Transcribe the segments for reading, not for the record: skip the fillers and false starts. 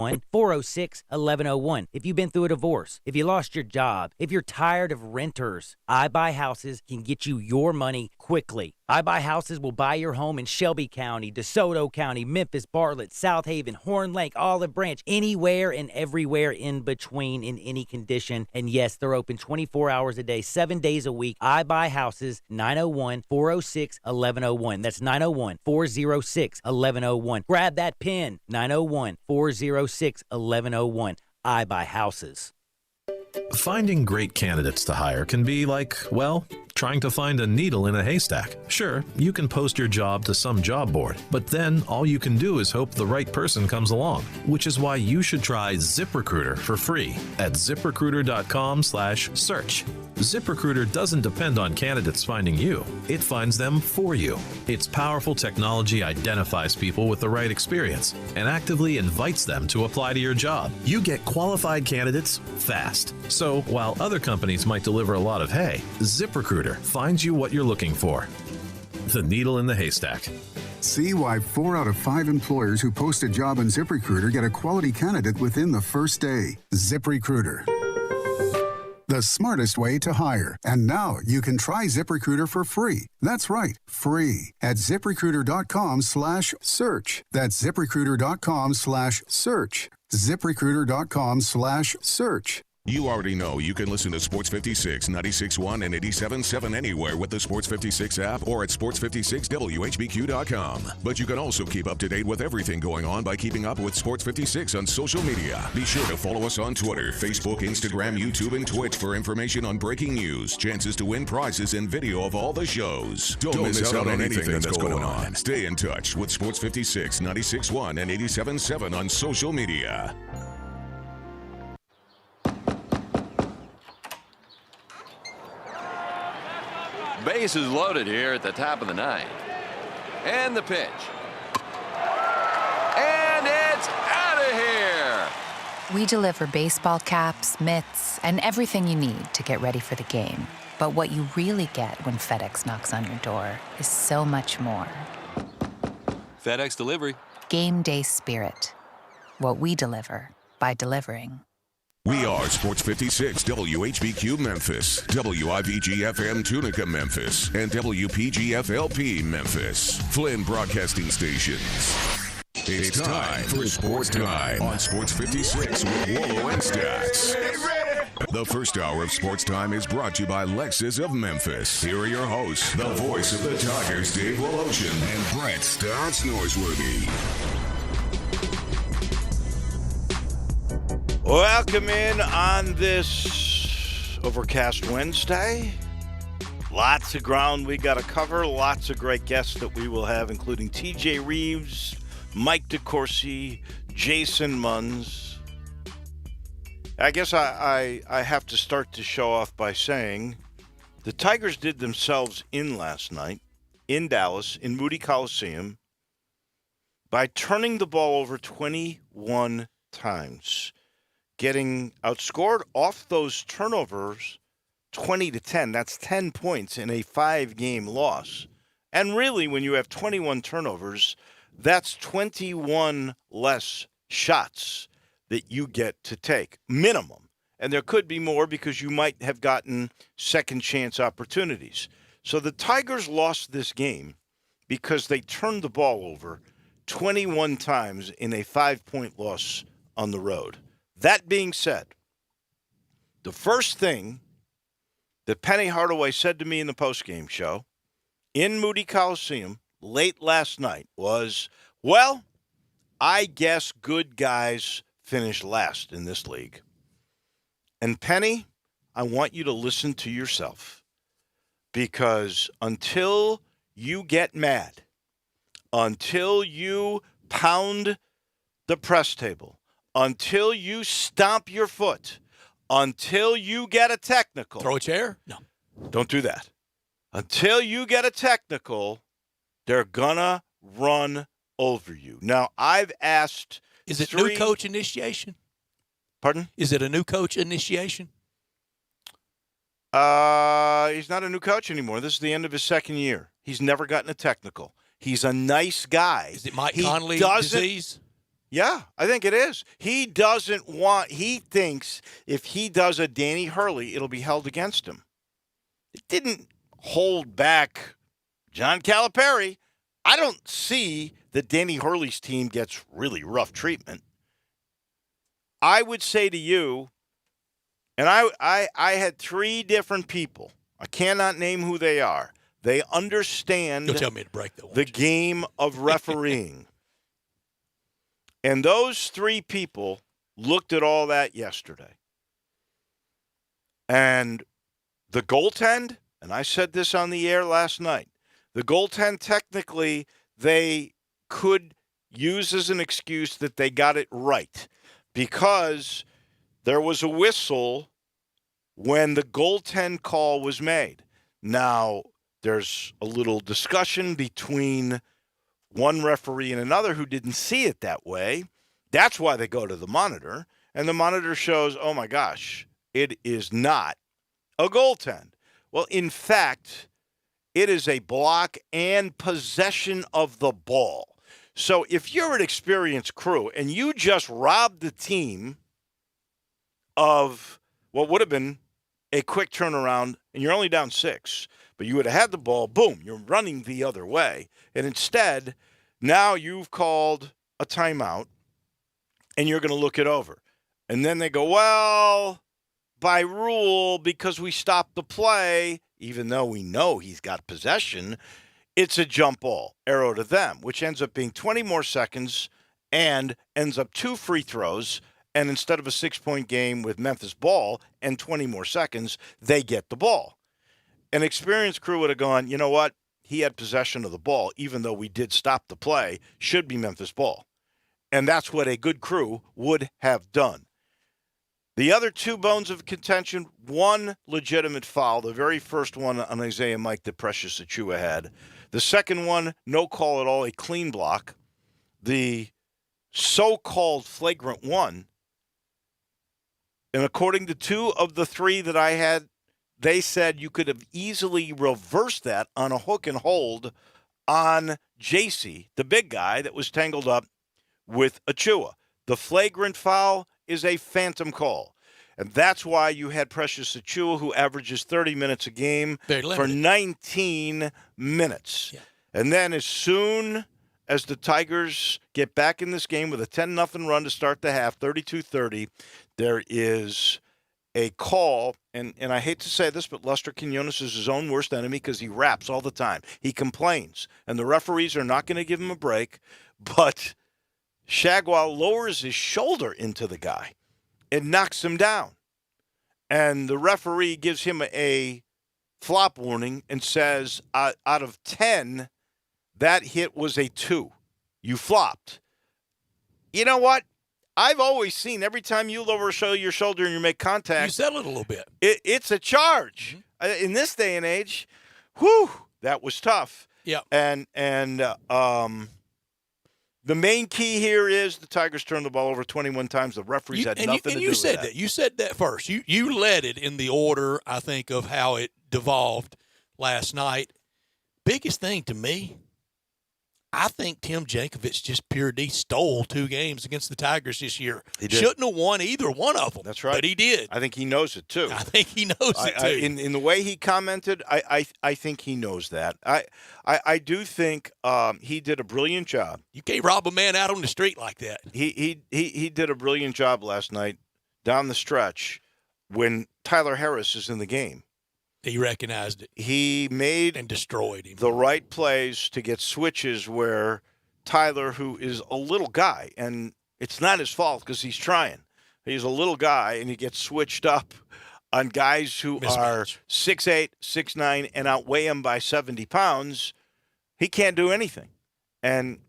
406-1101. If you've been through a divorce, if you lost your job, if you're tired of renters, I Buy Houses can get you your money quickly. I Buy Houses will buy your home in Shelby County, DeSoto County, Memphis, Bartlett, South Haven, Horn Lake, Olive Branch, anywhere and everywhere in between in any condition. And yes, they're open 24 hours a day, 7 days a week. I Buy Houses, 901-406-1101. That's 901-406-1101. Grab that pen, 901-406-1101. I Buy Houses. Finding great candidates to hire can be like, well, trying to find a needle in a haystack. Sure, you can post your job to some job board, but then all you can do is hope the right person comes along, which is why you should try ZipRecruiter for free at ZipRecruiter.com/search. ZipRecruiter doesn't depend on candidates finding you. It finds them for you. Its powerful technology identifies people with the right experience and actively invites them to apply to your job. You get qualified candidates fast. So while other companies might deliver a lot of hay, ZipRecruiter finds you what you're looking for. The needle in the haystack. See why 4 out of 5 employers who post a job on ZipRecruiter get a quality candidate within the first day. ZipRecruiter, the smartest way to hire. And now you can try ZipRecruiter for free. That's right, free at ZipRecruiter.com/search. That's ZipRecruiter.com/search. ZipRecruiter.com/search. You already know you can listen to Sports 56, 96.1, and 87.7 anywhere with the Sports 56 app or at sports56whbq.com. But you can also keep up to date with everything going on by keeping up with Sports 56 on social media. Be sure to follow us on Twitter, Facebook, Instagram, YouTube, and Twitch for information on breaking news, chances to win prizes, and video of all the shows. Don't miss out on anything that's going on. Stay in touch with Sports 56, 96.1, and 87.7 on social media. Bases loaded here at the top of the ninth. And the pitch. And it's out of here! We deliver baseball caps, mitts, and everything you need to get ready for the game. But what you really get when FedEx knocks on your door is so much more. FedEx Delivery. Game day spirit. What we deliver by delivering. We are Sports 56, WHBQ Memphis, WIVG-FM Tunica Memphis, and WPG-FLP Memphis, Flynn Broadcasting Stations. It's time for Sports Time on Sports 56 with Wolo and Stats. The first hour of Sports Time is brought to you by Lexus of Memphis. Here are your hosts, the voice of the Tigers, Dave Woloshin, and Brett Stats Norsworthy. Welcome in on this overcast Wednesday. Lots of ground we got to cover. Lots of great guests that we will have, including TJ Reeves, Mike DeCourcy, Jason Munns. I guess I have to start to show off by saying the Tigers did themselves in last night in Dallas, in Moody Coliseum, by turning the ball over 21 times. Getting outscored off those turnovers 20-10. That's 10 points in a 5-game loss. And really, when you have 21 turnovers, that's 21 less shots that you get to take, minimum. And there could be more because you might have gotten second chance opportunities. So the Tigers lost this game because they turned the ball over 21 times in a 5-point loss on the road. That being said, the first thing that Penny Hardaway said to me in the postgame show in Moody Coliseum late last night was, well, I guess good guys finish last in this league. And Penny, I want you to listen to yourself, because until you get mad, until you pound the press table, until you stomp your foot, until you get a technical. Throw a chair? No. Don't do that. Until you get a technical, they're gonna run over you. Now, I've asked. Is it new coach initiation? Pardon? Is it a new coach initiation? He's not a new coach anymore. This is the end of his second year. He's never gotten a technical. He's a nice guy. Is it Mike Conley disease? Yeah, I think it is. He thinks if he does a Danny Hurley, it'll be held against him. It didn't hold back John Calipari. I don't see that Danny Hurley's team gets really rough treatment. I would say to you, and I had 3 different people. I cannot name who they are. They understand You'll tell me to break the game of refereeing. And those 3 people looked at all that yesterday. And the goaltend, and I said this on the air last night, the goaltend technically they could use as an excuse that they got it right because there was a whistle when the goaltend call was made. Now, there's a little discussion between one referee and another who didn't see it that way. That's why they go to the monitor, and the monitor shows, oh my gosh, it is not a goaltend. Well, in fact, it is a block and possession of the ball. So if you're an experienced crew and you just robbed the team of what would have been a quick turnaround, and you're only down 6, but you would have had the ball, boom, you're running the other way. And instead, now you've called a timeout, and you're going to look it over. And then they go, well, by rule, because we stopped the play, even though we know he's got possession, it's a jump ball, arrow to them, which ends up being 20 more seconds and ends up 2 free throws. And instead of a 6-point game with Memphis ball and 20 more seconds, they get the ball. An experienced crew would have gone, you know what? He had possession of the ball, even though we did stop the play, should be Memphis ball. And that's what a good crew would have done. The other 2 bones of contention, 1 legitimate foul, the very first one on Isaiah Mike that Precious Achiuwa had. The second one, no call at all, a clean block. The so-called flagrant one, and according to 2 of the 3 that I had, they said you could have easily reversed that on a hook and hold on JC, the big guy that was tangled up with Achiuwa. The flagrant foul is a phantom call. And that's why you had Precious Achiuwa, who averages 30 minutes a game for 19 minutes. Yeah. And then as soon as the Tigers get back in this game with a 10-0 run to start the half, 32-30, there is a call, and I hate to say this, but Lester Quinones is his own worst enemy because he raps all the time. He complains, and the referees are not going to give him a break, but Shagwell lowers his shoulder into the guy and knocks him down. And the referee gives him a flop warning and says, out of 10, that hit was a 2. You flopped. You know what? I've always seen every time you lower your shoulder and you make contact, you settle it a little bit. It's a charge. Mm-hmm. In this day and age, that was tough. Yeah. And the main key here is the Tigers turned the ball over 21 times. The referees had nothing to do with that. You said that. You said that first. You led it in the order, I think, of how it devolved last night. Biggest thing to me, I think Tim Jankovich just pure D stole 2 games against the Tigers this year. He did. Shouldn't have won either one of them. That's right. But he did. I think he knows it, too. I think he knows it, too. In the way he commented, I think he knows that. I do think he did a brilliant job. You can't rob a man out on the street like that. He did a brilliant job last night down the stretch when Tyler Harris is in the game. He recognized it. He made and destroyed him. The right plays to get switches where Tyler, who is a little guy, and it's not his fault because he's trying. He's a little guy, and he gets switched up on guys who are 6'8", 6'9", and outweigh him by 70 pounds. He can't do anything. And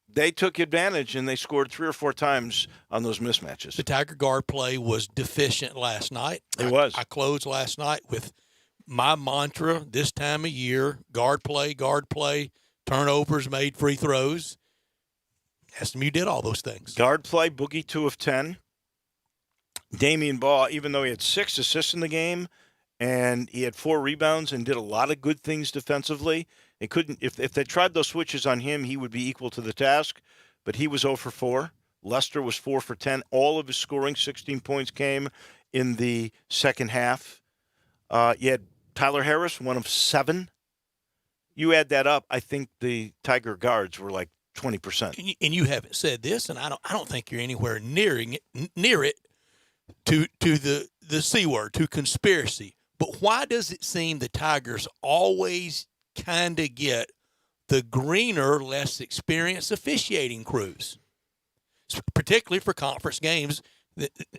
they took advantage, and they scored 3 or 4 times on those mismatches. The Tiger guard play was deficient last night. It was. I closed last night with my mantra this time of year: guard play, turnovers, made free throws. SMU did all those things. Guard play, Boogie 2 of 10. Damian Baugh, even though he had 6 assists in the game and he had 4 rebounds and did a lot of good things defensively, it couldn't. If they tried those switches on him, he would be equal to the task. But he was 0 for 4 Lester was 4 for 10. All of his scoring, 16 points, came in the second half. You had Tyler Harris, 1 of 7. You add that up, I think the Tiger guards were like 20%. And you haven't said this, and I don't think you're anywhere near it to the C word, to conspiracy. But why does it seem the Tigers always kind of get the greener, less experienced officiating crews, particularly for conference games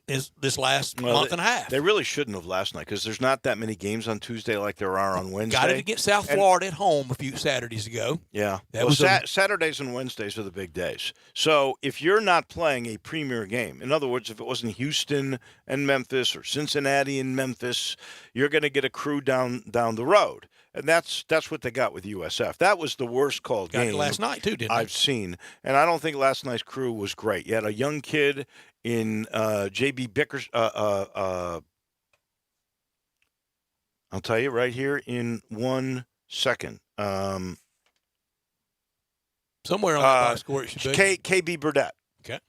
this last month and a half? They really shouldn't have last night because there's not that many games on Tuesday like there are on Wednesday. Got it against South Florida at home a few Saturdays ago. Yeah. That Saturdays and Wednesdays are the big days. So if you're not playing a premier game, in other words, if it wasn't Houston and Memphis or Cincinnati and Memphis, you're going to get a crew down the road. And that's what they got with USF. That was the worst called game. Got it last night, too, didn't I've seen. And I don't think last night's crew was great. You had a young kid in J.B. Bickers. I'll tell you right here in 1 second. Somewhere on that box score it should be. KB Burdett. Okay.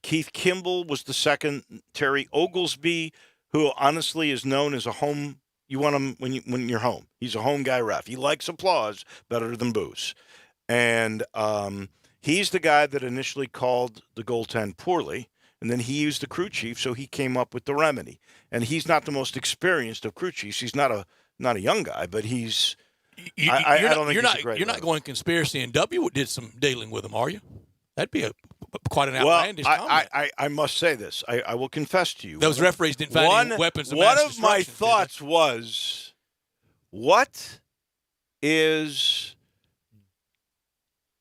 Keith Kimball was the second. Terry Oglesby, who honestly is known as a home. You want him when you're home. He's a home guy ref. He likes applause better than booze. And he's the guy that initially called the goaltend poorly, and then he used the crew chief, so he came up with the remedy. And he's not the most experienced of crew chiefs. He's not a young guy, but he's I don't think he's a great You're not going conspiracy, and W did some dealing with him, are you? That'd be quite an outlandish comment. I must say this. I will confess to you. Those referees didn't find any weapons of mass destruction. One of my destruction, thoughts was, what is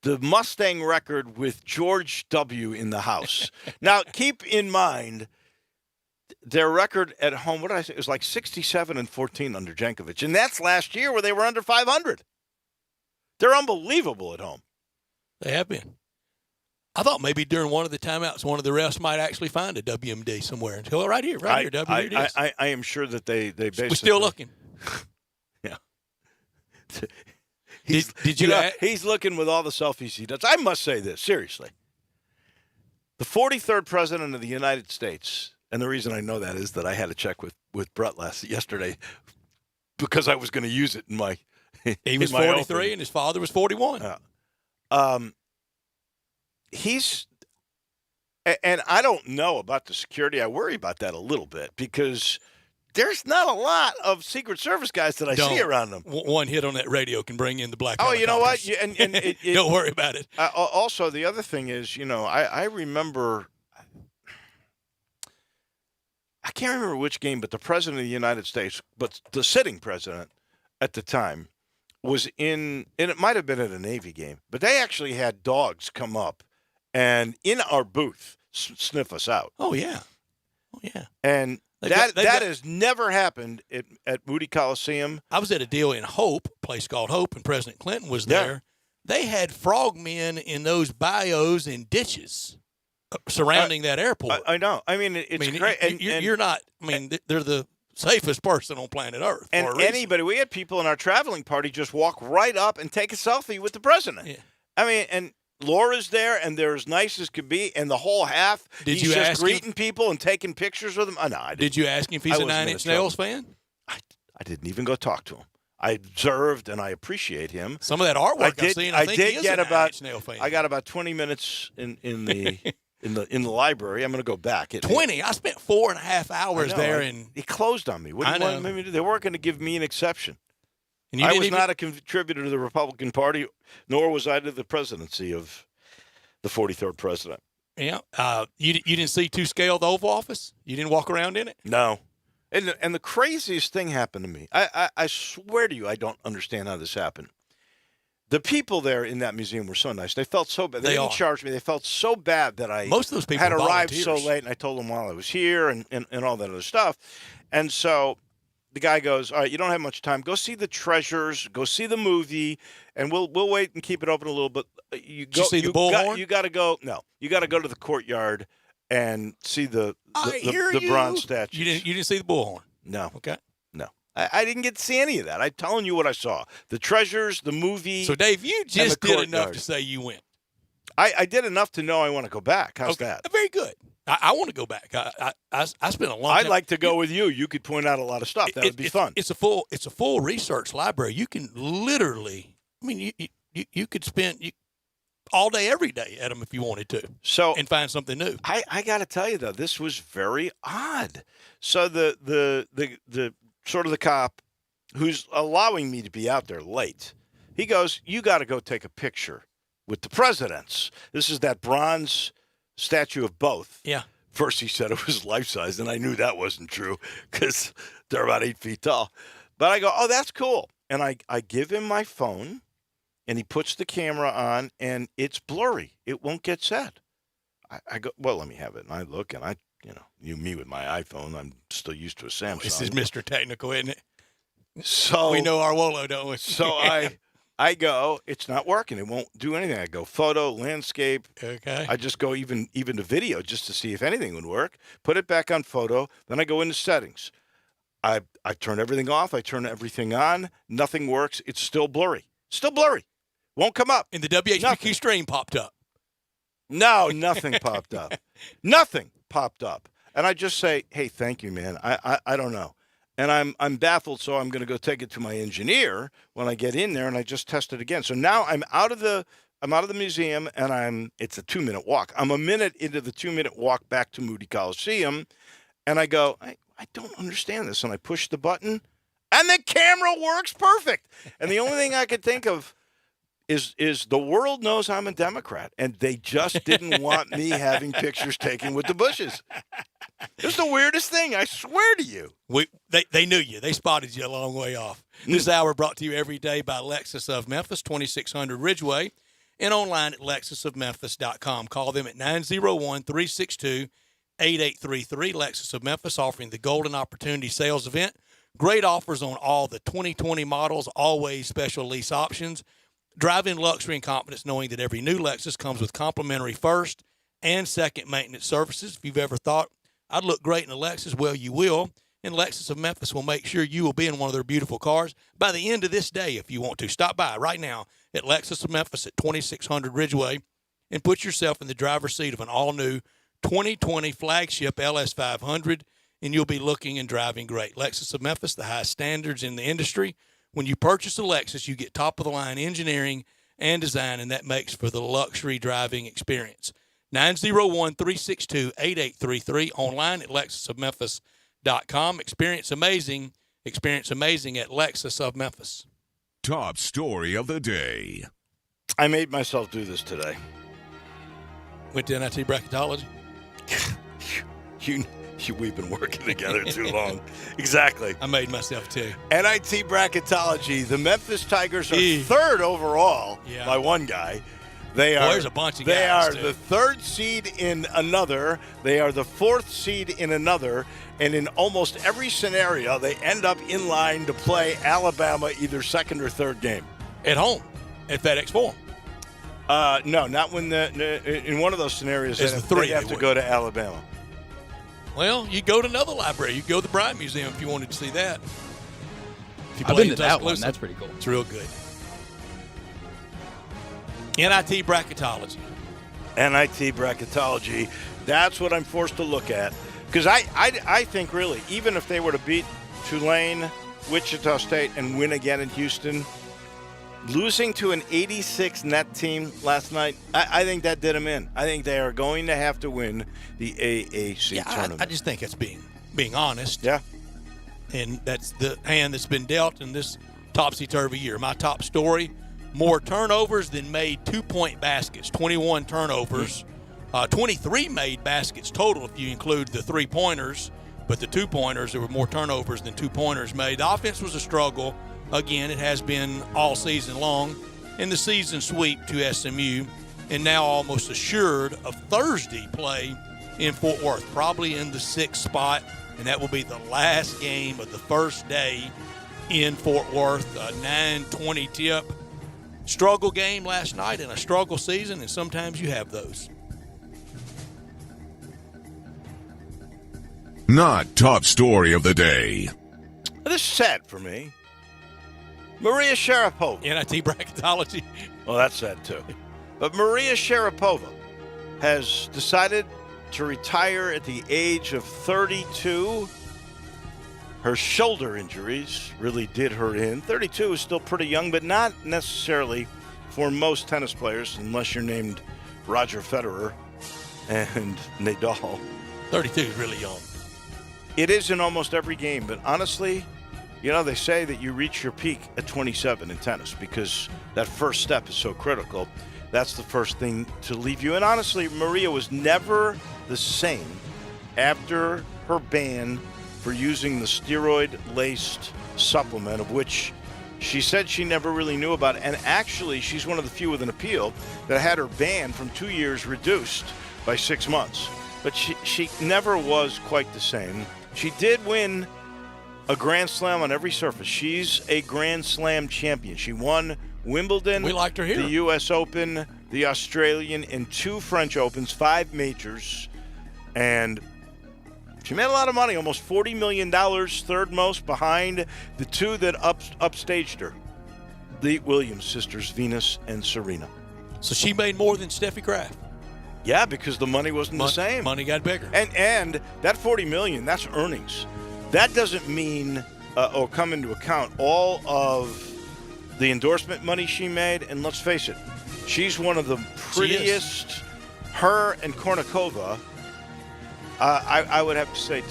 the Mustang record with George W. in the house? Now, keep in mind, their record at home, what did I say? It was like 67-14 under Jankovic. And that's last year where they were under 500. They're unbelievable at home. They have been. I thought maybe during one of the timeouts, one of the refs might actually find a WMD somewhere and go, right here, W. I am sure that they basically. We're still looking. Yeah. He's looking with all the selfies he does. I must say this, seriously. The 43rd president of the United States, and the reason I know that is that I had to check with Brett yesterday because I was going to use it in my. He was 43 and his father was 41. And I don't know about the security. I worry about that a little bit because there's not a lot of Secret Service guys that I see around them. One hit on that radio can bring in the black. Oh, you know what? Don't worry about it. Also, the other thing is, I remember. I can't remember which game, but the president of the United States, but the sitting president at the time, was and it might have been at a Navy game, but they actually had dogs come up and in our booth sniff us out. Oh, yeah. And that has never happened at Moody Coliseum. I was at a deal in Hope, a place called Hope, and President Clinton was there. Yeah. They had frogmen in those bayous and ditches surrounding that airport. I know. I mean, it's great. You're not – they're the safest person on planet Earth. And anybody – we had people in our traveling party just walk right up and take a selfie with the president. Yeah. I mean, and – Laura's there, and they're as nice as could be, and the whole half, he's just greeting people and taking pictures with them. No, I didn't. Did you ask him if he's a Nine Inch Nails fan? I didn't even go talk to him. I observed, and I appreciate him. Some of that artwork I've seen, I think he is a Nine Inch Nail fan. I got about 20 minutes in the library. I'm going to go back. 20? I spent 4.5 hours there. He closed on me. What do you want me to do? They weren't going to give me an exception. And I was not a contributor to the Republican Party, nor was I to the presidency of the 43rd president. Yeah. You didn't see to scale the Oval Office? You didn't walk around in it? No. And the craziest thing happened to me. I swear to you, I don't understand how this happened. The people there in that museum were so nice. They felt so bad. They didn't charge me. They felt so bad that most of those people had arrived so late, and I told them while I was here and all that other stuff. And so the guy goes, all right, you don't have much time. Go see the treasures. Go see the movie, and we'll wait and keep it open a little bit. You see the bullhorn? You got to go. No, you got to go to the courtyard and see the bronze statue. You didn't see the bullhorn? No. Okay. No. I didn't get to see any of that. I'm telling you what I saw. The treasures, the movie. So, Dave, you just did enough to say you went. I did enough to know I want to go back. How's that? Very good. I want to go back. I spent a long time. I'd like to go with you. You could point out a lot of stuff. That would be fun. It's a full research library. You can literally, I mean, you could spend all day, every day at them if you wanted to. And find something new. I got to tell you though, this was very odd. So the sort of the cop who's allowing me to be out there late, he goes, "You got to go take a picture with the presidents." This is that bronze statue of both. Yeah. First he said it was life-size, and I knew that wasn't true because they're about 8 feet tall. But I go, "Oh, that's cool." And I give him my phone, and he puts the camera on, and it's blurry. It won't get set. I go, "Well, let me have it." And I look, and me with my iPhone, I'm still used to a Samsung. This is Mr. Technical, isn't it? So we know our Wolo, don't we? So I go, it's not working. It won't do anything. I go photo, landscape. Okay. I just go even to video just to see if anything would work. Put it back on photo. Then I go into settings. I turn everything off. I turn everything on. Nothing works. It's still blurry. Still blurry. Won't come up. And the WHBQ stream popped up. No, nothing popped up. Nothing popped up. And I just say, "Hey, thank you, man. I don't know." And I'm baffled, so I'm going to go take it to my engineer when I get in there, and I just test it again. So now I'm out of the museum, and it's a 2-minute walk. I'm a minute into the 2-minute walk back to Moody Coliseum, and I go, I don't understand this. And I push the button, and the camera works perfect. And the only thing I could think of is the world knows I'm a Democrat, and they just didn't want me having pictures taken with the Bushes. It's the weirdest thing, I swear to you. They knew you. They spotted you a long way off. This hour brought to you every day by Lexus of Memphis, 2600 Ridgeway, and online at lexusofmemphis.com. Call them at 901-362-8833. Lexus of Memphis offering the Golden Opportunity Sales Event. Great offers on all the 2020 models, always special lease options. Drive in luxury and confidence knowing that every new Lexus comes with complimentary first and second maintenance services. If you've ever thought, "I'd look great in a Lexus," well, you will. And Lexus of Memphis will make sure you will be in one of their beautiful cars by the end of this day if you want to. Stop by right now at Lexus of Memphis at 2600 Ridgeway and put yourself in the driver's seat of an all-new 2020 flagship LS500, and you'll be looking and driving great. Lexus of Memphis, the highest standards in the industry. When you purchase a Lexus, you get top-of-the-line engineering and design, and that makes for the luxury driving experience. 901-362-8833, online at lexusofmemphis.com. Experience amazing at Lexus of Memphis. Top story of the day. I made myself do this today. Went to NIT bracketology? We've been working together too long. Exactly. I made myself too. NIT bracketology. The Memphis Tigers are third overall by one guy. There's a bunch of guys. They are too. the third seed in another. They are the fourth seed in another. And in almost every scenario, they end up in line to play Alabama either second or third game. At home, at FedEx Forum. No, not when in one of those scenarios. It's the three. They have to go to Alabama. Well, you go to another library. You go to the Bryant Museum if you wanted to see that. I've been to that one. That's pretty cool. It's real good. NIT bracketology. NIT bracketology. That's what I'm forced to look at. Because I think, really, even if they were to beat Tulane, Wichita State, and win again in Houston, losing to an 86 net team last night, I think that did them in. I think they are going to have to win the AAC tournament. I just think it's being honest. Yeah. And that's the hand that's been dealt in this topsy-turvy year. My top story, more turnovers than made 2-point baskets, 21 turnovers. 23 made baskets total if you include the 3-pointers, but the 2-pointers, there were more turnovers than 2-pointers made. The offense was a struggle. Again, it has been all season long. In the season sweep to SMU, and now almost assured of Thursday play in Fort Worth, probably in the 6th spot, and that will be the last game of the first day in Fort Worth. 9:20 tip. Struggle game last night and a struggle season, and sometimes you have those. Not top story of the day. This is sad for me. Maria Sharapova. NIT bracketology. Well, that's sad too. But Maria Sharapova has decided to retire at the age of 32. Her shoulder injuries really did her in. 32 is still pretty young, but not necessarily for most tennis players, unless you're named Roger Federer and Nadal. 32 is really young. It is in almost every game, but honestly, they say that you reach your peak at 27 in tennis because that first step is so critical. That's the first thing to leave you. And honestly, Maria was never the same after her ban for using the steroid-laced supplement, of which she said she never really knew about. And actually, she's one of the few with an appeal that had her ban from 2 years reduced by 6 months. But she never was quite the same. She did win a Grand Slam on every surface. She's a Grand Slam champion. She won Wimbledon, we liked her here, the U.S. Open, the Australian, and 2 French Opens, 5 majors. And she made a lot of money, almost $40 million, third most behind the 2 that upstaged her, the Williams sisters, Venus and Serena. So she made more than Steffi Graf. Yeah, because the money wasn't the same. Money got bigger. And that $40 million, that's earnings. That doesn't mean or come into account all of the endorsement money she made. And let's face it, she's one of the prettiest. Her and Kornikova, I would have to say,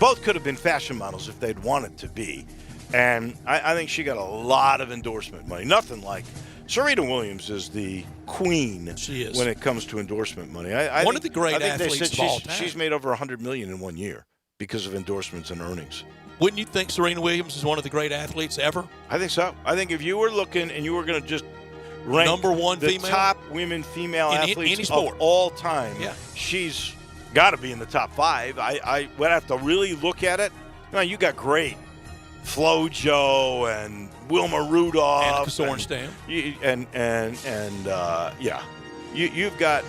both could have been fashion models if they'd wanted to be. And I think she got a lot of endorsement money. Nothing like Serena Williams is the queen. She is. When it comes to endorsement money. One of the great athletes of all time. She's made over $100 million in 1 year because of endorsements and earnings. Wouldn't you think Serena Williams is one of the great athletes ever? I think so. I think if you were looking and you were going to just rank number one the female? top female athletes any sport of all time, yeah, she's got to be in the top 5. I would have to really look at it. You got great Flojo and Wilma Rudolph, Annika Sorenstam, yeah. You've got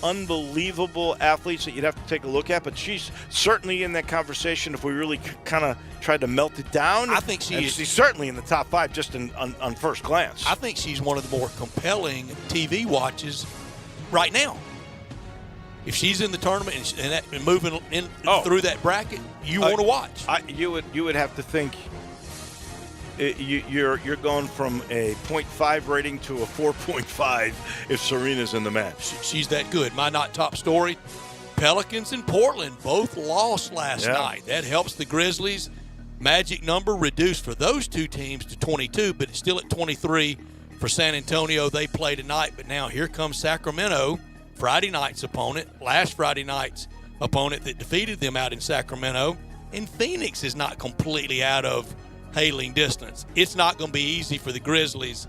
unbelievable athletes that you'd have to take a look at, but she's certainly in that conversation if we really kind of tried to melt it down. I think she's certainly in the top 5 just on first glance. I think she's one of the more compelling TV watches right now. If she's in the tournament and moving through that bracket, you want to watch. You would have to think you're going from a 0.5 rating to a 4.5 if Serena's in the match. She's that good. My not top story, Pelicans and Portland both lost last night. That helps the Grizzlies. Magic number reduced for those 2 teams to 22, but it's still at 23 for San Antonio. They play tonight, but now here comes Sacramento, Friday night's opponent, last Friday night's opponent that defeated them out in Sacramento. And Phoenix is not completely out of hailing distance. It's not going to be easy for the Grizzlies.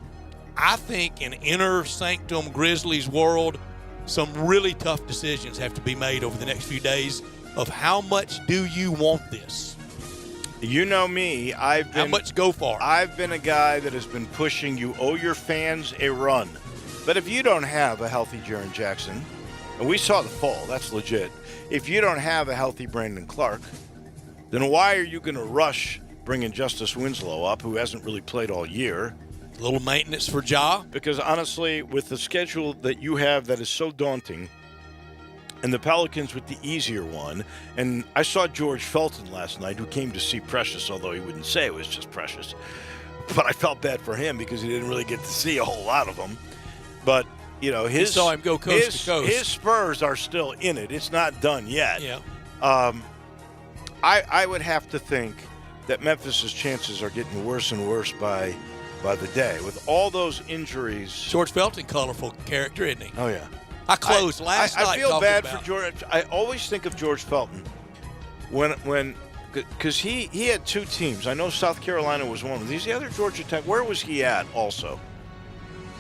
I think in inner sanctum Grizzlies world, some really tough decisions have to be made over the next few days of how much do you want this? You know me. How much go for? I've been a guy that has been pushing you owe your fans a run. But if you don't have a healthy Jaren Jackson, and we saw the fall, that's legit. If you don't have a healthy Brandon Clark, then why are you going to rush bringing Justice Winslow up, who hasn't really played all year? A little maintenance for Ja. Because honestly, with the schedule that you have that is so daunting, and the Pelicans with the easier one, and I saw George Felton last night, who came to see Precious, although he wouldn't say it was just Precious. But I felt bad for him because he didn't really get to see a whole lot of them. But, he saw him go coast to coast. His Spurs are still in it. It's not done yet. Yeah. I would have to think that Memphis's chances are getting worse and worse by the day. With all those injuries. George Felton, colorful character, isn't he? Oh, yeah. I closed last night. I feel bad for George. I always think of George Felton because he had 2 teams. I know South Carolina was one of them. He's the other Georgia Tech. Where was he at also?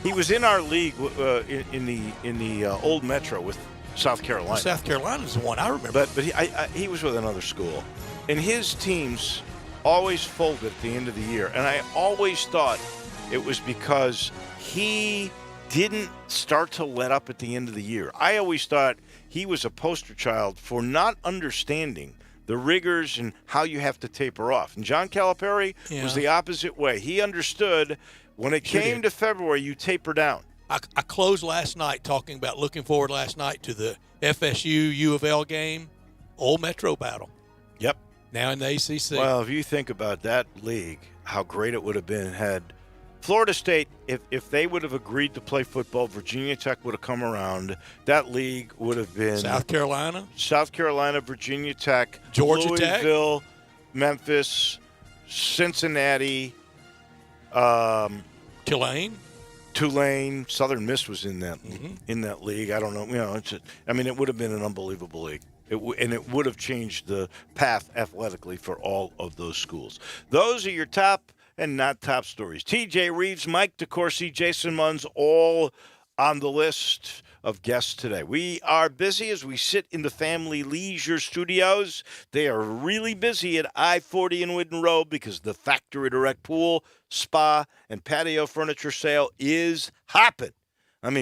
He was in our league in the old Metro with South Carolina. Well, South Carolina's the one I remember. But he was with another school. And his teams always folded at the end of the year. And I always thought it was because he didn't start to let up at the end of the year. I always thought he was a poster child for not understanding the rigors and how you have to taper off. And John Calipari was the opposite way. He understood when it came to February, you taper down. I closed last night talking about looking forward last night to the FSU U of L game, Old Metro battle. Yep. Now in the ACC. Well, if you think about that league, how great it would have been had Florida State, if they would have agreed to play football, Virginia Tech would have come around. That league would have been South Carolina, Virginia Tech, Georgia Louisville, Tech, Memphis, Cincinnati, Tulane. Southern Miss was in that league. I don't know. It would have been an unbelievable league. And it would have changed the path athletically for all of those schools. Those are your top and not top stories. TJ Reeves, Mike DeCourcy, Jason Munz, all on the list of guests today. We are busy as we sit in the Family Leisure Studios. They are really busy at I-40 in Whidden Road because the Factory Direct Pool, Spa, and Patio Furniture Sale is hopping.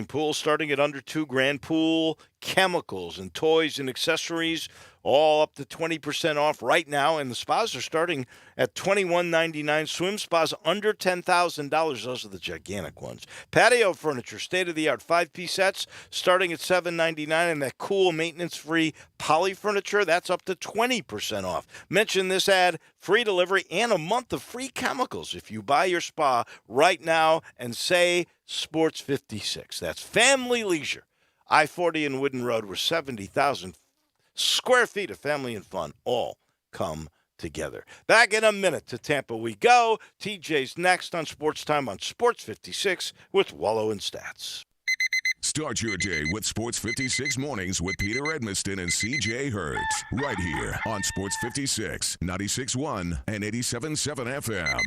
Pools starting at under $2,000. Pool, chemicals, and toys and accessories all up to 20% off right now. And the spas are starting at $21.99. Swim spas under $10,000. Those are the gigantic ones. Patio furniture, state-of-the-art 5-piece sets starting at $7.99. And that cool maintenance-free poly furniture, that's up to 20% off. Mention this ad, free delivery, and a month of free chemicals if you buy your spa right now and say Sports 56. That's Family Leisure. I-40 and Whidden Road, where 70,000 square feet of family and fun all come together. Back in a minute to Tampa we go. TJ's next on Sports Time on Sports 56 with Wolo and Stats. Start your day with Sports 56 Mornings with Peter Edmiston and C.J. Hertz. Right here on Sports 56, 96.1 and 87.7 FM.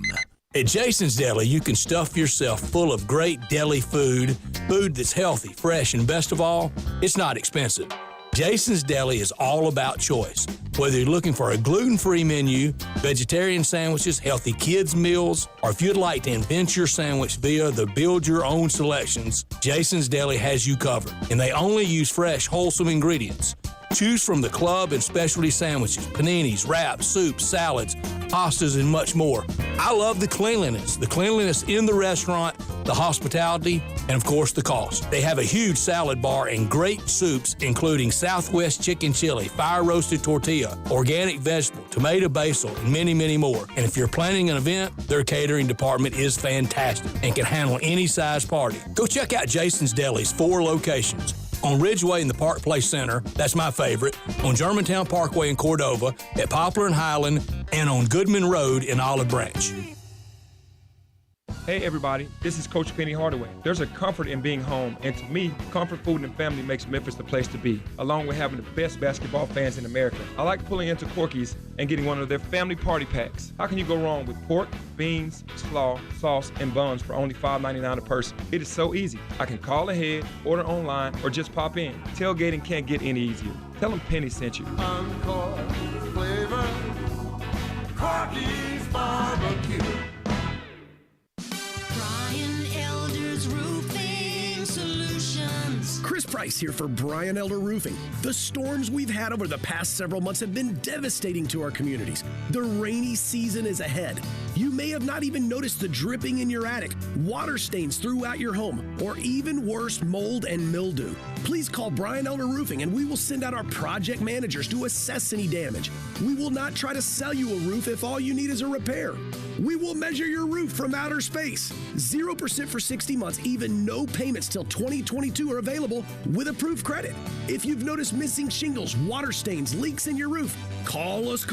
At Jason's Deli, you can stuff yourself full of great deli food that's healthy, fresh, and best of all, it's not expensive. Jason's Deli is all about choice. Whether you're looking for a gluten-free menu, vegetarian sandwiches, healthy kids' meals, or if you'd like to invent your sandwich via the build-your-own selections, Jason's Deli has you covered. And they only use fresh, wholesome ingredients. Choose from the club and specialty sandwiches, paninis, wraps, soups, salads, pastas, and much more. I love the cleanliness in the restaurant, the hospitality, and of course the cost. They have a huge salad bar and great soups, including Southwest chicken chili, fire roasted tortilla, organic vegetable, tomato basil, and many, many more. And if you're planning an event, their catering department is fantastic and can handle any size party. Go check out Jason's Deli's 4 locations. On Ridgeway in the Park Place Center, that's my favorite, on Germantown Parkway in Cordova, at Poplar and Highland, and on Goodman Road in Olive Branch. Hey everybody, this is Coach Penny Hardaway. There's a comfort in being home, and to me, comfort food and family makes Memphis the place to be, along with having the best basketball fans in America. I like pulling into Corky's and getting one of their family party packs. How can you go wrong with pork, beans, slaw, sauce, and buns for only $5.99 a person? It is so easy. I can call ahead, order online, or just pop in. Tailgating can't get any easier. Tell them Penny sent you. Encore flavor, Corky's barbecue. Chris Price here for Brian Elder Roofing. The storms we've had over the past several months have been devastating to our communities. The rainy season is ahead. You may have not even noticed the dripping in your attic, water stains throughout your home, or even worse, mold and mildew. Please call Brian Elder Roofing and we will send out our project managers to assess any damage. We will not try to sell you a roof if all you need is a repair. We will measure your roof from outer space. 0% for 60 months, even no payments till 2022 are available with approved credit. If you've noticed missing shingles, water stains, leaks in your roof, call us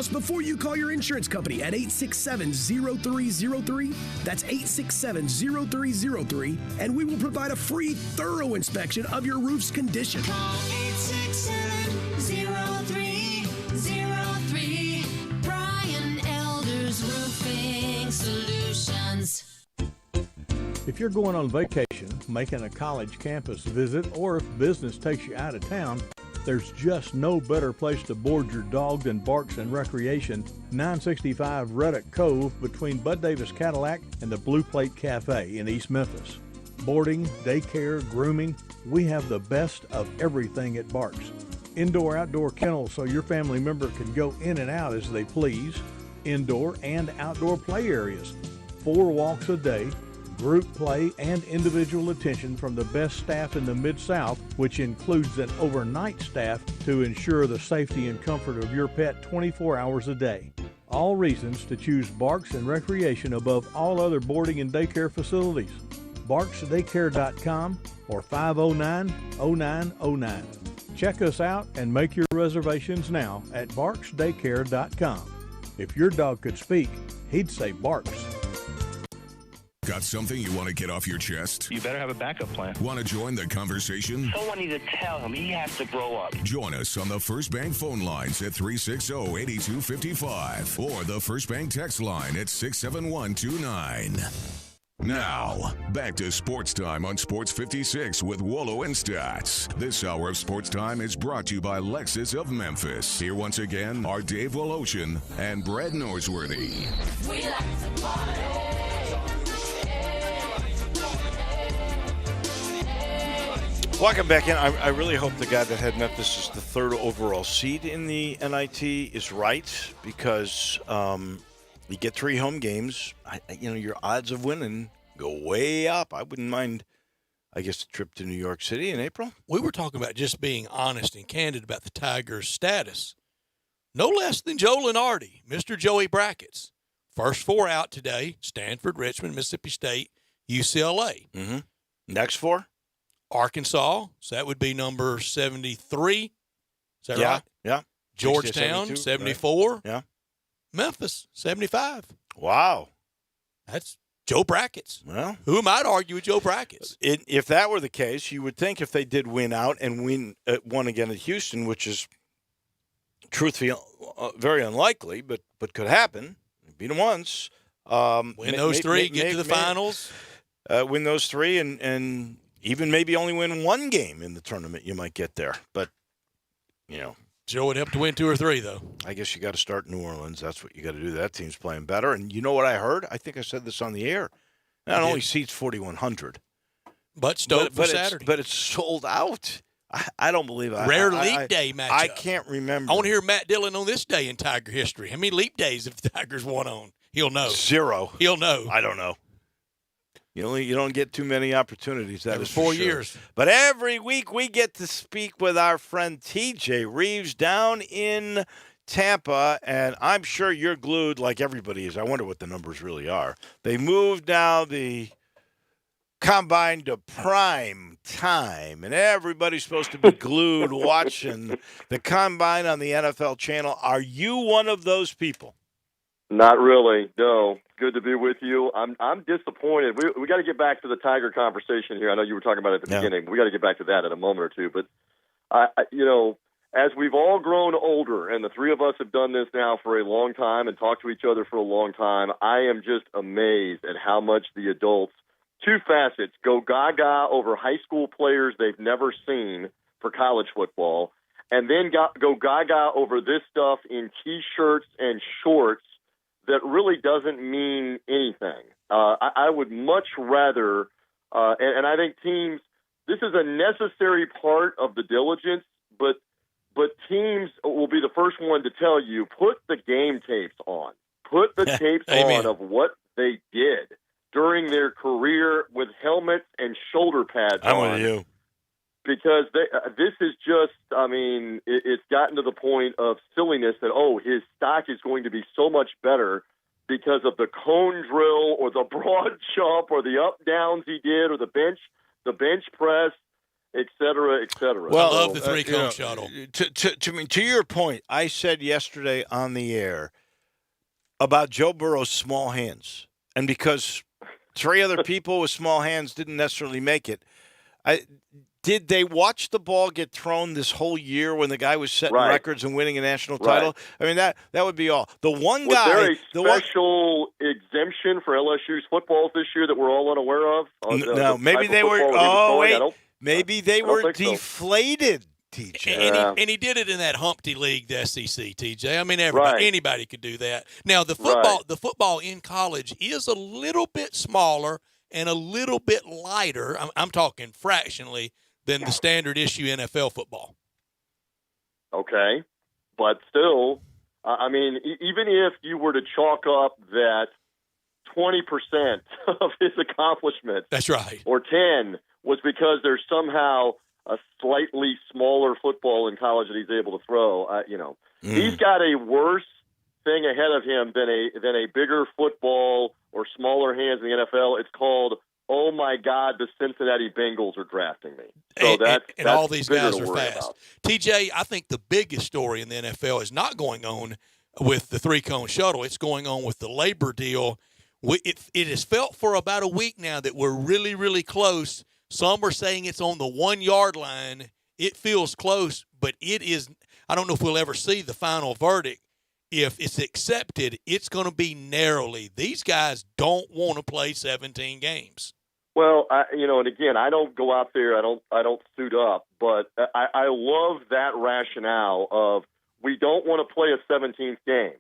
before you call your insurance company at 867-0303. That's 867-0303, and we will provide a free, thorough inspection of your roof's condition. Call 867-0303. Brian Elder's Roofing Solutions. If you're going on vacation, making a college campus visit, or if business takes you out of town, there's just no better place to board your dog than Barks and Recreation, 965 Ruddock Cove between Bud Davis Cadillac and the Blue Plate Cafe in East Memphis. Boarding, daycare, grooming, we have the best of everything at Barks. Indoor-outdoor kennels so your family member can go in and out as they please. Indoor and outdoor play areas. 4 walks a day. group play, and individual attention from the best staff in the Mid-South, which includes an overnight staff to ensure the safety and comfort of your pet 24 hours a day. All reasons to choose Barks and Recreation above all other boarding and daycare facilities. BarksDaycare.com or 509-0909. Check us out and make your reservations now at BarksDaycare.com. If your dog could speak, he'd say Barks. Got something you want to get off your chest? You better have a backup plan. Want to join the conversation? Someone needs to tell him he has to grow up. Join us on the First Bank phone lines at 360-8255 or the First Bank text line at 67129. Now, back to Sports Time on Sports 56 with Wolo and Stats. This hour of Sports Time is brought to you by Lexus of Memphis. Here once again are Dave Woloshin and Brad Norsworthy. We like to party. Welcome back in. I really hope the guy that had Memphis as the third overall seed in the NIT is right, because you get 3 home games. Your odds of winning go way up. I wouldn't mind, I guess, a trip to New York City in April. We were talking about just being honest and candid about the Tigers' status. No less than Joe Lenardi, Mr. Joey Brackets. First 4 out today: Stanford, Richmond, Mississippi State, UCLA. Mm-hmm. Next 4? Arkansas, so that would be number 73. Is that right? Yeah. Georgetown, 74. Right. Yeah. Memphis, 75. Wow. That's Joe Brackets. Well, who am I to argue with Joe Brackets? If that were the case, you would think if they did win out and win one again at Houston, which is truthfully very unlikely, but could happen. Beat them once. Win those 3, get to the finals. Win those 3 and even maybe only win 1 game in the tournament, you might get there. But, Joe would have to win 2 or 3, though. I guess you got to start New Orleans. That's what you got to do. That team's playing better. And you know what I heard? I think I said this on the air. Not only seats 4,100. But Stoke for Saturday. But it's sold out. I don't believe it. Rare leap day matchup. I can't remember. I want to hear Matt Dillon on this day in Tiger history. How many leap days have the Tigers won on? He'll know. 0. He'll know. I don't know. You don't get too many opportunities. That is 4 for sure. years. But every week we get to speak with our friend TJ Reeves down in Tampa, and I'm sure you're glued like everybody is. I wonder what the numbers really are. They moved now the combine to prime time, and everybody's supposed to be glued watching the combine on the NFL channel. Are you one of those people? Not really, no. Good to be with you. I'm disappointed. We got to get back to the Tiger conversation here. I know you were talking about it at the beginning. We got to get back to that in a moment or two. But as we've all grown older, and the 3 of us have done this now for a long time and talked to each other for a long time, I am just amazed at how much the adults, 2 facets, go gaga over high school players they've never seen for college football, and then go gaga over this stuff in T-shirts and shorts that really doesn't mean anything. I would much rather, and I think teams, this is a necessary part of the diligence, but teams will be the first one to tell you, put the game tapes on. Put the tapes on of what they did during their career with helmets and shoulder pads on. I'm with you. Because this is just, it's gotten to the point of silliness that, his stock is going to be so much better because of the cone drill or the broad jump or the up-downs he did or the bench press, et cetera, et cetera. Well, I love the 3-cone shuttle. To your point, I said yesterday on the air about Joe Burrow's small hands. And because 3 other people with small hands didn't necessarily make it, did they watch the ball get thrown this whole year when the guy was setting records and winning a national title? I mean, that would be all. The one guy. Was there a special exemption for LSU's footballs this year that we're all unaware of? No, maybe they were. Maybe they were deflated. So. TJ, and he did it in that Humpty League, the SEC. TJ, I mean, anybody could do that. Now the football in college is a little bit smaller and a little bit lighter. I'm talking fractionally than the standard issue NFL football. Okay. But still, even if you were to chalk up that 20% of his accomplishment. That's right. Or 10 was because there's somehow a slightly smaller football in college that he's able to throw. He's got a worse thing ahead of him than a bigger football or smaller hands in the NFL. It's called, oh my God, the Cincinnati Bengals are drafting me. So that's all these bigger guys to are worry fast. about. TJ, I think the biggest story in the NFL is not going on with the three-cone shuttle. It's going on with the labor deal. It has felt for about a week now that we're really, really close. Some are saying it's on the 1 yard line. It feels close, but it is. I don't know if we'll ever see the final verdict. If it's accepted, it's going to be narrowly. These guys don't want to play 17 games. Well, and again, I don't go out there. I don't suit up, but I love that rationale of we don't want to play a 17th game,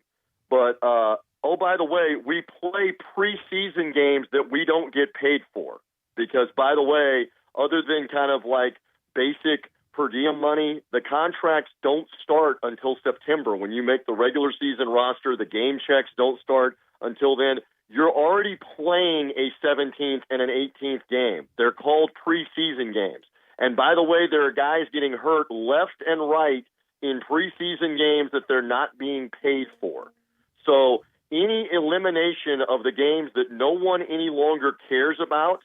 but oh, by the way, we play preseason games that we don't get paid for because, by the way, other than kind of like basic per diem money, the contracts don't start until September. When you make the regular season roster, the game checks don't start until then. You're already playing a 17th and an 18th game. They're called preseason games. And by the way, there are guys getting hurt left and right in preseason games that they're not being paid for. So any elimination of the games that no one any longer cares about,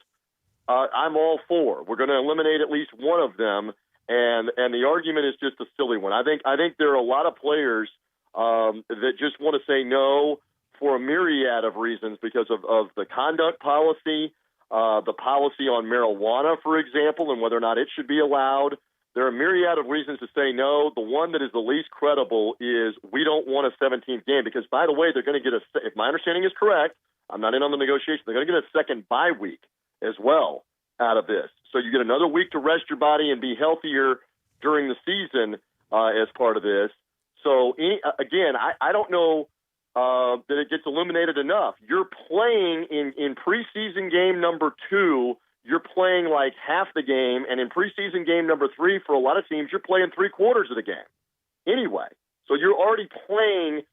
I'm all for. We're going to eliminate at least one of them. And the argument is just a silly one. I think there are a lot of players that just want to say no for a myriad of reasons because of the conduct policy, the policy on marijuana, for example, and whether or not it should be allowed. There are a myriad of reasons to say no. The one that is the least credible is we don't want a 17th game because, by the way, they're going to get if my understanding is correct, I'm not in on the negotiation, they're going to get a second bye week as well out of this. So you get another week to rest your body and be healthier during the season as part of this. So, again, I don't know that it gets eliminated enough. You're playing in preseason game number 2, you're playing like half the game, and in preseason game number 3, for a lot of teams, you're playing 3/4 of the game anyway. So you're already playing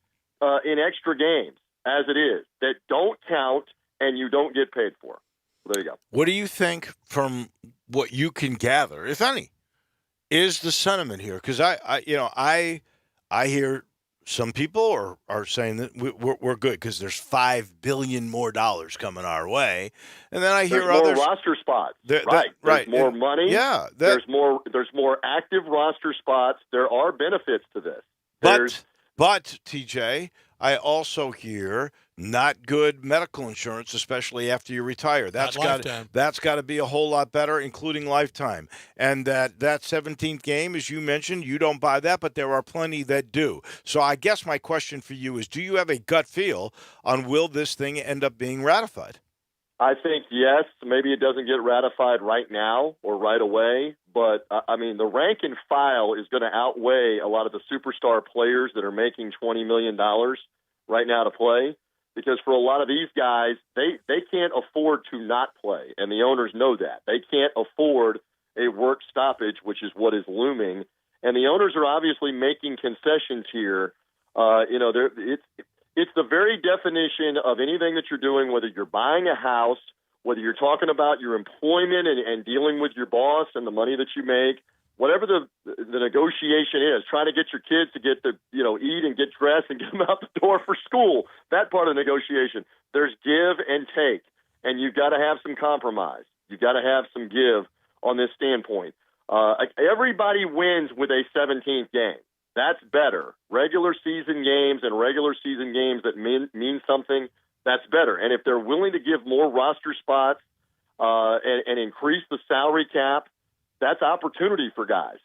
in extra games as it is that don't count and you don't get paid for. There you go. What do you think, from what you can gather, if any, is the sentiment here? Because I hear some people are saying that we're good because there's $5 billion more coming our way, and then I hear there's others more roster spots. Right. There's more money. Yeah. There's more active roster spots. There are benefits to this. But TJ, I also hear not good medical insurance, especially after you retire. That's got to be a whole lot better, including lifetime. And that 17th game, as you mentioned, you don't buy that, but there are plenty that do. So I guess my question for you is, do you have a gut feel on will this thing end up being ratified? I think yes. Maybe it doesn't get ratified right now or right away, but the rank and file is going to outweigh a lot of the superstar players that are making $20 million right now to play. Because for a lot of these guys, they can't afford to not play, and the owners know that. They can't afford a work stoppage, which is what is looming. And the owners are obviously making concessions here. It's the very definition of anything that you're doing, whether you're buying a house, whether you're talking about your employment and dealing with your boss and the money that you make, whatever the negotiation is, trying to get your kids to get to eat and get dressed and get them out the door for school, that part of the negotiation, there's give and take, and you've got to have some compromise. You've got to have some give on this standpoint. Everybody wins with a 17th game. That's better. Regular season games and regular season games that mean something, that's better. And if they're willing to give more roster spots and increase the salary cap, that's opportunity for guys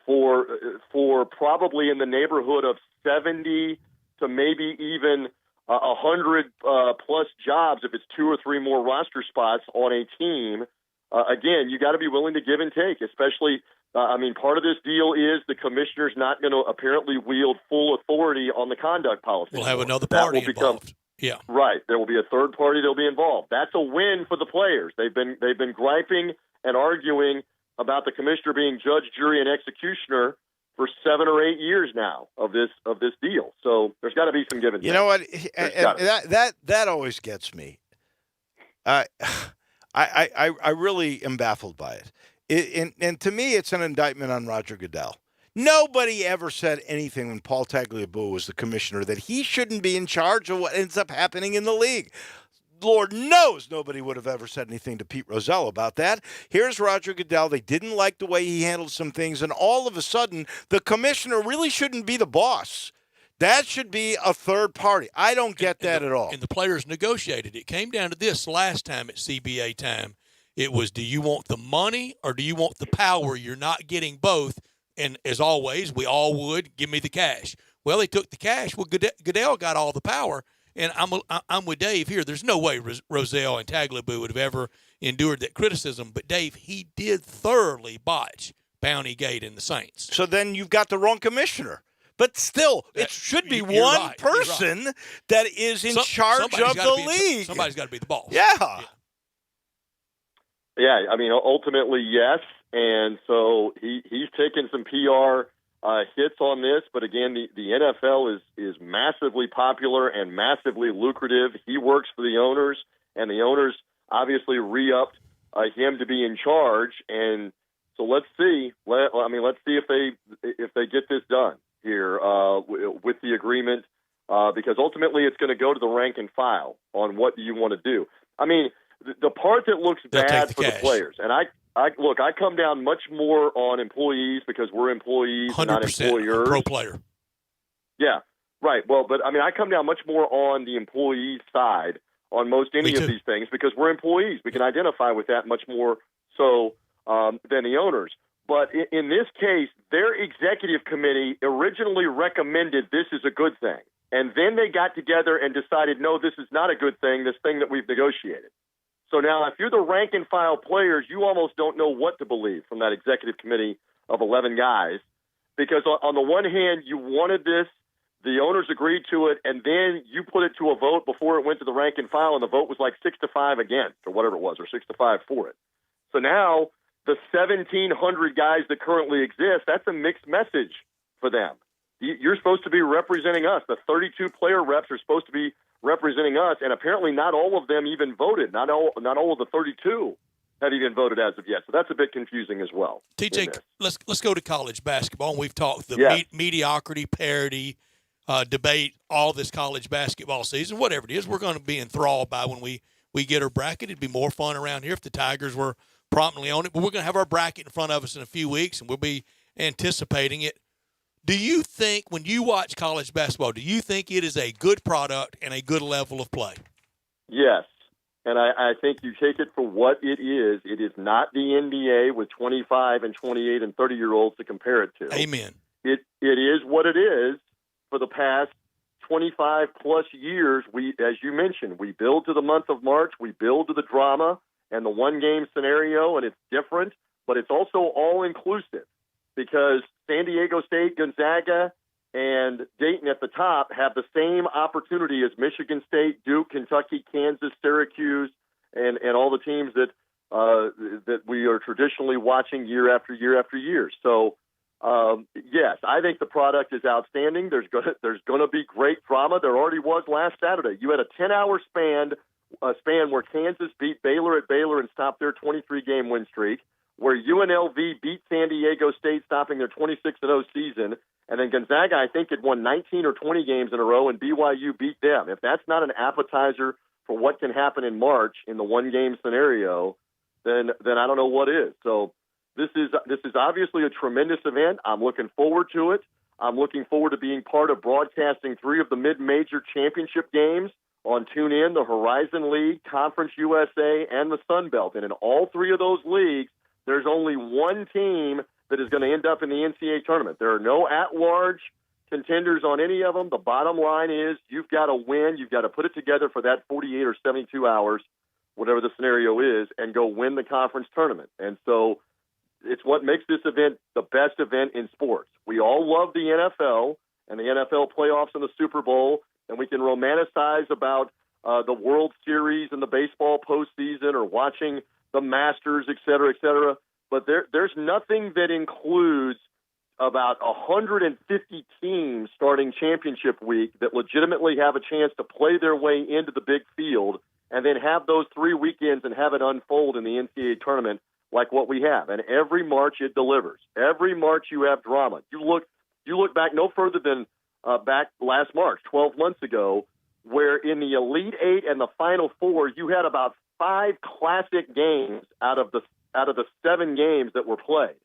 for probably in the neighborhood of 70 to maybe even 100 plus jobs if it's 2 or 3 more roster spots on a team. Again, you got to be willing to give and take, especially, part of this deal is the commissioner's not going to apparently wield full authority on the conduct policy. We'll have another party involved. Yeah. Right. There will be a third party that will be involved. That's a win for the players. They've been griping and arguing about the commissioner being judge, jury, and executioner for 7 or 8 years now of this deal. So there's got to be some give and take. You know what? And that always gets me. I really am baffled by it. And to me, it's an indictment on Roger Goodell. Nobody ever said anything when Paul Tagliabue was the commissioner that he shouldn't be in charge of what ends up happening in the league. Lord knows nobody would have ever said anything to Pete Rozelle about that. Here's Roger Goodell. They didn't like the way he handled some things, and all of a sudden, the commissioner really shouldn't be the boss. That should be a third party. I don't get that at all. And the players negotiated. It came down to this last time at CBA time. It was, do you want the money or do you want the power? You're not getting both. And as always, we all would, give me the cash. Well, they took the cash. Well, Goodell got all the power. And I'm with Dave here. There's no way Rozelle and Tagliabue would have ever endured that criticism. But, Dave, he did thoroughly botch Bounty Gate and the Saints. So then you've got the wrong commissioner. But still, it should be one person that is in charge of the league. Somebody's got to be the boss. Yeah, I mean, ultimately, yes. And so he's taken some PR hits on this, but again, the NFL is massively popular and massively lucrative. He works for the owners, and the owners obviously re-upped him to be in charge. And so let's see. Let's see if they get this done here with the agreement, because ultimately it's going to go to the rank and file on what you want to do. I mean, the part that looks bad for the players, and I come down much more on employees because we're employees, not employers. Pro player. Yeah, right. Well, but I mean, I come down much more on the employee side on most any of these things because we're employees. We can identify with that much more so than the owners. But in this case, their executive committee originally recommended this is a good thing. And then they got together and decided, no, this is not a good thing, this thing that we've negotiated. So now if you're the rank and file players, you almost don't know what to believe from that executive committee of 11 guys. Because on the one hand, you wanted this, the owners agreed to it, and then you put it to a vote before it went to the rank and file, and the vote was like 6-5 against, or whatever it was, or 6-5 for it. So now the 1,700 guys that currently exist, that's a mixed message for them. You're supposed to be representing us. The 32 player reps are supposed to be representing us, and apparently not all of them even voted. Not all of the 32 have even voted as of yet. So that's a bit confusing as well. TJ, let's go to college basketball. And we've talked the mediocrity, parity debate all this college basketball season. Whatever it is, we're going to be enthralled by when we get our bracket. It'd be more fun around here if the Tigers were promptly on it. But we're going to have our bracket in front of us in a few weeks, and we'll be anticipating it. Do you think, when you watch college basketball, do you think it is a good product and a good level of play? Yes, and I think you take it for what it is. It is not the NBA with 25 and 28 and 30-year-olds to compare it to. Amen. It is what it is for the past 25-plus years. As you mentioned, we build to the month of March. We build to the drama and the one-game scenario, and it's different, but it's also all-inclusive because San Diego State, Gonzaga, and Dayton at the top have the same opportunity as Michigan State, Duke, Kentucky, Kansas, Syracuse, and all the teams that we are traditionally watching year after year after year. So, yes, I think the product is outstanding. There's going to be great drama. There already was last Saturday. You had a 10-hour span where Kansas beat Baylor at Baylor and stopped their 23-game win streak, where UNLV beat San Diego State, stopping their 26-0 season, and then Gonzaga, I think, had won 19 or 20 games in a row, and BYU beat them. If that's not an appetizer for what can happen in March in the one-game scenario, then I don't know what is. So this is obviously a tremendous event. I'm looking forward to it. I'm looking forward to being part of broadcasting 3 of the mid-major championship games on TuneIn, the Horizon League, Conference USA, and the Sun Belt. And in all 3 of those leagues, there's only one team that is going to end up in the NCAA tournament. There are no at-large contenders on any of them. The bottom line is you've got to win. You've got to put it together for that 48 or 72 hours, whatever the scenario is, and go win the conference tournament. And so it's what makes this event the best event in sports. We all love the NFL and the NFL playoffs and the Super Bowl, and we can romanticize about the World Series and the baseball postseason or watching the Masters, et cetera, but there's nothing that includes about 150 teams starting championship week that legitimately have a chance to play their way into the big field and then have those 3 weekends and have it unfold in the NCAA tournament like what we have. And every March it delivers. Every March you have drama. You look back no further than back last March, 12 months ago, where in the Elite Eight and the Final Four, you had about 5 classic games out of the 7 games that were played.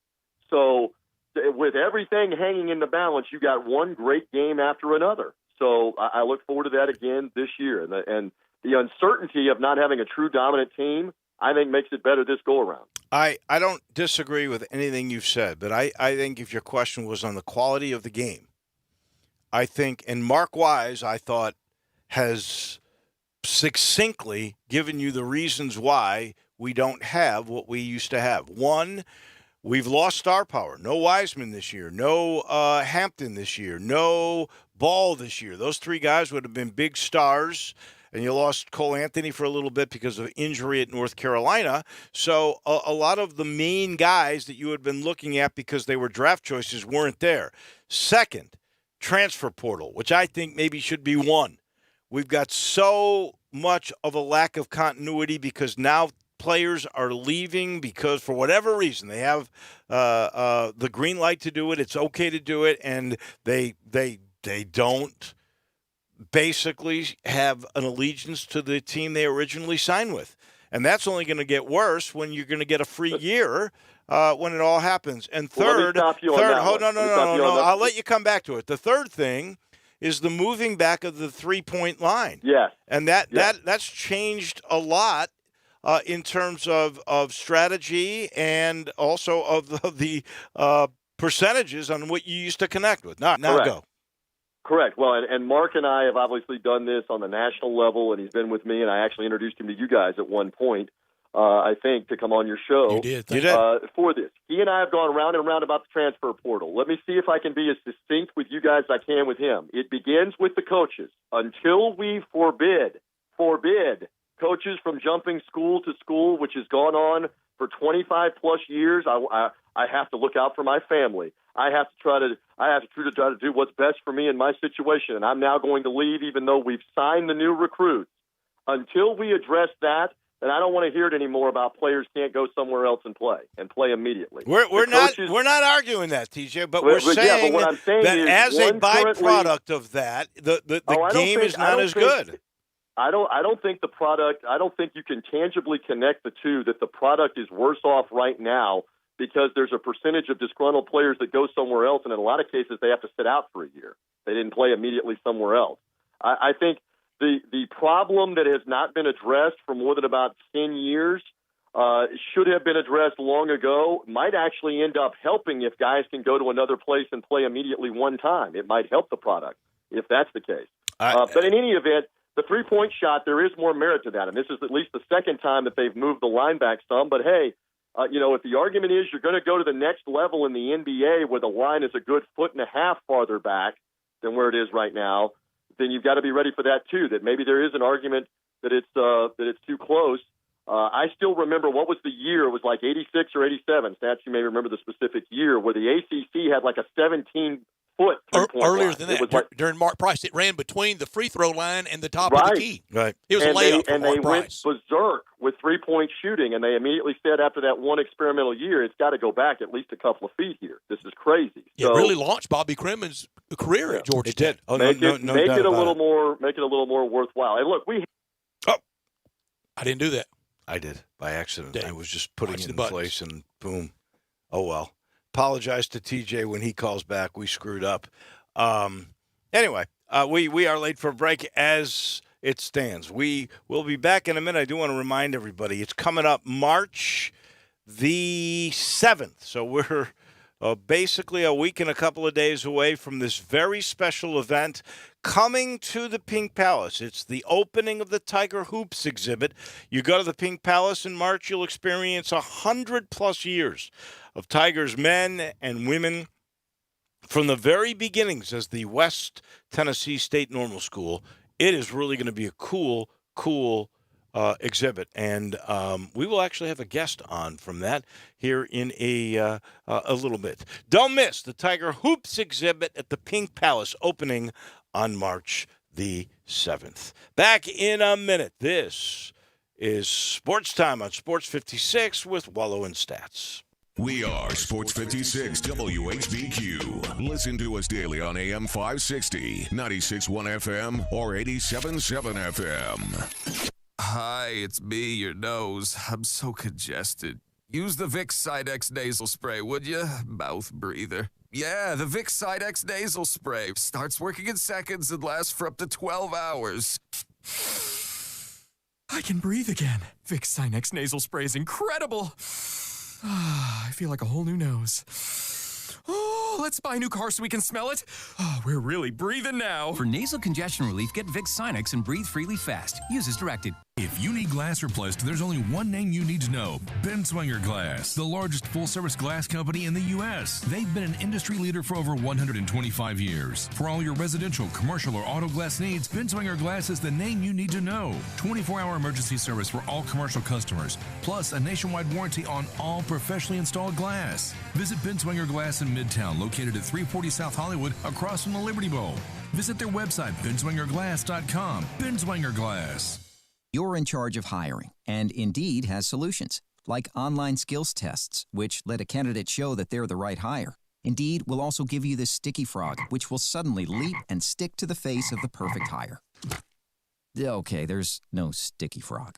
So with everything hanging in the balance, you got one great game after another. So I look forward to that again this year. And the uncertainty of not having a true dominant team, I think, makes it better this go-around. I don't disagree with anything you've said, but I think if your question was on the quality of the game, I think, and Mark Wise, I thought, has succinctly given you the reasons why we don't have what we used to have. One, we've lost star power. No Wiseman this year. No Hampton this year. No Ball this year. Those 3 guys would have been big stars, and you lost Cole Anthony for a little bit because of injury at North Carolina. So a lot of the main guys that you had been looking at because they were draft choices weren't there. Second, transfer portal, which I think maybe should be one. We've got so much of a lack of continuity because now players are leaving because for whatever reason they have the green light to do it. It's okay to do it, and they don't basically have an allegiance to the team they originally signed with. And that's only going to get worse when you're going to get a free year when it all happens. And third, I'll let you come back to it. The third thing is the moving back of the three-point line. Yes. And that's changed a lot in terms of strategy and also of the percentages on what you used to connect with. Now go. Correct. Well, and Mark and I have obviously done this on the national level, and he's been with me, and I actually introduced him to you guys at one point, I think, to come on your show. You did. For this. He and I have gone round and round about the transfer portal. Let me see if I can be as distinct with you guys as I can with him. It begins with the coaches. Until we forbid coaches from jumping school to school, which has gone on for 25-plus years, I have to look out for my family. I have to try to do what's best for me in my situation, and I'm now going to leave even though we've signed the new recruits. Until we address that, then I don't want to hear it anymore about players can't go somewhere else and play immediately. We're not arguing that, TJ, but we're saying that as a byproduct of that, the game is not as good. I don't think the product. I don't think you can tangibly connect the two. That the product is worse off right now because there's a percentage of disgruntled players that go somewhere else, and in a lot of cases they have to sit out for a year. They didn't play immediately somewhere else. I think the problem that has not been addressed for more than about 10 years should have been addressed long ago. Might actually end up helping if guys can go to another place and play immediately one time. It might help the product if that's the case. But in any event, the three-point shot, there is more merit to that, and this is at least the second time that they've moved the line back some. But, hey, if the argument is you're going to go to the next level in the NBA where the line is a good 1.5 feet farther back than where it is right now, then you've got to be ready for that too, that maybe there is an argument that it's too close. I still remember what was the year. It was like 86 or 87. Stats, you may remember the specific year where the ACC had like a 17-foot three-point earlier line. than that, during Mark Price, it ran between the free throw line and the top of the key. Right. It was a layup for Mark Price. Price. And they went berserk with three-point shooting, and they immediately said after that one experimental year, it's got to go back at least a couple of feet here. This is crazy. It really launched Bobby Crimmon's career at Georgia Tech. Make it a little more worthwhile. And look, I didn't do that. I did by accident. Dave, I was just putting it in place, and boom. Oh well. Apologize to TJ when he calls back. We screwed up. Anyway, we are late for a break as it stands. We will be back in a minute. I do want to remind everybody it's coming up March the 7th. So we're basically a week and a couple of days away from this very special event coming to the Pink Palace. It's the opening of the Tiger Hoops exhibit. You go to the Pink Palace in March, you'll experience 100+ years of Tigers men and women from the very beginnings as the West Tennessee State Normal School. It is really going to be a cool exhibit, and we will actually have a guest on from that here in a little bit. Don't miss the Tiger Hoops exhibit at the Pink Palace opening on March the 7th. Back in a minute. This is Sports Time on Sports 56 with Wolo and Stats. We are Sports 56 WHBQ. Listen to us daily on AM 560, 96.1 FM, or 87.7 FM. Hi, it's me, your nose. I'm so congested. Use the Vicks Sidex nasal spray, would you? Mouth breather. Yeah, the Vicks Sidex nasal spray starts working in seconds and lasts for up to 12 hours. I can breathe again. Vicks Sinex nasal spray is incredible. I feel like a whole new nose. Oh, let's buy a new car so we can smell it. Oh, we're really breathing now. For nasal congestion relief, get Vicks Sinex and breathe freely fast. Use as directed. If you need glass replaced, there's only one name you need to know. Benswanger Glass, the largest full-service glass company in the U.S. They've been an industry leader for over 125 years. For all your residential, commercial, or auto glass needs, Benswanger Glass is the name you need to know. 24-hour emergency service for all commercial customers, plus a nationwide warranty on all professionally installed glass. Visit Benswanger Glass in Midtown, located at 340 South Hollywood, across from the Liberty Bowl. Visit their website, benswangerglass.com. Benswanger Glass. You're in charge of hiring, and Indeed has solutions, like online skills tests, which let a candidate show that they're the right hire. Indeed will also give you this sticky frog, which will suddenly leap and stick to the face of the perfect hire. Okay, there's no sticky frog.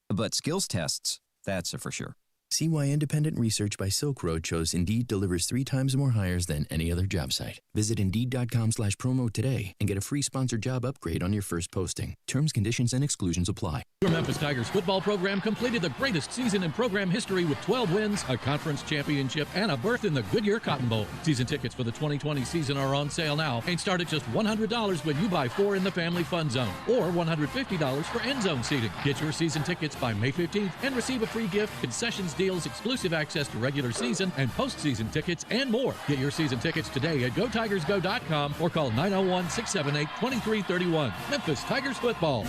But skills tests, that's a for sure. See why independent research by Silk Road shows Indeed delivers 3 times more hires than any other job site. Visit Indeed.com/promo today and get a free sponsored job upgrade on your first posting. Terms, conditions, and exclusions apply. Your Memphis Tigers football program completed the greatest season in program history with 12 wins, a conference championship, and a berth in the Goodyear Cotton Bowl. Season tickets for the 2020 season are on sale now and start at just $100 when you buy 4 in the family fun zone, or $150 for end zone seating. Get your season tickets by May 15th and receive a free gift, concessions deals, exclusive access to regular season and postseason tickets, and more. Get your season tickets today at GoTigersGo.com or call 901-678-2331. Memphis Tigers football.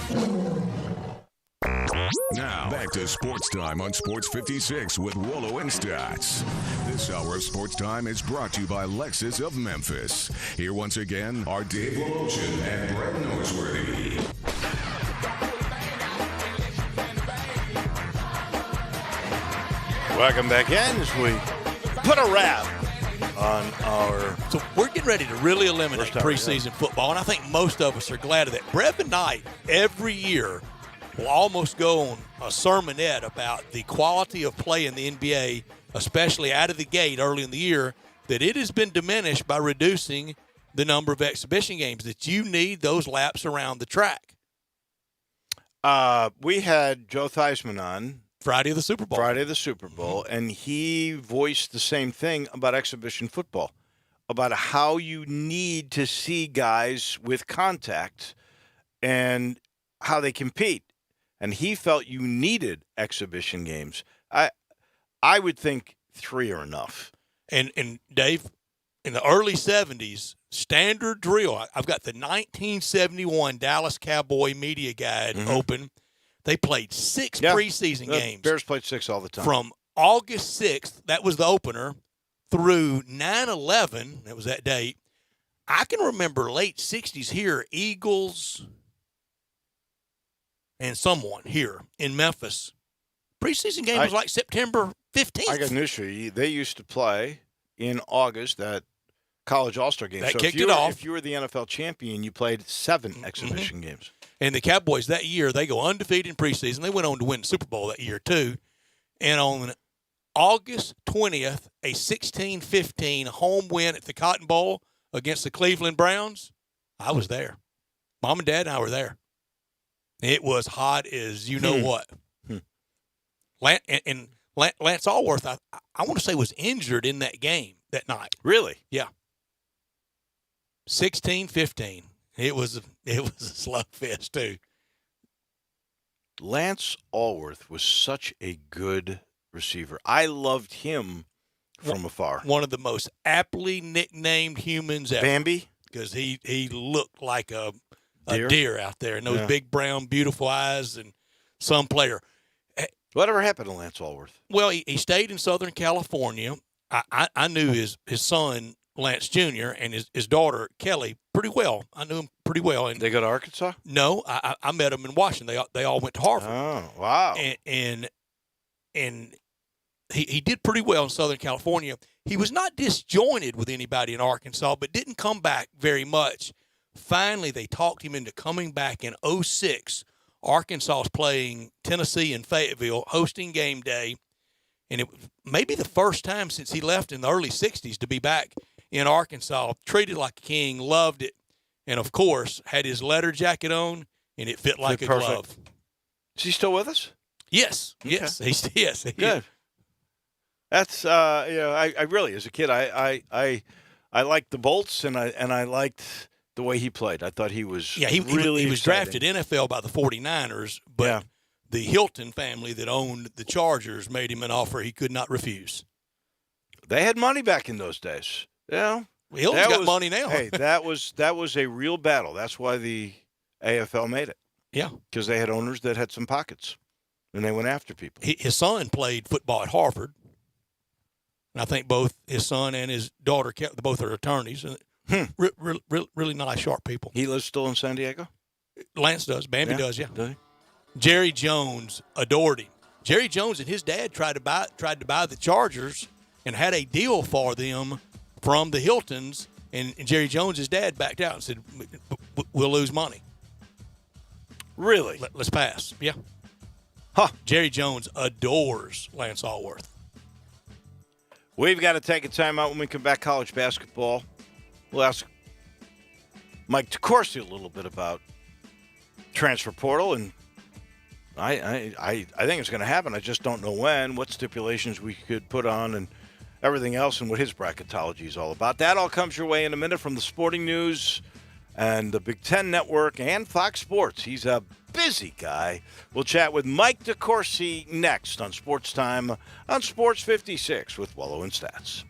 Now, back to Sports Time on Sports 56 with Wolo and Stats. This hour of Sports Time is brought to you by Lexus of Memphis. Here once again are Dave Wolochen and Brett Norsworthy. Welcome back in as we put a wrap on our... So we're getting ready to really eliminate preseason football, and I think most of us are glad of that. Brevin Knight, every year, will almost go on a sermonette about the quality of play in the NBA, especially out of the gate early in the year, that it has been diminished by reducing the number of exhibition games, that you need those laps around the track. We had Joe Theismann on Friday of the Super Bowl. And he voiced the same thing about exhibition football, about how you need to see guys with contact and how they compete. And he felt you needed exhibition games. I would think 3 are enough. And Dave, in the early 70s, standard drill, I've got the 1971 Dallas Cowboy Media Guide open. They played 6 preseason games. Bears played 6 all the time. From August 6th, that was the opener, through 9/11, that was that date. I can remember late 60s here, Eagles and someone here in Memphis. Preseason game was like September 15th. I got news for you. They used to play in August at college all-star games. That so kicked it off. If you were the NFL champion, you played 7 exhibition games. And the Cowboys that year, they go undefeated in preseason. They went on to win the Super Bowl that year, too. And on August 20th, a 16-15 home win at the Cotton Bowl against the Cleveland Browns, I was there. Mom and Dad and I were there. It was hot as you know what. Lance Allworth, I want to say, was injured in that game that night. Really? Yeah. 16-15. It was a slugfest, too. Lance Allworth was such a good receiver. I loved him from afar. One of the most aptly nicknamed humans ever. Bambi? Because he looked like a deer out there, and those big, brown, beautiful eyes, and some player. Whatever happened to Lance Allworth? Well, he stayed in Southern California. I knew his son, Lance Jr., and his daughter, Kelly, pretty well. I knew him pretty well. And they go to Arkansas? No, I met him in Washington. They all went to Harvard. Oh, wow. And he did pretty well in Southern California. He was not disjointed with anybody in Arkansas, but didn't come back very much. Finally, they talked him into coming back in 2006. Arkansas was playing Tennessee in Fayetteville, hosting game day. And it was maybe the first time since he left in the early 60s to be back in Arkansas. Treated like a king, loved it. And, of course, had his leather jacket on, and it fit like a glove. Is he still with us? Yes. Okay. Yes. Good. That's I really, as a kid, I liked the Bolts, and I liked the way he played. I thought he was he was drafted NFL by the 49ers, but the Hilton family that owned the Chargers made him an offer he could not refuse. They had money back in those days. Yeah, Hilton's got money now. Hey, that was a real battle. That's why the AFL made it. Yeah, because they had owners that had some pockets, and they went after people. His son played football at Harvard. And I think both his son and his daughter, both are attorneys. Really nice, sharp people. He lives still in San Diego? Lance does. Bambi does, yeah. Does he? Jerry Jones adored him. Jerry Jones and his dad tried to buy the Chargers and had a deal for them from the Hiltons. And Jerry Jones' dad backed out and said, we'll lose money. Really? Let's pass. Yeah. Huh. Jerry Jones adores Lance Allworth. We've got to take a timeout. When we come back, college basketball. We'll ask Mike DeCourcy a little bit about transfer portal, and I think it's going to happen. I just don't know when, what stipulations we could put on, and everything else, and what his bracketology is all about. That all comes your way in a minute from the Sporting News and the Big Ten Network and Fox Sports. He's a busy guy. We'll chat with Mike DeCourcy next on Sports Time on Sports 56 with Wolo and Stats.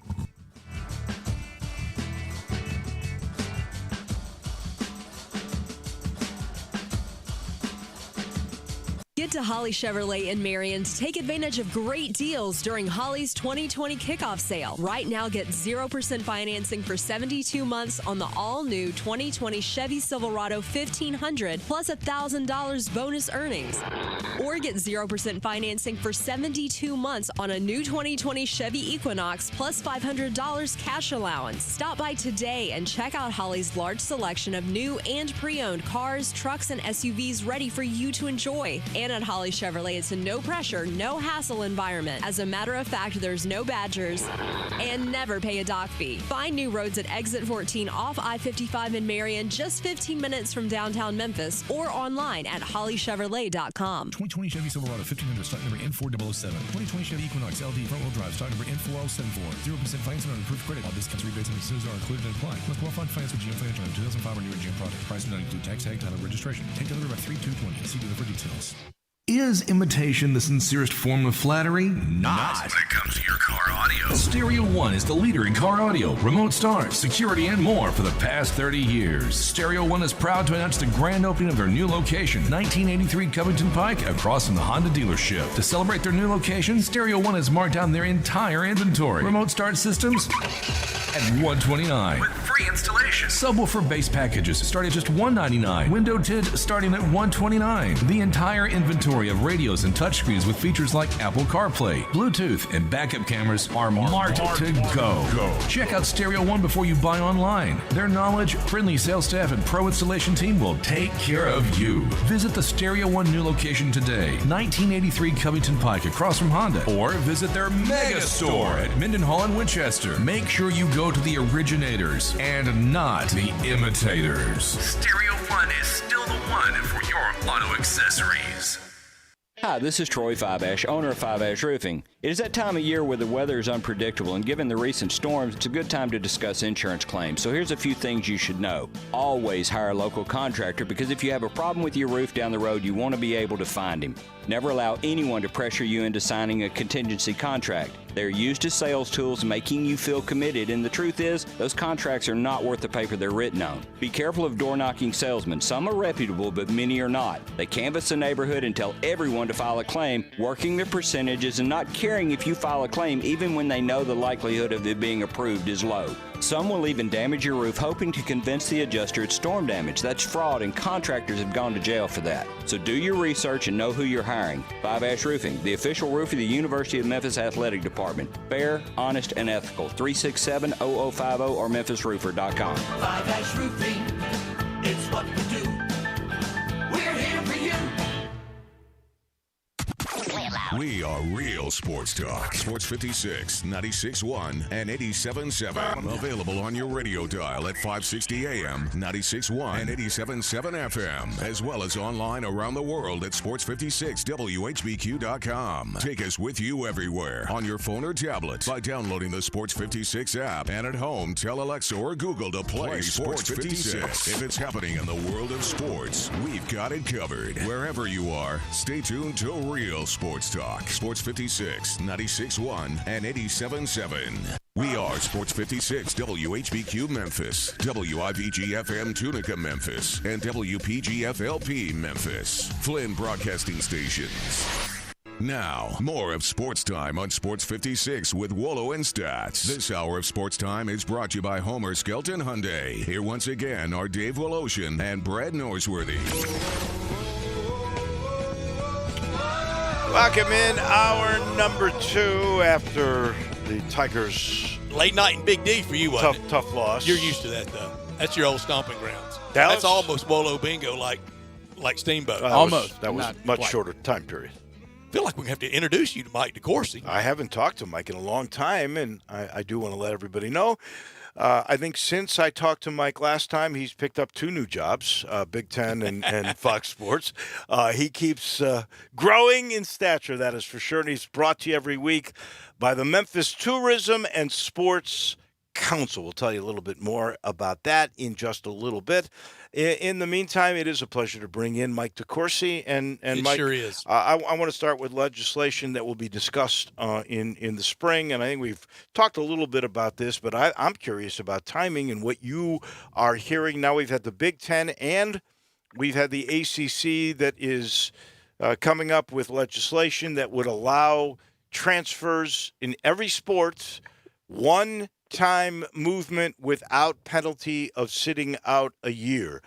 Get to Holly Chevrolet in Marion to take advantage of great deals during Holly's 2020 kickoff sale. Right now, get 0% financing for 72 months on the all-new 2020 Chevy Silverado 1500 plus $1,000 bonus earnings. Or get 0% financing for 72 months on a new 2020 Chevy Equinox plus $500 cash allowance. Stop by today and check out Holly's large selection of new and pre-owned cars, trucks, and SUVs ready for you to enjoy. And at Holly Chevrolet, it's a no-pressure, no-hassle environment. As a matter of fact, there's no badgers and never pay a dock fee. Find new roads at Exit 14 off I-55 in Marion, just 15 minutes from downtown Memphis, or online at hollychevrolet.com. 2020 Chevy Silverado 1500 stock number N4007. 2020 Chevy Equinox LD front-wheel drive stock number N4074. 0% financing on approved credit. All discounts, rebates, and incentives are included and applied. Must qualify finance with GM Financial and 2005 or newer GM product. Price does not include tax, tag, title, registration. Take delivery by 3/2/20. See dealer for details. Is imitation the sincerest form of flattery? Not. When it comes to your car audio. Stereo One is the leader in car audio, remote start, security, and more for the past 30 years. Stereo One is proud to announce the grand opening of their new location, 1983 Covington Pike, across from the Honda dealership. To celebrate their new location, Stereo One has marked down their entire inventory. Remote start systems at $129. With free installation. Subwoofer base packages start at just $199. Window tint starting at $129. The entire inventory of radios and touchscreens with features like Apple CarPlay, Bluetooth, and backup cameras are marked to go. Check out Stereo One before you buy online. Their knowledge, friendly sales staff, and pro installation team will take care of you. Visit the Stereo One new location today, 1983 Covington Pike, across from Honda, or visit their mega store at Mendenhall and Winchester. Make sure you go to the originators and not the imitators. Stereo One is still the one for your auto accessories. Hi, this is Troy Five-Ash, owner of Five-Ash Roofing. It is that time of year where the weather is unpredictable, and given the recent storms, it's a good time to discuss insurance claims. So here's a few things you should know. Always hire a local contractor, because if you have a problem with your roof down the road, you want to be able to find him. Never allow anyone to pressure you into signing a contingency contract. They're used as sales tools, making you feel committed, and the truth is, those contracts are not worth the paper they're written on. Be careful of door-knocking salesmen. Some are reputable, but many are not. They canvass the neighborhood and tell everyone to file a claim, working the percentages and not caring if you file a claim even when they know the likelihood of it being approved is low. Some will even damage your roof hoping to convince the adjuster it's storm damage. That's fraud, and contractors have gone to jail for that. So do your research and know who you're hiring. 5 Ash Roofing, the official roof of the University of Memphis Athletic Department. Fair, honest, and ethical. 367-0050 or memphisroofer.com. 5 Ash Roofing, it's what we do. We're here for you. We are real sports talk. Sports 56, 96.1, and 87.7. Available on your radio dial at 560 AM, 96.1, and 87.7 FM, as well as online around the world at sports56whbq.com. Take us with you everywhere on your phone or tablet by downloading the Sports 56 app, and at home, tell Alexa or Google to play Sports 56. If it's happening in the world of sports, we've got it covered. Wherever you are, stay tuned to Real Sports Talk. Sports 56, 96.1, and 87.7. We are Sports 56 WHBQ Memphis, WIVG-FM Tunica Memphis, and WPG-FLP Memphis. Flynn Broadcasting Stations. Now, more of Sports Time on Sports 56 with Wolo and Stats. This hour of Sports Time is brought to you by Homer Skelton Hyundai. Here once again are Dave Woloshin and Brad Norsworthy. Welcome in hour number 2 after the Tigers' late night and Big D for you, wasn't it? Tough loss. You're used to that, though. That's your old stomping grounds. Dallas? That's almost Wolo bingo, like Steamboat. That was much shorter time period. I feel like we're going to have to introduce you to Mike DeCourcy. I haven't talked to Mike in a long time, and I do want to let everybody know. I think since I talked to Mike last time, he's picked up 2 new jobs, Big Ten and Fox Sports. He keeps growing in stature, that is for sure, and he's brought to you every week by the Memphis Tourism and Sports Council. We'll tell you a little bit more about that in just a little bit. In the meantime, it is a pleasure to bring in Mike DeCourcy. And it Mike, sure is. I want to start with legislation that will be discussed in the spring, and I think we've talked a little bit about this, but I'm curious about timing and what you are hearing. Now we've had the Big Ten and we've had the ACC that is coming up with legislation that would allow transfers in every sport, one-time movement without penalty of sitting out a year.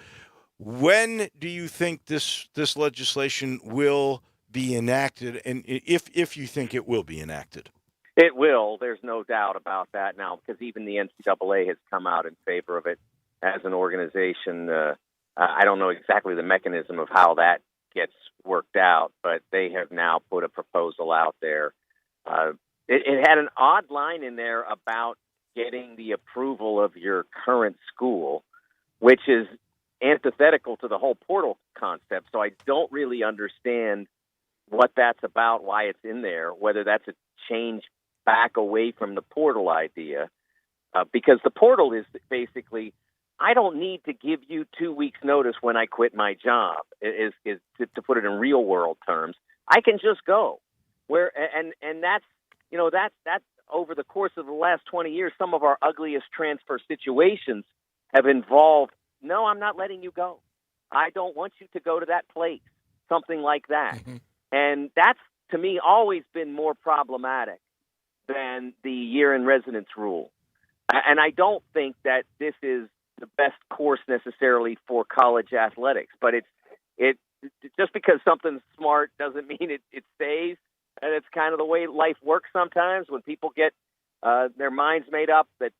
When do you think this legislation will be enacted, and if you think it will be enacted? It will. There's no doubt about that now, because even the NCAA has come out in favor of it as an organization. I don't know exactly the mechanism of how that gets worked out, but they have now put a proposal out there. It had an odd line in there about getting the approval of your current school, which is antithetical to the whole portal concept. So I don't really understand what that's about, why it's in there, whether that's a change back away from the portal idea. Because the portal is basically, I don't need to give you 2 weeks notice when I quit my job, is to put it in real world terms. I can just go. And that's, that's over the course of the last 20 years, some of our ugliest transfer situations have involved, no, I'm not letting you go. I don't want you to go to that place, something like that. Mm-hmm. And that's, to me, always been more problematic than the year in residence rule. And I don't think that this is the best course necessarily for college athletics, but it just because something's smart doesn't mean it stays. And it's kind of the way life works sometimes when people get their minds made up that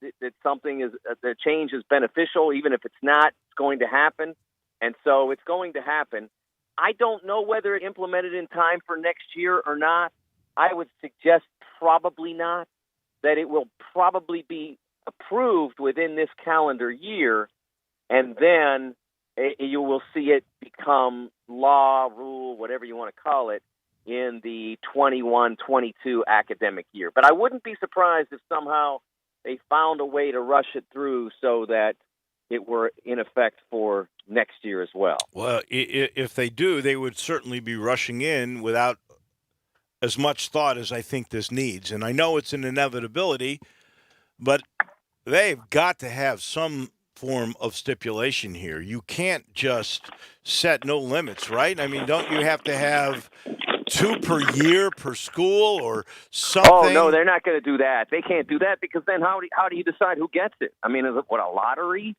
something is the change is beneficial, even if it's not, it's going to happen. And so it's going to happen. I don't know whether it's implemented in time for next year or not. I would suggest probably not, that it will probably be approved within this calendar year, and then you will see it become law, rule, whatever you want to call it, in the 21-22 academic year. But I wouldn't be surprised if somehow they found a way to rush it through so that it were in effect for next year as well. Well, if they do, they would certainly be rushing in without as much thought as I think this needs. And I know it's an inevitability, but they've got to have some form of stipulation here. You can't just set no limits, right? I mean, don't you have to have 2 per year per school or something? Oh no, they're not going to do that. They can't do that because then how do you decide who gets it? I mean, is it a lottery?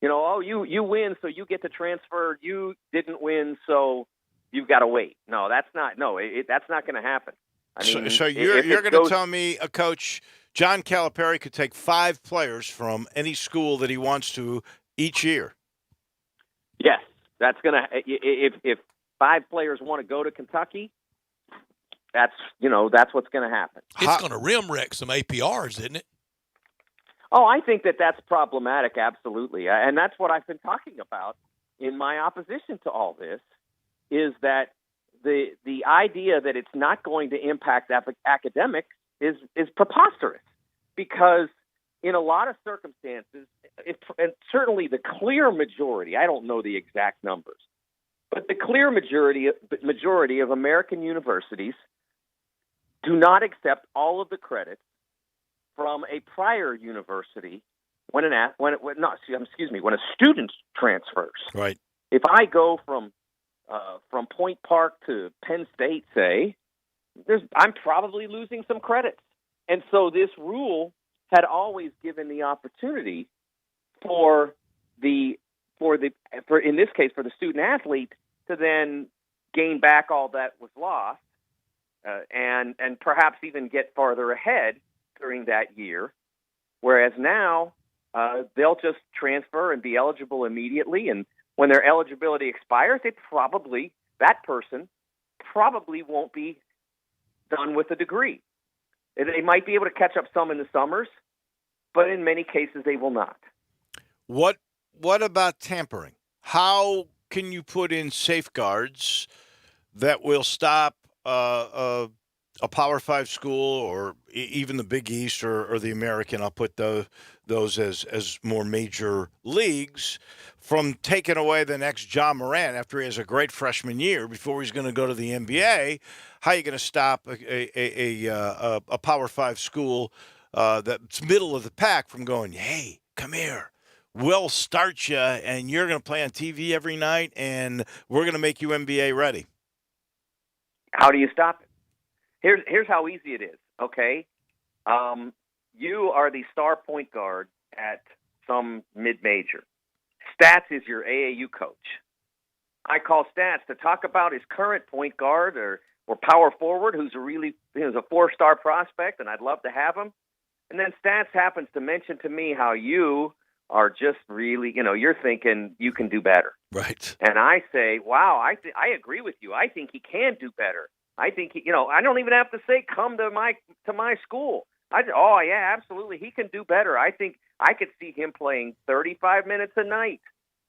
You win, so you get to transfer. You didn't win, so you've got to wait. No, that's not. No, that's not going to happen. I mean, so you're going to tell me a coach, John Calipari, could take 5 players from any school that he wants to each year? Yes, that's going to. If 5 players want to go to Kentucky, that's what's going to happen. It's going to rim wreck some APRs, isn't it? Oh, I think that's problematic, absolutely. And that's what I've been talking about in my opposition to all this, is that the idea that it's not going to impact academics is preposterous. Because in a lot of circumstances, and certainly the clear majority, I don't know the exact numbers, but the clear majority of American universities do not accept all of the credits from a prior university when a student transfers. Right. If I go from Point Park to Penn State, say, I'm probably losing some credits, and so this rule had always given the opportunity for in this case for the student athlete to then gain back all that was lost, and perhaps even get farther ahead during that year, whereas now they'll just transfer and be eligible immediately, and when their eligibility expires, that person probably won't be done with a degree. They might be able to catch up some in the summers, but in many cases they will not. What about tampering? How can you put in safeguards that will stop a Power 5 school or even the Big East or the American, I'll put those as more major leagues, from taking away the next John Morant after he has a great freshman year before he's going to go to the NBA? How are you going to stop a Power 5 school that's middle of the pack from going, hey, come here, we'll start you, and you're going to play on TV every night, and we're going to make you NBA ready? How do you stop it? Here's how easy it is, okay? You are the star point guard at some mid-major. Stats is your AAU coach. I call Stats to talk about his current point guard or power forward who's a 4-star prospect, and I'd love to have him. And then Stats happens to mention to me how you are just really, you're thinking you can do better. Right. And I say, wow, I agree with you. I think he can do better. I think I don't even have to say come to my school. Yeah, absolutely, he can do better. I think I could see him playing 35 minutes a night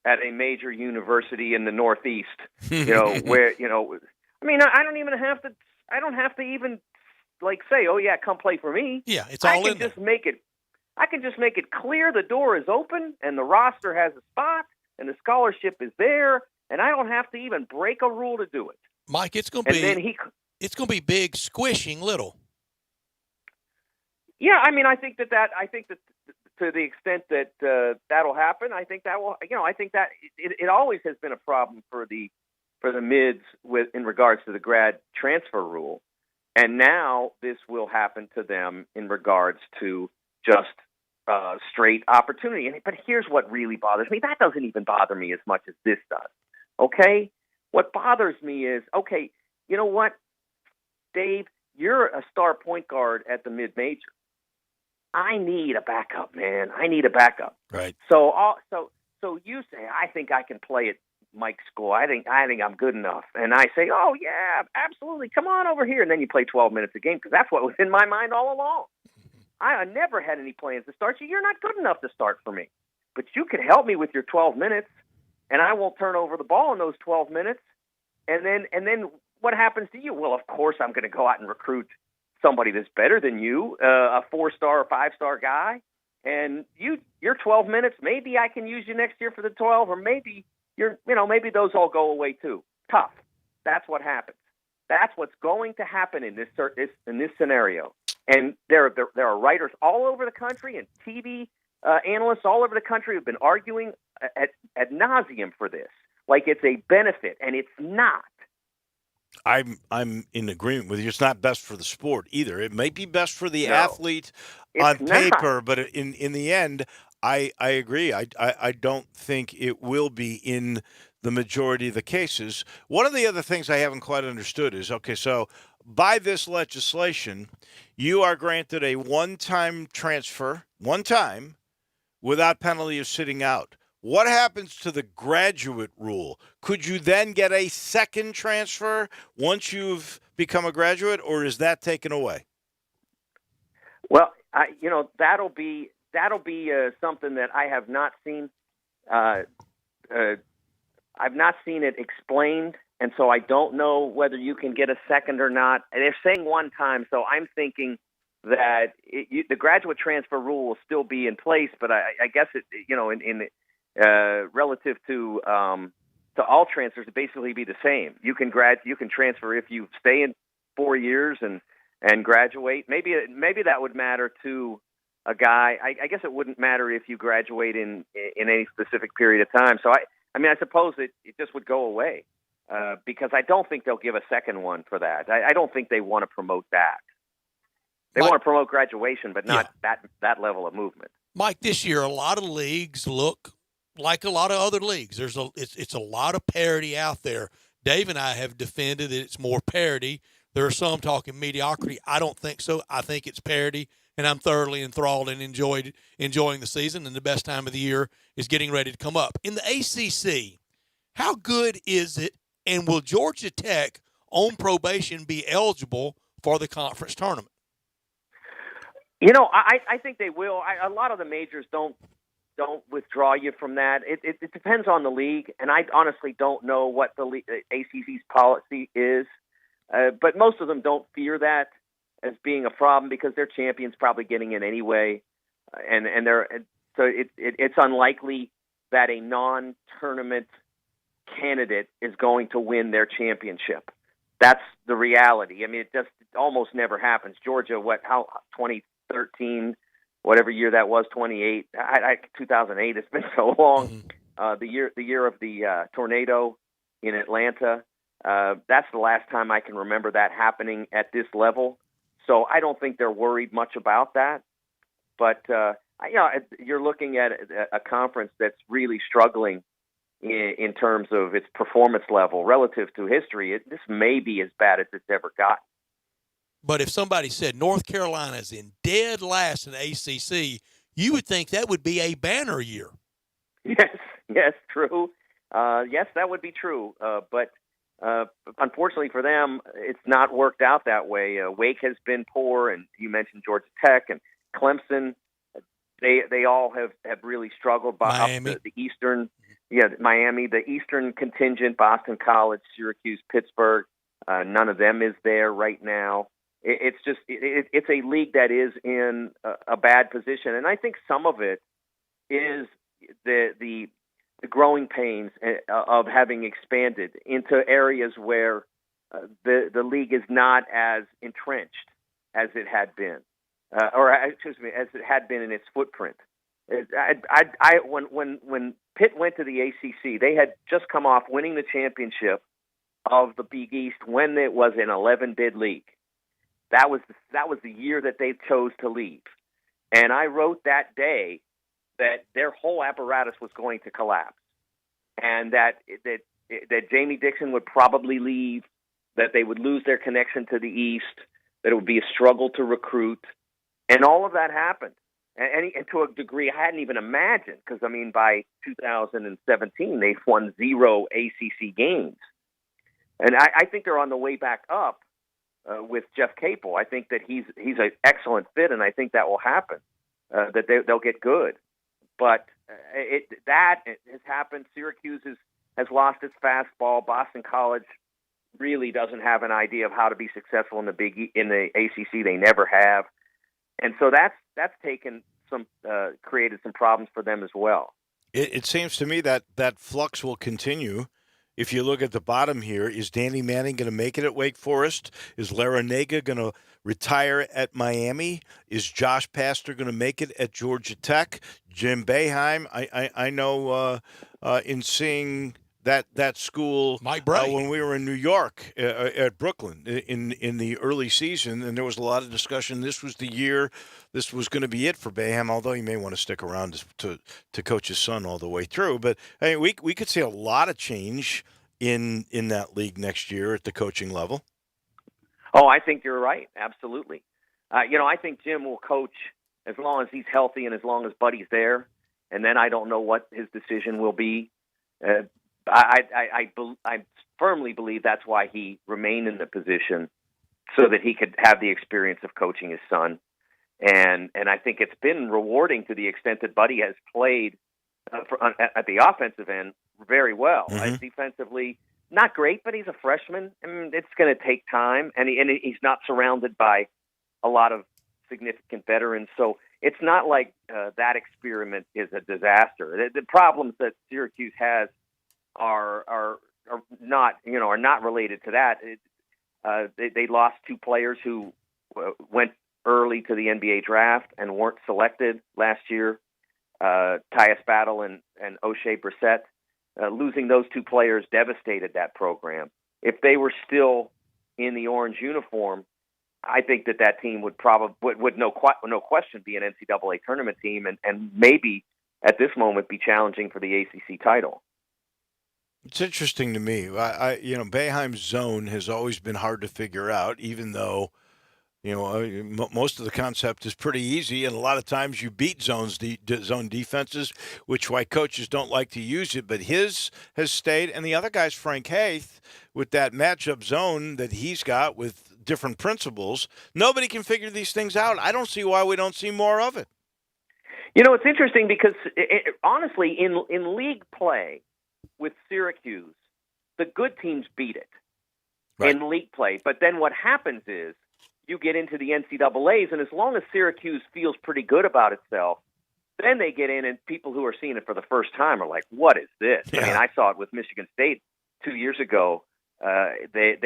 at a major university in the Northeast. Where I mean, I don't have to even say, oh yeah, come play for me. Yeah, it's all in there. I can just make it clear the door is open and the roster has a spot and the scholarship is there, and I don't have to even break a rule to do it. Mike, it's going to be big squishing little. Yeah, I mean, I think that to the extent that that'll happen, I think that will. I think that it always has been a problem for the mids in regards to the grad transfer rule, and now this will happen to them in regards to just straight opportunity. But here's what really bothers me. That doesn't even bother me as much as this does. Okay, what bothers me is, okay, you know what, Dave, you're a star point guard at the mid-major. I need a backup, man. I need a backup. Right. So you say, I think I can play at Mike's school. I think I'm good enough. And I say, oh yeah, absolutely. Come on over here. And then you play 12 minutes a game because that's what was in my mind all along. I never had any plans to start you. You're not good enough to start for me, but you can help me with your 12 minutes, and I won't turn over the ball in those 12 minutes. And then what happens to you? Well, of course I'm going to go out and recruit somebody that's better than you, a 4-star or 5-star guy, and your 12 minutes, maybe I can use you next year for the 12, or maybe maybe those all go away too. Tough. That's what happens. That's what's going to happen in this scenario. And there are writers all over the country and TV analysts all over the country who've been arguing ad nauseum for this, like it's a benefit, and it's not. I'm in agreement with you. It's not best for the sport either. It may be best for the No, athlete it's on not. paper, but in the end, I agree. I don't think it will be in the majority of the cases. One of the other things I haven't quite understood is, okay, so by this legislation, you are granted a one-time transfer, one time, without penalty of sitting out. What happens to the graduate rule? Could you then get a second transfer once you've become a graduate, or is that taken away? Well, that'll be something that I have not seen. I've not seen it explained, and so I don't know whether you can get a second or not. And they're saying one time, so I'm thinking that the graduate transfer rule will still be in place, but I guess it, relative to all transfers, it basically be the same. You can transfer if you stay in 4 years and graduate. Maybe that would matter to a guy. I guess it wouldn't matter if you graduate in any specific period of time. So I suppose it just would go away because I don't think they'll give a second one for that. I don't think they want to promote that. They want to promote graduation, but not that level of movement. Mike, this year a lot of leagues look like a lot of other leagues. It's a lot of parity out there. Dave and I have defended that it's more parity. There are some talking mediocrity. I don't think so. I think it's parity, and I'm thoroughly enthralled and enjoying the season, and the best time of the year is getting ready to come up. In the ACC, how good is it, and will Georgia Tech on probation be eligible for the conference tournament? I think they will. A lot of the majors don't withdraw you from that. It depends on the league, and I honestly don't know what the ACC's policy is. But most of them don't fear that as being a problem because their champion's probably getting in anyway, so it's unlikely that a non-tournament candidate is going to win their championship. That's the reality. I mean, it almost never happens. Georgia, 2013, whatever year that was, 2008. It's been so long. The year of the tornado in Atlanta. That's the last time I can remember that happening at this level. So I don't think they're worried much about that. But you're looking at a conference that's really struggling in terms of its performance level relative to history. This may be as bad as it's ever gotten. But if somebody said North Carolina's in dead last in ACC, you would think that would be a banner year. Yes, true. Yes, that would be true. But unfortunately for them, it's not worked out that way. Wake has been poor, and you mentioned Georgia Tech and Clemson. They all have really struggled. Miami. The Eastern, Miami, the Eastern contingent, Boston College, Syracuse, Pittsburgh. None of them is there right now. It's a league that is in a bad position, and I think some of it is the growing pains of having expanded into areas where the league is not as entrenched as it had been, as it had been in its footprint. When Pitt went to the ACC, they had just come off winning the championship of the Big East when it was an 11-bid league. That was the year that they chose to leave, and I wrote that day that their whole apparatus was going to collapse, and that Jamie Dixon would probably leave, that they would lose their connection to the East, that it would be a struggle to recruit, and all of that happened. And to a degree I hadn't even imagined, because, by 2017, they've won 0 ACC games. And I think they're on the way back up with Jeff Capel. I think that he's an excellent fit, and I think that will happen, that they'll get good. But that has happened. Syracuse has lost its fastball. Boston College really doesn't have an idea of how to be successful in the ACC. They never have, and so that's taken created some problems for them as well. It seems to me that flux will continue. If you look at the bottom here, is Danny Manning going to make it at Wake Forest? Is Larrañaga going to retire at Miami? Is Josh Pastner going to make it at Georgia Tech? Jim Boeheim, I know in seeing that school Mike Bray. when we were in New York at Brooklyn in the early season, and there was a lot of discussion. This was the year. This was going to be it for Boeheim, although he may want to stick around to coach his son all the way through. But I mean, we could see a lot of change in that league next year at the coaching level. Oh, I think you're right. Absolutely. I think Jim will coach as long as he's healthy and as long as Buddy's there. And then I don't know what his decision will be. I firmly believe that's why he remained in the position, so that he could have the experience of coaching his son. And I think it's been rewarding to the extent that Buddy has played at the offensive end very well. Mm-hmm. Defensively, not great, but he's a freshman. I mean, it's going to take time, and he's not surrounded by a lot of significant veterans. So it's not like that experiment is a disaster. The problems that Syracuse has are not related to that. They lost two players who went early to the NBA draft and weren't selected last year. Tyus Battle and O'Shea Brissett. Losing those two players devastated that program. If they were still in the orange uniform, I think that team would no question be an NCAA tournament team, and maybe at this moment be challenging for the ACC title. It's interesting to me. Boeheim's zone has always been hard to figure out, even though most of the concept is pretty easy, and a lot of times you beat zone defenses, which why coaches don't like to use it. But his has stayed, and the other guy's Frank Haith with that matchup zone that he's got with different principles. Nobody can figure these things out. I don't see why we don't see more of it. It's interesting because honestly, in league play with Syracuse, the good teams beat it in league play. But then what happens is you get into the NCAAs, and as long as Syracuse feels pretty good about itself, then they get in, and people who are seeing it for the first time are like, "What is this?" Yeah. I mean, I saw it with Michigan State 2 years ago. They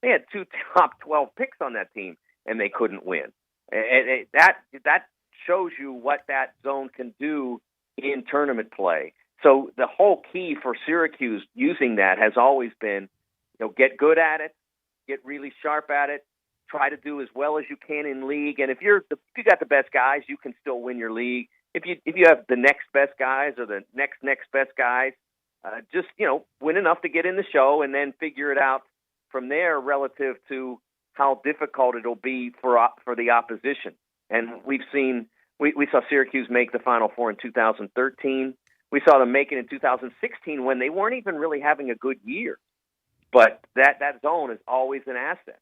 had two top 12 picks on that team, and they couldn't win. That shows you what that zone can do in tournament play. So the whole key for Syracuse using that has always been, get good at it, get really sharp at it, try to do as well as you can in league. And if you got the best guys, you can still win your league. If you have the next best guys or the next best guys, just win enough to get in the show, and then figure it out from there relative to how difficult it'll be for the opposition. And we saw Syracuse make the Final Four in 2013. We saw them make it in 2016 when they weren't even really having a good year. But that zone is always an asset.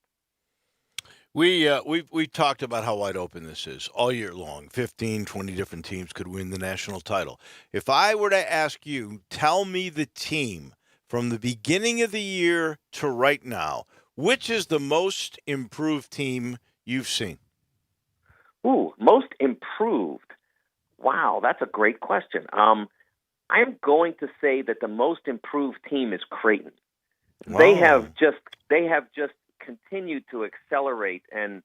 We talked about how wide open this is all year long. 15, 20 different teams could win the national title. If I were to ask you, tell me the team from the beginning of the year to right now, which is the most improved team you've seen? Ooh, most improved. Wow, that's a great question. I'm going to say that the most improved team is Creighton. Wow. They have just continued to accelerate and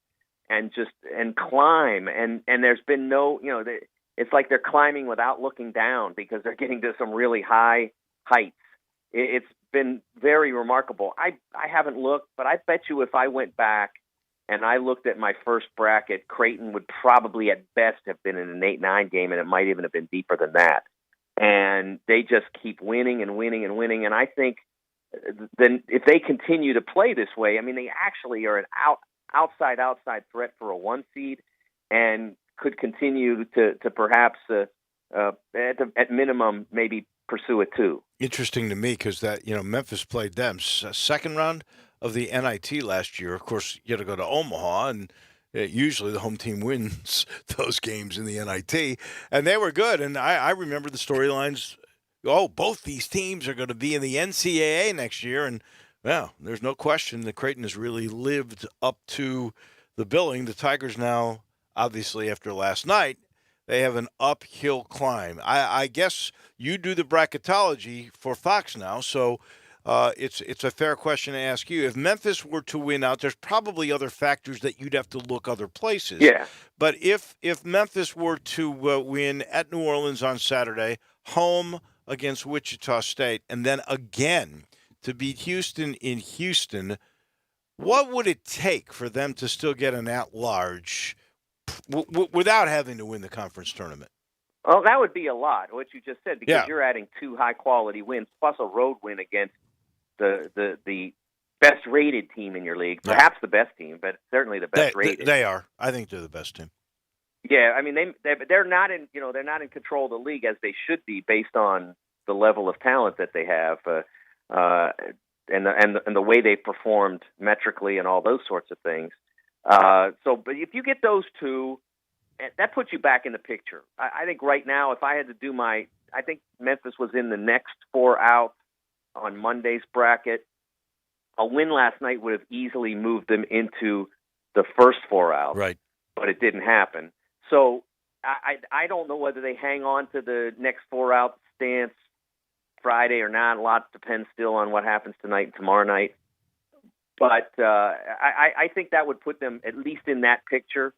climb, and there's been no, it's like they're climbing without looking down because they're getting to some really high heights. It's been very remarkable. I haven't looked, but I bet you if I went back and I looked at my first bracket, Creighton would probably at best have been in an 8-9 game, and it might even have been deeper than that. And they just keep winning and winning and winning. And I think then if they continue to play this way, I mean, they actually are an outside threat for a 1 seed, and could continue to perhaps at minimum maybe pursue a 2. Interesting to me because that Memphis played them second round of the NIT last year. Of course, you got to go to Omaha, and usually the home team wins those games in the NIT, and they were good. And I remember the storylines. Both these teams are going to be in the NCAA next year, and well, there's no question that Creighton has really lived up to the billing. The Tigers now, obviously, after last night, they have an uphill climb. I guess you do the bracketology for Fox now, so it's a fair question to ask you. If Memphis were to win out, there's probably other factors that you'd have to look other places. Yeah. But if Memphis were to win at New Orleans on Saturday, home against Wichita State and then again to beat Houston in Houston, what would it take for them to still get an at-large without having to win the conference tournament? Well, that would be a lot, what you just said, because Yeah. you're adding 2 high-quality wins plus a road win against the best-rated team in your league, perhaps the best team, but certainly the best-rated. They are. I think they're the best team. Yeah, I mean they're not in they're not in control of the league as they should be based on the level of talent that they have, and the way they performed metrically and all those sorts of things. But if you get those 2, that puts you back in the picture. I think right now, if I had to do I think Memphis was in the next 4 out on Monday's bracket. A win last night would have easily moved them into the first 4 out. Right. But it didn't happen. So I don't know whether they hang on to the next 4 out stance Friday or not. A lot depends still on what happens tonight and tomorrow night. But I think that would put them at least in that picture.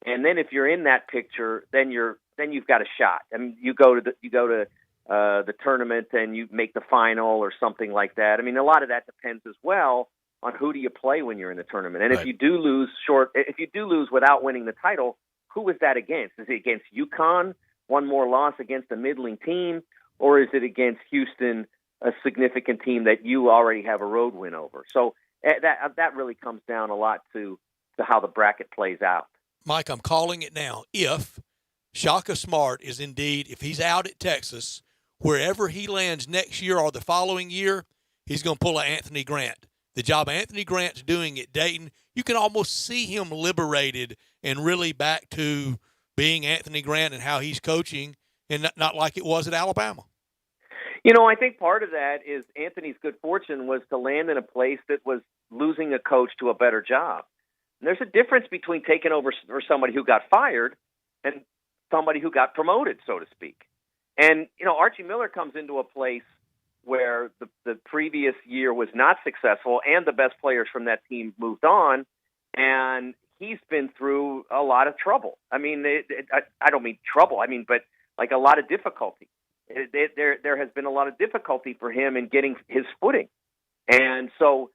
And then if you're in that picture, then you've got a shot. I mean, you go to the tournament and you make the final or something like that. I mean, a lot of that depends as well on who do you play when you're in the tournament. And if you do lose without winning the title, who is that against? Is it against UConn, one more loss against a middling team, or is it against Houston, a significant team that you already have a road win over? So that really comes down a lot to how the bracket plays out. Mike, I'm calling it now. If Shaka Smart is indeed, if he's out at Texas, wherever he lands next year or the following year, he's going to pull an Anthony Grant. The job Anthony Grant's doing at Dayton, you can almost see him liberated and really back to being Anthony Grant and how he's coaching, and not like it was at Alabama. I think part of that is Anthony's good fortune was to land in a place that was losing a coach to a better job. And there's a difference between taking over for somebody who got fired and somebody who got promoted, so to speak. And, Archie Miller comes into a place where the previous year was not successful and the best players from that team moved on, and he's been through a lot of trouble. I mean, I don't mean trouble, but like a lot of difficulty. There has been a lot of difficulty for him in getting his footing. And so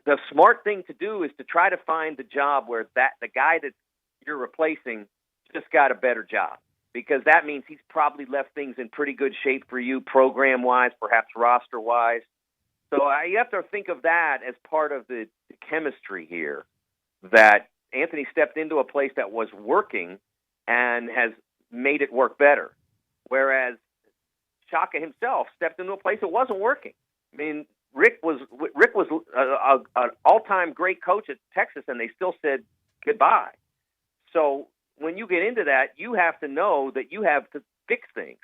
the smart thing to do is to try to find the job where the guy that you're replacing just got a better job, because that means he's probably left things in pretty good shape for you program-wise, perhaps roster-wise. So you have to think of that as part of the chemistry here, that Anthony stepped into a place that was working and has made it work better, whereas Shaka himself stepped into a place that wasn't working. I mean, Rick was an all-time great coach at Texas, and they still said goodbye. So when you get into that, you have to know that you have to fix things.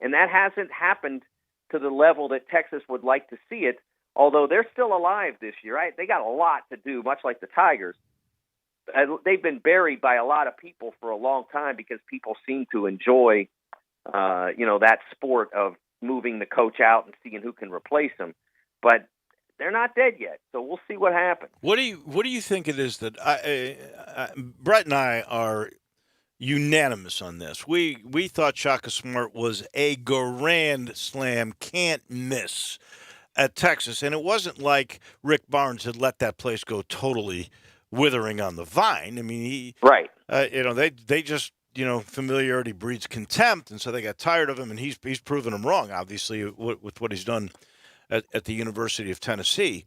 And that hasn't happened to the level that Texas would like to see it, although they're still alive this year. Right? They got a lot to do, much like the Tigers. They've been buried by a lot of people for a long time because people seem to enjoy, that sport of moving the coach out and seeing who can replace him. But they're not dead yet, so we'll see what happens. What do you think it is that Brett and I are unanimous on this? We thought Shaka Smart was a grand slam, can't miss at Texas, and it wasn't like Rick Barnes had let that place go totally withering on the vine. I mean, they just familiarity breeds contempt, and so they got tired of him, and he's proven them wrong, obviously, with what he's done at the University of Tennessee.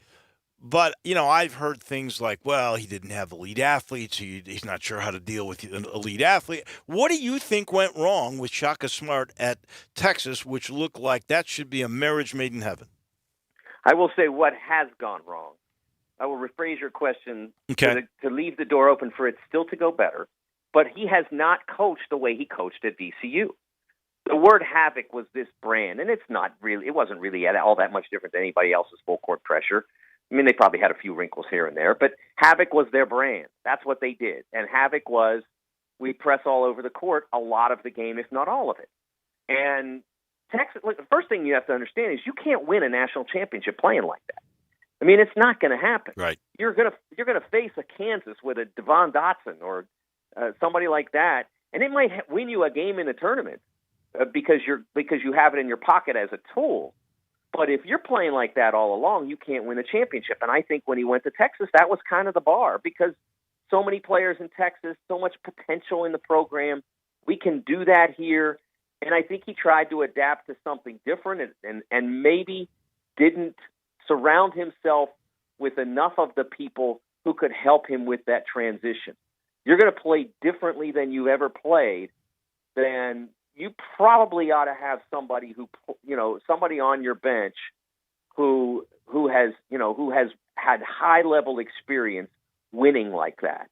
But, I've heard things like, well, he didn't have elite athletes. He's not sure how to deal with an elite athlete. What do you think went wrong with Shaka Smart at Texas, which looked like that should be a marriage made in heaven? I will say what has gone wrong. I will rephrase your question to leave the door open for it still to go better. But he has not coached the way he coached at VCU. The word havoc was this brand, and it wasn't really all that much different than anybody else's full court pressure. I mean, they probably had a few wrinkles here and there, but havoc was their brand. That's what they did. And havoc was, we press all over the court a lot of the game, if not all of it. And Texas, the first thing you have to understand is you can't win a national championship playing like that. I mean, it's not going to happen. Right. You're going to face a Kansas with a Devon Dotson or somebody like that, and it might win you a game in the tournament. because you have it in your pocket as a tool. But if you're playing like that all along, you can't win a championship. And I think when he went to Texas, that was kind of the bar, because so many players in Texas, so much potential in the program. We can do that here. And I think he tried to adapt to something different and maybe didn't surround himself with enough of the people who could help him with that transition. You're going to play differently than you ever played, then you probably ought to have somebody somebody on your bench who has had high level experience winning like that.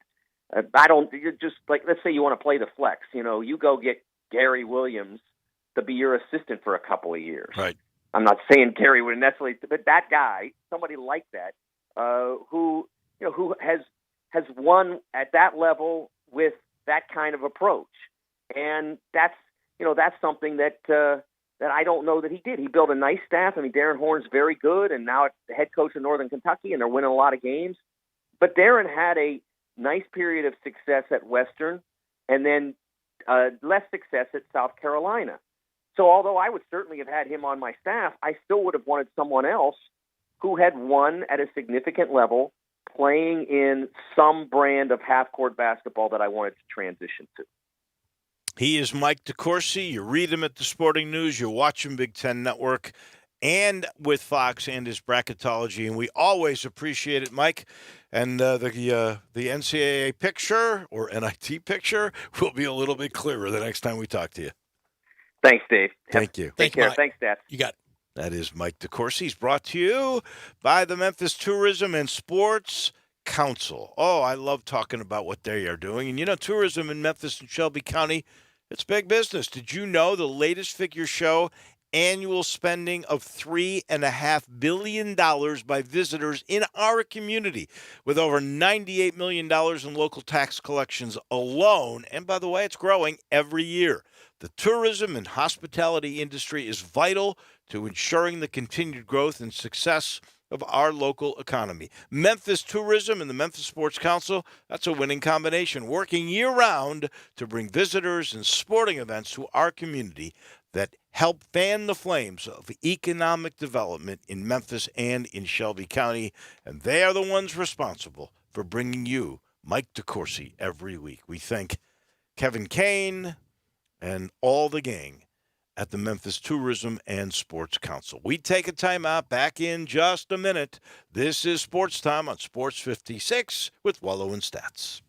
You're just like, let's say you want to play the flex, you go get Gary Williams to be your assistant for a couple of years. Right. I'm not saying Gary would necessarily, but that guy, somebody like that, who has won at that level with that kind of approach, and that's something that I don't know that he did. He built a nice staff. I mean, Darren Horn's very good, and now it's the head coach of Northern Kentucky, and they're winning a lot of games. But Darren had a nice period of success at Western, and then less success at South Carolina. So although I would certainly have had him on my staff, I still would have wanted someone else who had won at a significant level, playing in some brand of half-court basketball that I wanted to transition to. He is Mike DeCourcy. You read him at the Sporting News. You watch him Big Ten Network and with Fox and his bracketology, and we always appreciate it, Mike. And the NCAA picture or NIT picture will be a little bit clearer the next time we talk to you. Thanks, Dave. Thank you. Take care. Thanks, Dad. You got it. That is Mike DeCourcy. He's brought to you by the Memphis Tourism and Sports Council. Oh, I love talking about what they are doing. And, tourism in Memphis and Shelby County, it's big business. Did you know the latest figures show annual spending of $3.5 billion by visitors in our community, with over $98 million in local tax collections alone? And by the way, it's growing every year. The tourism and hospitality industry is vital to ensuring the continued growth and success of our local economy. Memphis Tourism and the Memphis Sports Council, that's a winning combination, working year-round to bring visitors and sporting events to our community that help fan the flames of economic development in Memphis and in Shelby County. And they are the ones responsible for bringing you Mike DeCourcy every week. We thank Kevin Kane and all the gang at the Memphis Tourism and Sports Council. We take a timeout. Back in just a minute. This is Sports Time on Sports 56 with Wolo and Stats.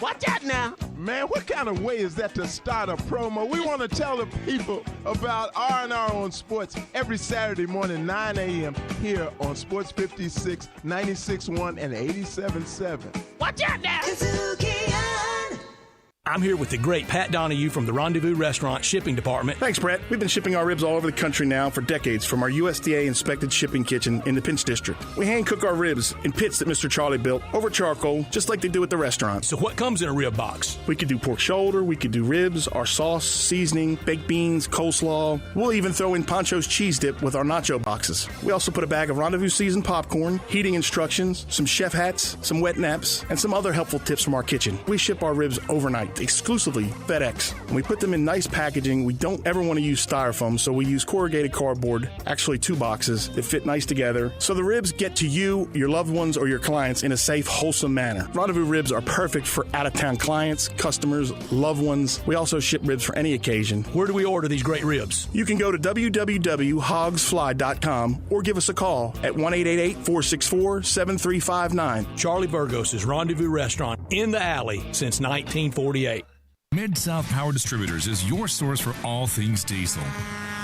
Watch out now. Man, what kind of way is that to start a promo? We want to tell the people about R&R on Sports every Saturday morning, 9 a.m. here on Sports 56, 96.1, and 87.7. Watch out now. I'm here with the great Pat Donahue from the Rendezvous Restaurant Shipping Department. Thanks, Brett. We've been shipping our ribs all over the country now for decades from our USDA-inspected shipping kitchen in the Pinch District. We hand-cook our ribs in pits that Mr. Charlie built over charcoal, just like they do at the restaurant. So what comes in a rib box? We could do pork shoulder, we could do ribs, our sauce, seasoning, baked beans, coleslaw. We'll even throw in Pancho's cheese dip with our nacho boxes. We also put a bag of Rendezvous seasoned popcorn, heating instructions, some chef hats, some wet naps, and some other helpful tips from our kitchen. We ship our ribs overnight, exclusively FedEx. When we put them in nice packaging, we don't ever want to use styrofoam, so we use corrugated cardboard, actually 2 boxes that fit nice together, so the ribs get to you, your loved ones, or your clients in a safe, wholesome manner. Rendezvous ribs are perfect for out-of-town clients, customers, loved ones. We also ship ribs for any occasion. Where do we order these great ribs? You can go to www.hogsfly.com or give us a call at 1-888-464-7359. Charlie Burgos' Rendezvous Restaurant in the alley since 1948. Mid-South Power Distributors is your source for all things diesel.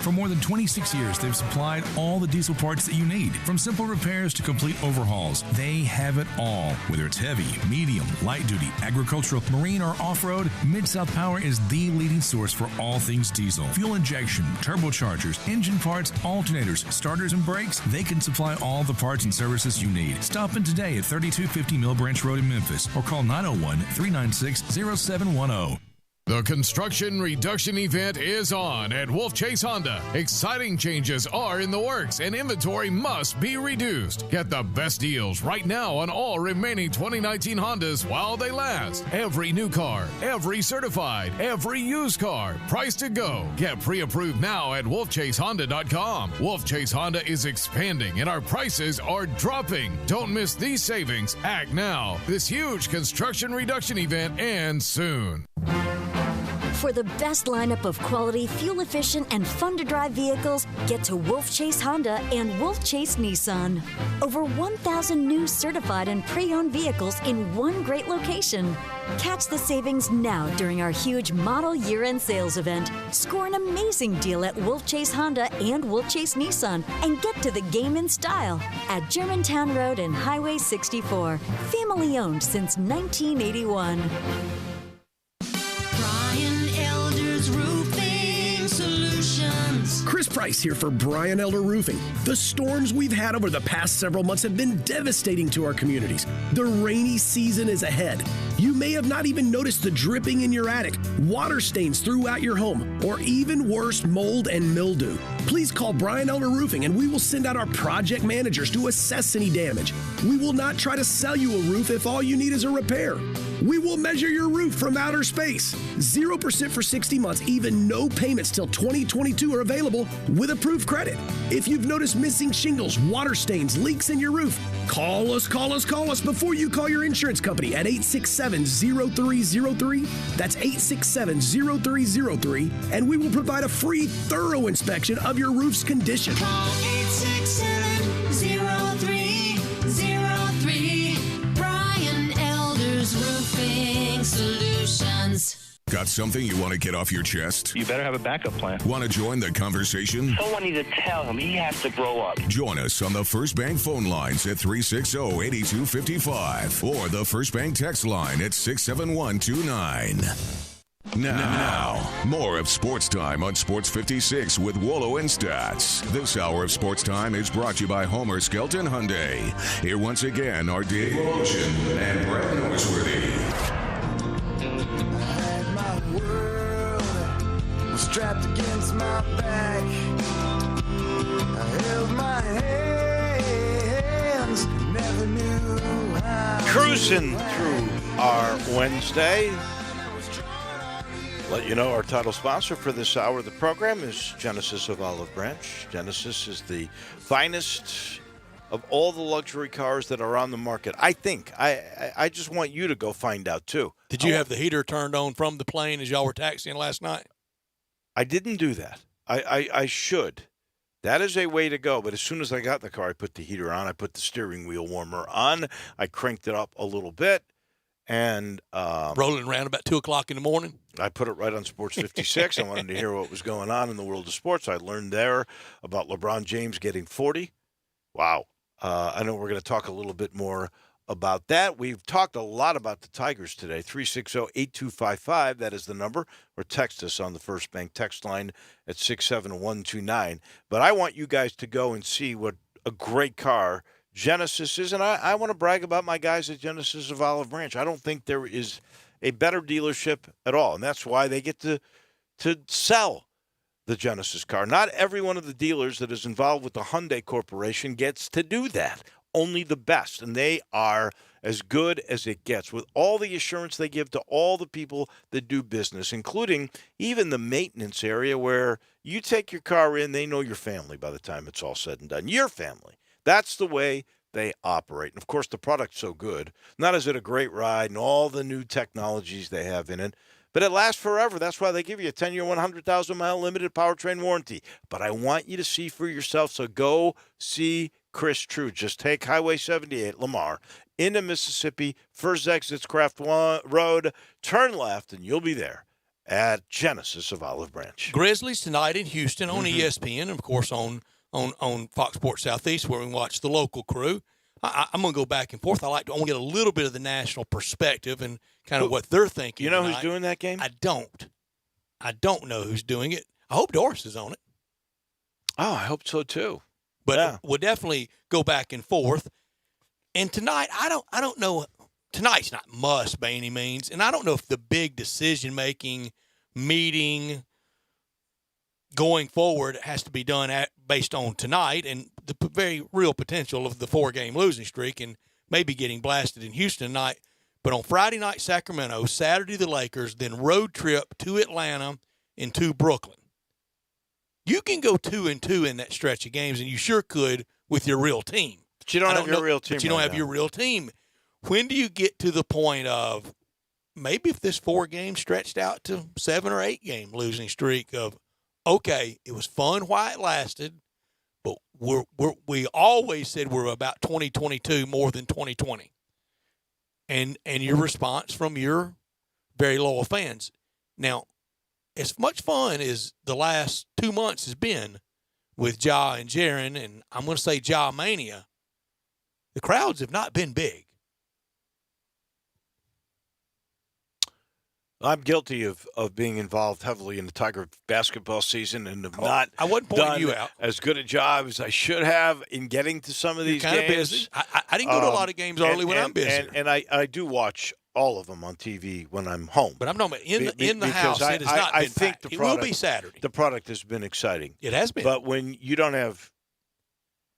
For more than 26 years, they've supplied all the diesel parts that you need. From simple repairs to complete overhauls, they have it all. Whether it's heavy, medium, light duty, agricultural, marine, or off-road, Mid-South Power is the leading source for all things diesel. Fuel injection, turbochargers, engine parts, alternators, starters, and brakes, they can supply all the parts and services you need. Stop in today at 3250 Mill Branch Road in Memphis or call 901-396-0710. The construction reduction event is on at Wolf Chase Honda. Exciting changes are in the works and inventory must be reduced. Get the best deals right now on all remaining 2019 Hondas while they last. Every new car, every certified, every used car, price to go. Get pre-approved now at wolfchasehonda.com. Wolf Chase Honda is expanding and our prices are dropping. Don't miss these savings. Act now. This huge construction reduction event ends soon. For the best lineup of quality, fuel-efficient, and fun-to-drive vehicles, get to Wolf Chase Honda and Wolf Chase Nissan. Over 1,000 new certified and pre-owned vehicles in one great location. Catch the savings now during our huge model year-end sales event. Score an amazing deal at Wolf Chase Honda and Wolf Chase Nissan and get to the game in style at Germantown Road and Highway 64. Family owned since 1981. Chris Price here for Brian Elder Roofing. The storms we've had over the past several months have been devastating to our communities. The rainy season is ahead. You may have not even noticed the dripping in your attic, water stains throughout your home, or even worse, mold and mildew. Please call Brian Elder Roofing and we will send out our project managers to assess any damage. We will not try to sell you a roof if all you need is a repair. We will measure your roof from outer space. 0% for 60 months, even no payments till 2022 are available with approved credit. If you've noticed missing shingles, water stains, leaks in your roof, call us before you call your insurance company at 867-0303. That's 867-0303, and we will provide a free, thorough inspection of your roof's condition. Call 867-0303. Brian Elder's Roofing Solutions. Got something you want to get off your chest? You better have a backup plan. Want to join the conversation? Someone needs to tell him he has to grow up. Join us on the First Bank phone lines at 360-8255 or the First Bank text line at 67129. Now, more of Sports Time on Sports 56 with Wolo and Stats. This hour of Sports Time is brought to you by Homer Skelton Hyundai. Here once again are Dave Ocean and Brett Norsworthy. Strapped against my back, I held my hands, never knew how. Cruising through our Wednesday. Let you know our title sponsor for this hour of the program is Genesis of Olive Branch. Genesis is the finest of all the luxury cars that are on the market. I think. I just want you to go find out, too. Did you have the heater turned on from the plane as y'all were taxiing last night? I didn't do that. I should. That is a way to go. But as soon as I got in the car, I put the heater on. I put the steering wheel warmer on. I cranked it up a little bit. And rolling around about 2 o'clock in the morning. I put it right on Sports 56. I wanted to hear what was going on in the world of sports. I learned there about LeBron James getting 40. Wow. I know we're going to talk a little bit more about that. We've talked a lot about the Tigers today. 360-8255, that is the number. Or text us on the First Bank text line at 67129. But I want you guys to go and see what a great car Genesis is. And I want to brag about my guys at Genesis of Olive Branch. I don't think there is a better dealership at all. And that's why they get to sell the Genesis car. Not every one of the dealers that is involved with the Hyundai Corporation gets to do that. Only the best, and they are as good as it gets with all the assurance they give to all the people that do business, including even the maintenance area where you take your car in, they know your family by the time it's all said and done. Your family. That's the way they operate. And, of course, the product's so good. Not is it a great ride and all the new technologies they have in it, but it lasts forever. That's why they give you a 10-year, 100,000-mile limited powertrain warranty. But I want you to see for yourself, so go see Chris True. Just take Highway 78, Lamar, into Mississippi, first exit's Craft Road, turn left, and you'll be there at Genesis of Olive Branch. Grizzlies tonight in Houston on ESPN, and, of course, on Fox Sports Southeast, where we watch the local crew. I'm going to go back and forth. I want to get a little bit of the national perspective and kind of what they're thinking. You know tonight. who's doing that game? I don't know who's doing it. I hope Doris is on it. Oh, I hope so too. But we'll definitely go back and forth. And tonight, I don't know. tonight's not must by any means, and I don't know if the big decision-making meeting going forward has to be done based on tonight and the very real potential of the 4-game losing streak and maybe getting blasted in Houston tonight. But on Friday night, Sacramento, Saturday, the Lakers, then road trip to Atlanta and to Brooklyn. You can go 2-2 in that stretch of games, and you sure could with your real team. But you don't have your real team. But you don't have your real team. When do you get to the point of maybe if this 4-game stretched out to 7 or 8 game losing streak of, okay, it was fun while it lasted, but we always said we're about 2022 more than 2020. And your response from your very loyal fans. Now, as much fun as the last 2 months has been with Ja and Jaren, and I'm going to say Ja Mania, the crowds have not been big. I'm guilty of being involved heavily in the Tiger basketball season and have not I wasn't pointing done you out. as good a job as I should have in getting to some of these You're kind games. of busy. I didn't go to a lot of games early when I'm busy. And I do watch all of them on TV when I'm home. But I'm talking about in the house, it has not been think packed. the It product, will be Saturday. The product has been exciting. It has been. But when you don't have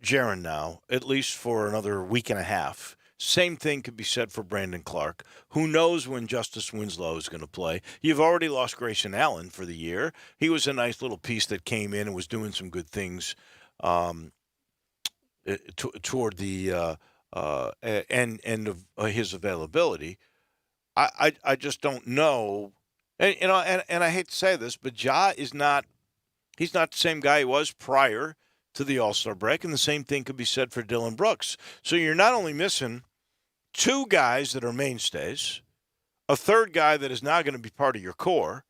Jaren now, at least for another week and a half, same thing could be said for Brandon Clark. Who knows when Justice Winslow is going to play? You've already lost Grayson Allen for the year. He was a nice little piece that came in and was doing some good things toward the end of his availability. I just don't know. And I hate to say this, but Ja is not – he's not the same guy he was prior to the All-Star break, and the same thing could be said for Dylan Brooks. So you're not only missing two guys that are mainstays, a third guy that is now going to be part of your core,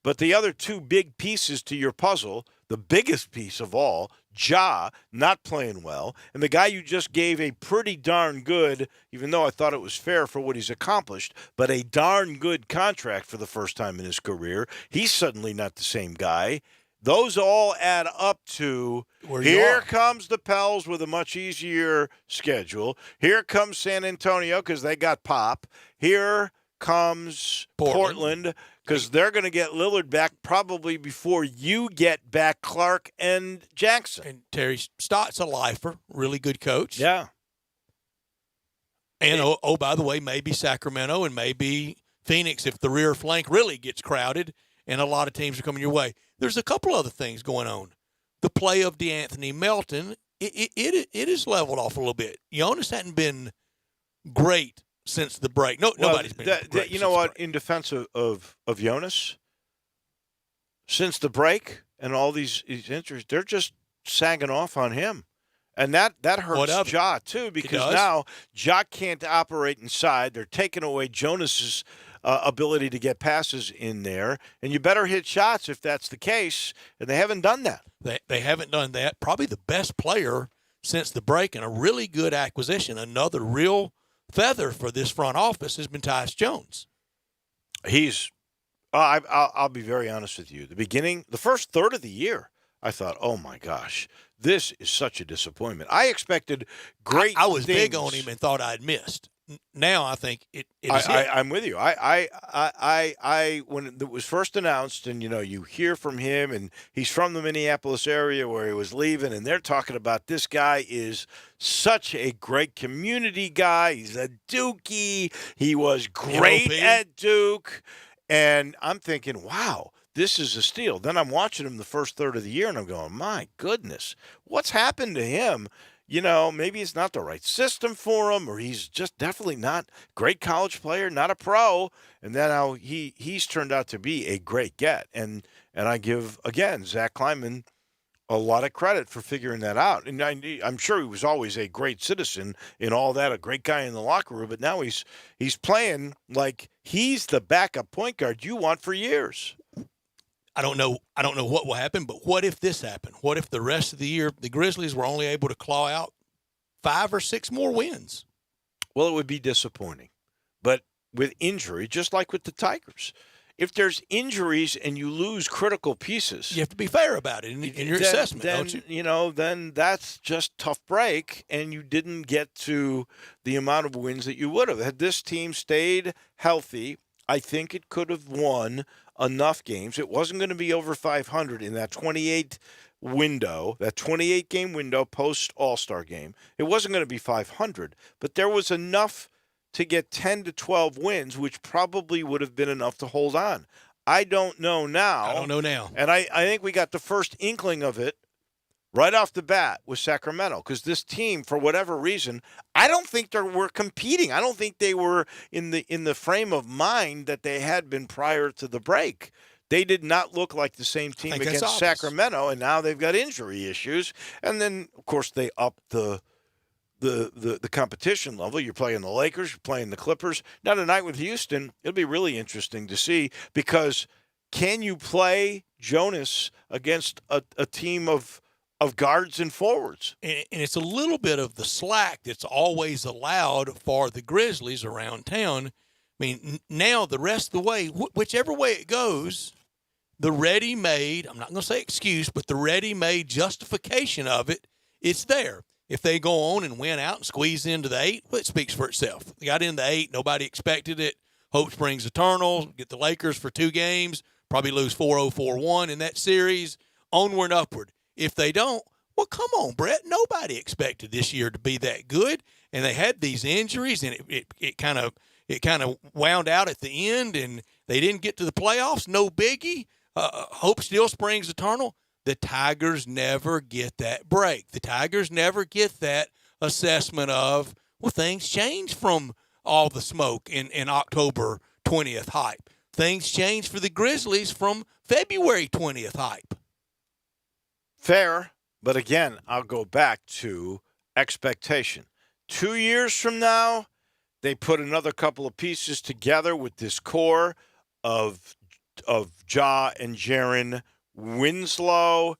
but the other two big pieces to your puzzle, the biggest piece of all, Ja, not playing well, and the guy you just gave a pretty darn good, even though I thought it was fair for what he's accomplished, but a darn good contract for the first time in his career. He's suddenly not the same guy. Those all add up to here comes the Pels with a much easier schedule. Here comes San Antonio because they got Pop. Here comes Portland because they're going to get Lillard back probably before you get back Clark and Jackson. And Terry Stott's a lifer, really good coach. Yeah. And, by the way, maybe Sacramento and maybe Phoenix if the rear flank really gets crowded and a lot of teams are coming your way. There's a couple other things going on. The play of DeAnthony Melton, it is leveled off a little bit. Jonas hadn't been great since the break. Nobody's been great. You know what? In defense of Jonas, since the break and all these injuries, they're just sagging off on him. And that hurts Ja, too, because now Ja can't operate inside. They're taking away Jonas's ability to get passes in there, and you better hit shots if that's the case, and they haven't done that. They haven't done that. Probably the best player since the break and a really good acquisition, another real feather for this front office has been Tyus Jones. He's I'll be very honest with you. The first third of the year, I thought, oh, my gosh, this is such a disappointment. I expected great I was things. big on him and thought I'd missed. Now I think it is hit. I'm with you. I when it was first announced, and you hear from him, and he's from the Minneapolis area where he was leaving, and they're talking about this guy is such a great community guy. He's a Dookie. He was great at Duke, and I'm thinking, wow, this is a steal. Then I'm watching him the first third of the year, and I'm going, my goodness, what's happened to him? Maybe it's not the right system for him, or he's just definitely not a great college player, not a pro. And then now he's turned out to be a great get. And I give, again, Zach Kleiman a lot of credit for figuring that out. And I'm sure he was always a great citizen in all that, a great guy in the locker room. But now he's playing like he's the backup point guard you want for years. I don't know what will happen, but what if this happened? What if the rest of the year the Grizzlies were only able to claw out 5 or 6 more wins? Well, it would be disappointing. But with injury, just like with the Tigers, if there's injuries and you lose critical pieces, you have to be fair about it in your assessment, don't you? Then that's just tough break, and you didn't get to the amount of wins that you would have. Had this team stayed healthy, I think it could have won enough games. It wasn't going to be over 500 in that 28 window, that 28-game window post All-Star game. It wasn't going to be 500, but there was enough to get 10 to 12 wins, which probably would have been enough to hold on. I don't know now. And I think we got the first inkling of it right off the bat with Sacramento, because this team, for whatever reason, I don't think they were competing. I don't think they were in the frame of mind that they had been prior to the break. They did not look like the same team against Sacramento, and now they've got injury issues. And then, of course, they upped the competition level. You're playing the Lakers, you're playing the Clippers. Now tonight with Houston, it'll be really interesting to see, because can you play Jonas against a team of guards and forwards? And it's a little bit of the slack that's always allowed for the Grizzlies around town. I mean, now the rest of the way, whichever way it goes, the ready-made, I'm not going to say excuse, but the ready-made justification of it, it's there. If they go on and win out and squeeze into the 8, well, it speaks for itself. They got into the 8. Nobody expected it. Hope springs eternal. Get the Lakers for 2 games. Probably lose 4-0, 4-1 in that series. Onward and upward. If they don't, well, come on, Brett. Nobody expected this year to be that good. And they had these injuries, and it kind of wound out at the end, and they didn't get to the playoffs. No biggie. Hope still springs eternal. The Tigers never get that break. The Tigers never get that assessment of, well, things change from all the smoke in October 20th hype. Things change for the Grizzlies from February 20th hype. Fair, but again, I'll go back to expectation. 2 years from now, they put another couple of pieces together with this core of Ja and Jaren, Winslow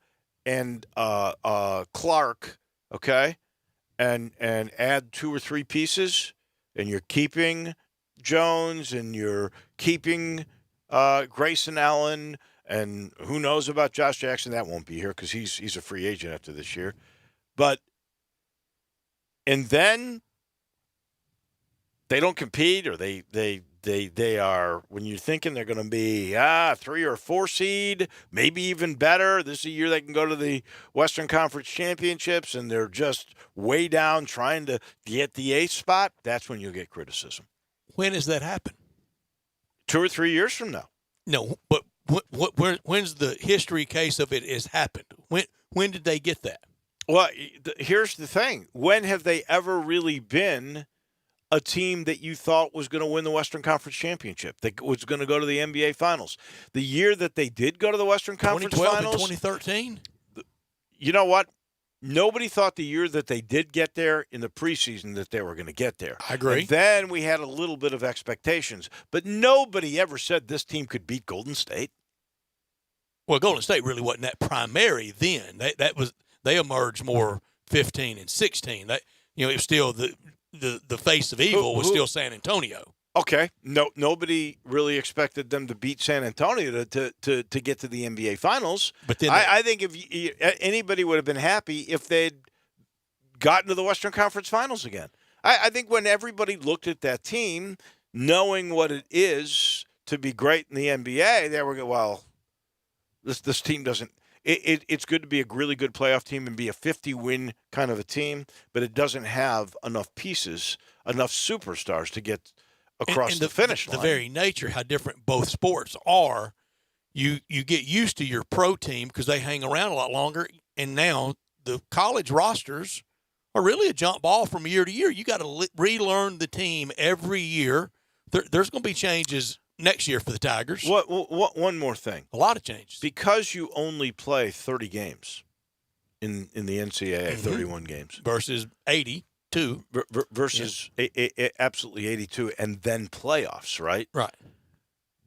and Clark, okay, and add 2 or 3 pieces, and you're keeping Jones, and you're keeping Grayson Allen, and who knows about Josh Jackson? That won't be here because he's a free agent after this year. And then they don't compete, or they are, when you're thinking they're going to be 3 or 4 seed, maybe even better. This is a year they can go to the Western Conference Championships, and they're just way down trying to get the 8th spot. That's when you'll get criticism. When does that happen? 2 or 3 years from now. No, but when's the history case of it has happened? When did they get that? Well, here's the thing. When have they ever really been a team that you thought was going to win the Western Conference Championship, that was going to go to the NBA Finals? The year that they did go to the Western Conference 2012 Finals? and 2013? You know what? Nobody thought the year that they did get there in the preseason that they were going to get there. I agree. And then we had a little bit of expectations, but nobody ever said this team could beat Golden State. Well, Golden State really wasn't that primary then. They emerged more 15 and 16. It was still the face of evil was still San Antonio. Okay. No, nobody really expected them to beat San Antonio to get to the NBA Finals. But then I think if anybody would have been happy if they'd gotten to the Western Conference Finals again. I think when everybody looked at that team, knowing what it is to be great in the NBA, they were well, this team doesn't. It's good to be a really good playoff team and be a 50-win kind of a team, but it doesn't have enough pieces, enough superstars to get across the finish line. The very nature, how different both sports are, you get used to your pro team because they hang around a lot longer, and now the college rosters are really a jump ball from year to year. You got to relearn the team every year. There's going to be changes next year for the Tigers. One more thing. A lot of changes. Because you only play 30 games in the NCAA, 31 games. Versus 82. Versus absolutely 82, and then playoffs, right? Right.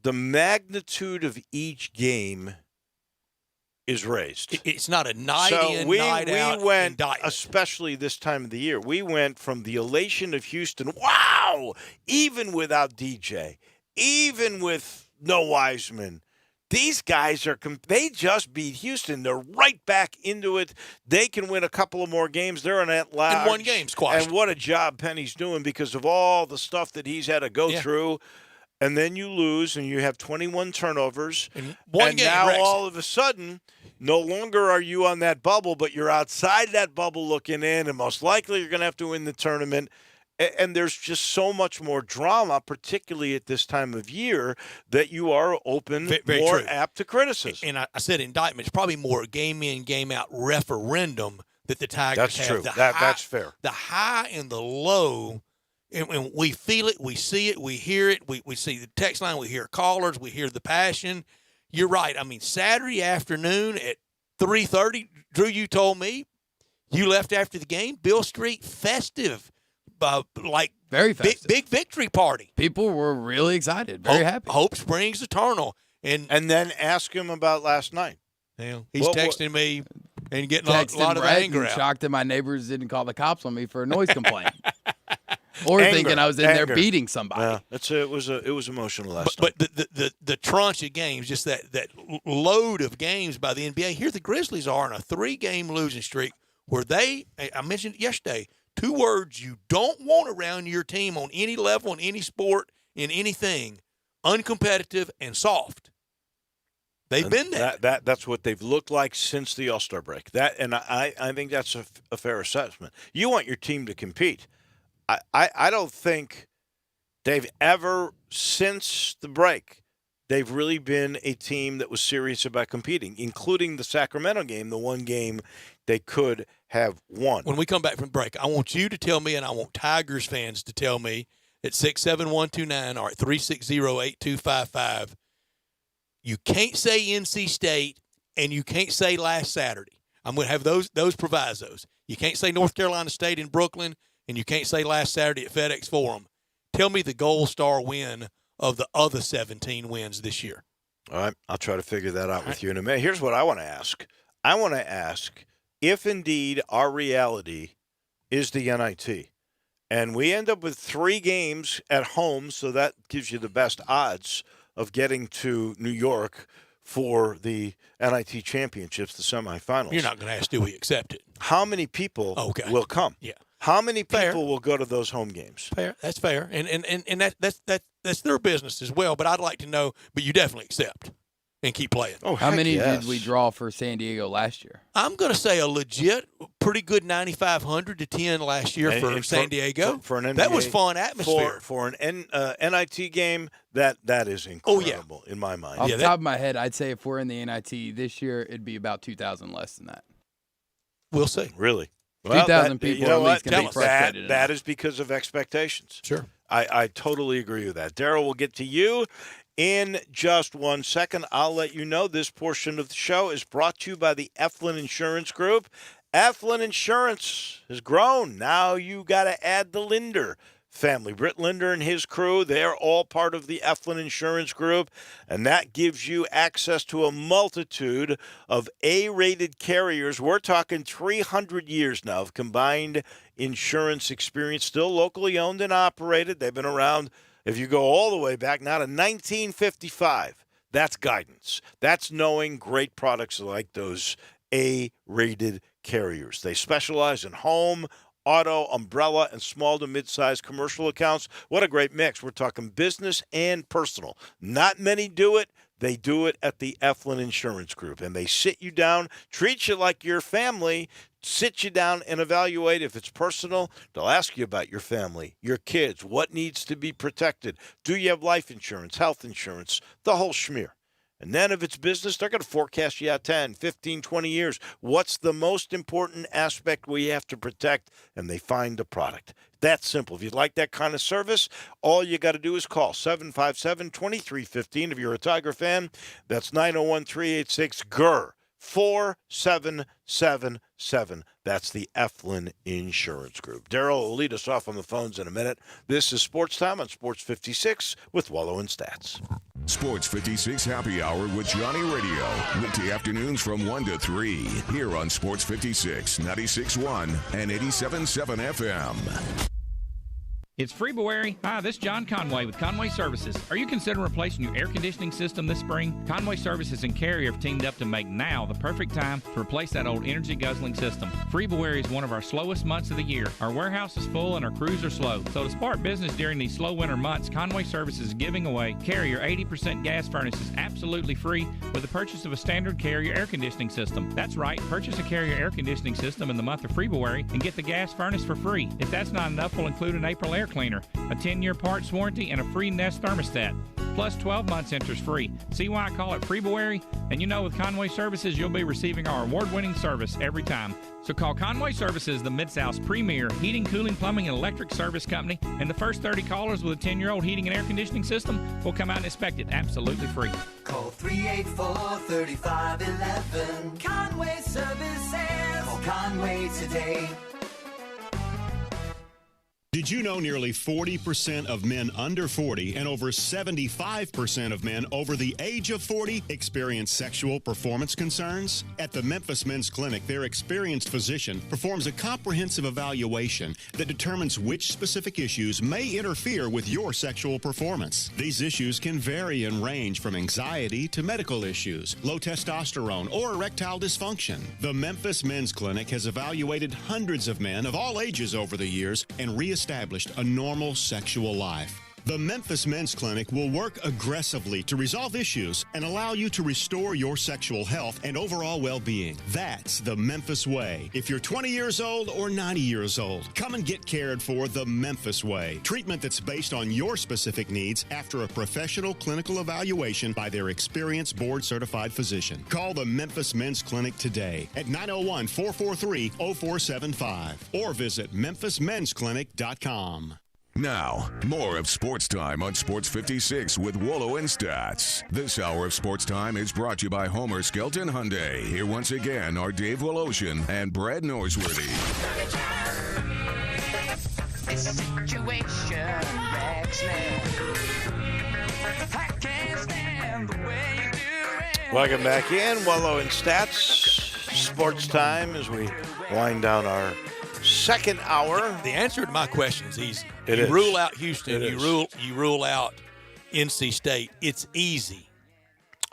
The magnitude of each game is raised. It's not a night in, night out we went, indictment. especially this time of the year, we went from the elation of Houston, wow, even without DJ, even with no Wiseman. These guys they just beat Houston. They're right back into it. They can win a couple of more games. They're in that large. In one game, squashed. And what a job Penny's doing because of all the stuff that he's had to go through. And then you lose, and you have 21 turnovers. In one game, now Rex. all of a sudden, no longer are you on that bubble, but you're outside that bubble looking in, and most likely you're going to have to win the tournament. And there's just so much more drama, particularly at this time of year, that you are open, Very more true. apt to criticism. And I said indictment. It's probably more game in, game out referendum that the Tigers That's have. true. The That's fair. The high and the low, and we feel it, we see it, we hear it, we see the text line, we hear callers, we hear the passion. You're right. I mean, Saturday afternoon at 3:30, Drew, you told me you left after the game. Bill Street festive. Very festive. Big victory party. People were really excited, very happy. Hope springs eternal. And then ask him about last night. Yeah, he's texting me and getting a Texted lot of Brett anger and out. shocked that my neighbors didn't call the cops on me for a noise complaint. Or Anger. thinking I was in there Anger. beating somebody. Yeah, it was emotional last But the tranche of games, just that load of games by the NBA. Here the Grizzlies are on a 3-game losing streak where I mentioned it yesterday, 2 words you don't want around your team on any level, in any sport, in anything, uncompetitive and soft. They've been there. That's what they've looked like since the All-Star break. I think that's a fair assessment. You want your team to compete. I don't think they've ever, since the break, they've really been a team that was serious about competing, including the Sacramento game, the one game they could have won. When we come back from break, I want you to tell me, and I want Tigers fans to tell me at 67129 or at 360-8255, you can't say NC State and you can't say last Saturday. I'm going to have those provisos. You can't say North Carolina State in Brooklyn, and you can't say last Saturday at FedEx Forum. Tell me the gold star win of the other 17 wins this year. All right, I'll try to figure that out with you in a minute. Here's what I want to ask. I want to ask if indeed our reality is the NIT, and we end up with 3 games at home, so that gives you the best odds of getting to New York for the NIT championships, the semifinals. You're not going to ask, do we accept it? How many people will come? Yeah. How many people will go to those home games? Fair. That's fair. And that's their business as well. But I'd like to know, but you definitely accept and keep playing. Oh, How many did we draw for San Diego last year? I'm going to say a legit, pretty good 9,500 to 10 last year for San Diego. For an NBA, that was fun atmosphere. For an NIT game, that is incredible in my mind. Off the top of my head, I'd say if we're in the NIT this year, it'd be about 2,000 less than that. We'll see. Really? 2,000 people at least can be frustrated. That is because of expectations. Sure. I totally agree with that. Daryl, we'll get to you in just 1 second. I'll let you know this portion of the show is brought to you by the Eflin Insurance Group. Eflin Insurance has grown. Now you got to add the Linder family. Britt Linder and his crew, they're all part of the Eflin Insurance Group, and that gives you access to a multitude of A-rated carriers. We're talking 300 years now of combined insurance experience, still locally owned and operated. They've been around, if you go all the way back now to 1955. That's guidance. That's knowing great products like those A-rated carriers. They specialize in home, auto, umbrella, and small to mid-sized commercial accounts. What a great mix. We're talking business and personal. Not many do it. They do it at the Eflin Insurance Group, and they sit you down, treat you like your family, sit you down and evaluate. If it's personal, they'll ask you about your family, your kids, what needs to be protected. Do you have life insurance, health insurance, the whole schmear. And then if it's business, they're going to forecast you out 10, 15, 20 years. What's the most important aspect we have to protect? And they find a product. That's simple. If you'd like that kind of service, all you got to do is call 757-2315. If you're a Tiger fan, that's 901-386-GER. 4777. That's the Eflin Insurance Group. Daryl will lead us off on the phones in a minute. This is Sports Time on Sports 56 with Wolo and Stats. Sports 56 Happy Hour with Johnny Radio. Weekday afternoons from 1 to 3. Here on Sports 56, 96.1 and 87.7 FM. It's February. Hi, this is John Conway with Conway Services. Are you considering replacing your air conditioning system this spring? Conway Services and Carrier have teamed up to make now the perfect time to replace that old energy guzzling system. February is one of our slowest months of the year. Our warehouse is full and our crews are slow. So to spark business during these slow winter months, Conway Services is giving away Carrier 80% gas furnaces absolutely free with the purchase of a standard Carrier air conditioning system. That's right, purchase a Carrier air conditioning system in the month of February and get the gas furnace for free. If that's not enough, we'll include an April air cleaner, a 10-year parts warranty, and a free Nest thermostat. Plus 12 months interest free. See why I call it February? And you know with Conway Services, you'll be receiving our award-winning service every time. So call Conway Services, the Mid-South's premier heating, cooling, plumbing, and electric service company. And the first 30 callers with a 10-year-old heating and air conditioning system will come out and inspect it absolutely free. Call 384-3511. Conway Services. Call Conway today. Did you know nearly 40% of men under 40 and over 75% of men over the age of 40 experience sexual performance concerns? At the Memphis Men's Clinic, their experienced physician performs a comprehensive evaluation that determines which specific issues may interfere with your sexual performance. These issues can vary and range from anxiety to medical issues, low testosterone, or erectile dysfunction. The Memphis Men's Clinic has evaluated hundreds of men of all ages over the years and reestablished a normal sexual life. The Memphis Men's Clinic will work aggressively to resolve issues and allow you to restore your sexual health and overall well-being. That's the Memphis way. If you're 20 years old or 90 years old, come and get cared for the Memphis way. Treatment that's based on your specific needs after a professional clinical evaluation by their experienced board-certified physician. Call the Memphis Men's Clinic today at 901-443-0475 or visit memphismensclinic.com. Now, more of Sports Time on Sports 56 with Wolo and Stats. This hour of Sports Time is brought to you by Homer Skelton Hyundai. Here once again are Dave Woloshin and Brad Norsworthy. Welcome back in, Wolo and Stats. Sports Time as we wind down our second hour. The answer to my question is easy. It you is. Rule out Houston. It You is. rule out NC State. It's easy.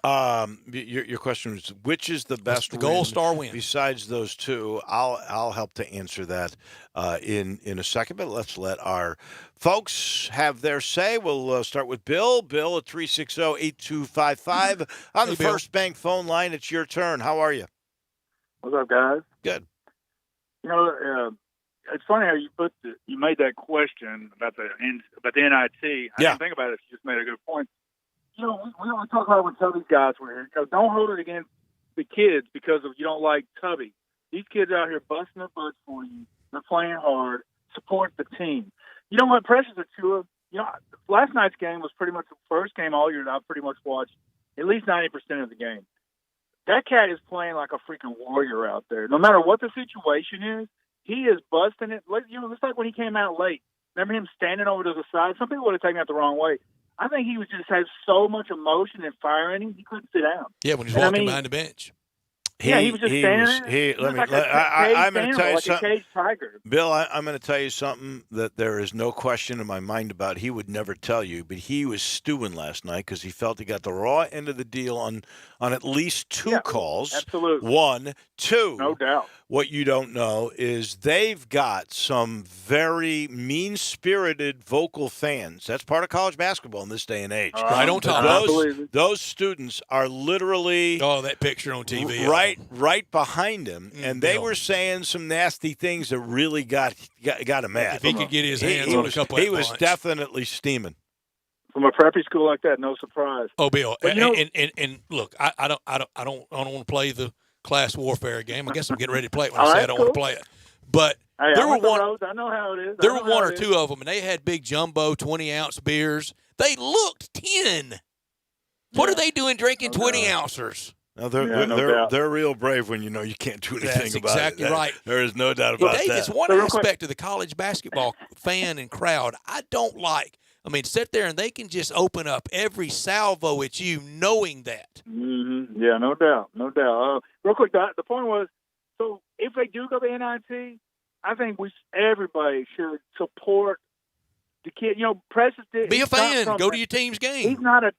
Your question is, which is the best the gold star win besides those two? I'll help to answer that in a second, but let's let our folks have their say. We'll start with Bill. Bill at 360-8255 on the Bill. First Bank phone line. It's your turn. How are you? What's up, guys? Good. You know, it's funny how you made that question about the NIT. I didn't think about it. You just made a good point. You know, we don't talk about when Tubby's guys were here. Don't hold it against the kids because of you don't like Tubby. These kids out here busting their butts for you. They're playing hard. Support the team. You know what? Precious Achiuwa, you know, last night's game was pretty much the first game all year that I've pretty much watched at least 90% of the game. That cat is playing like a freaking warrior out there. No matter what the situation is, he is busting it. You know, it's like when he came out late. Remember him standing over to the side? Some people would have taken that the wrong way. I think he was just had so much emotion and fire in him, he couldn't sit down. Yeah, when he's walking behind the bench. He was just standing there. I'm going to tell you something. A caged tiger. Bill, I'm going to tell you something that there is no question in my mind about. He would never tell you, but he was stewing last night because he felt he got the raw end of the deal on at least two calls. Absolutely. One. Two. No doubt. What you don't know is they've got some very mean-spirited vocal fans. That's part of college basketball in this day and age. Right on top. Those students are literally that picture on TV. Right behind him, and they were saying some nasty things that really got him mad. If he could get his hands on a couple of he was definitely steaming. From a preppy school like that, no surprise. Oh, Bill, but, and look, I don't want to play the class warfare game. I guess I'm getting ready to play it when I say I don't want to play it. But there were one. I know how it is. There were one or two of them, and they had big jumbo 20-ounce beers. They looked 10. What are they doing drinking 20-ouncers? No, they're real brave when you know you can't do anything That's about exactly it. right. There is no doubt about Dave, that. it's one aspect of the college basketball fan and crowd I don't like. I mean, sit there and they can just open up every salvo at you knowing that. Mm-hmm. Yeah, no doubt. Real quick, the point was, so if they do go to NIT, I think everybody should support the kid, Precious did. Be a fan. Go to your team's game. He's not a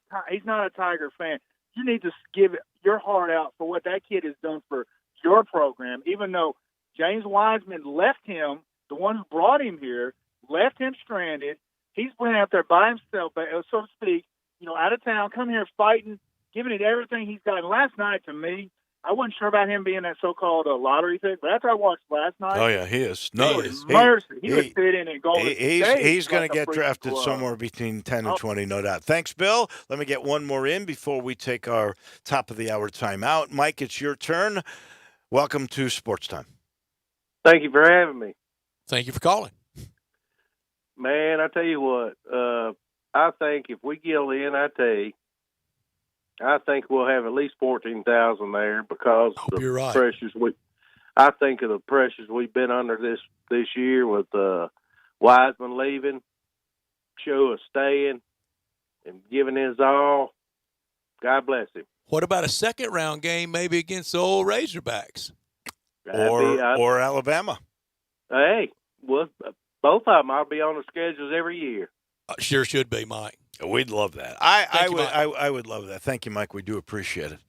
Tiger fan. You need to give your heart out for what that kid has done for your program, even though James Wiseman left him, the one who brought him here, left him stranded. He's went out there by himself, so to speak, out of town, come here fighting, giving it everything he's got. And last night, to me, I wasn't sure about him being that so-called lottery pick, but after I watched last night, oh yeah, he is. No, he would fit in and go. He's going to get drafted somewhere between 10 and 20, no doubt. Thanks, Bill. Let me get one more in before we take our top of the hour timeout. Mike, it's your turn. Welcome to Sports Time. Thank you for having me. Thank you for calling. Man, I tell you what, I think if we get the NIT, I think we'll have at least 14,000 there because of you're right. pressures I think of the pressures we've been under this year with Wiseman leaving, Show staying, and giving his all. God bless him. What about a second-round game maybe against the old Razorbacks? Or Alabama? Hey, well, both of them, I'll be on the schedules every year. Sure should be, Mike. We'd love that. I would love that. Thank you, Mike. We do appreciate it.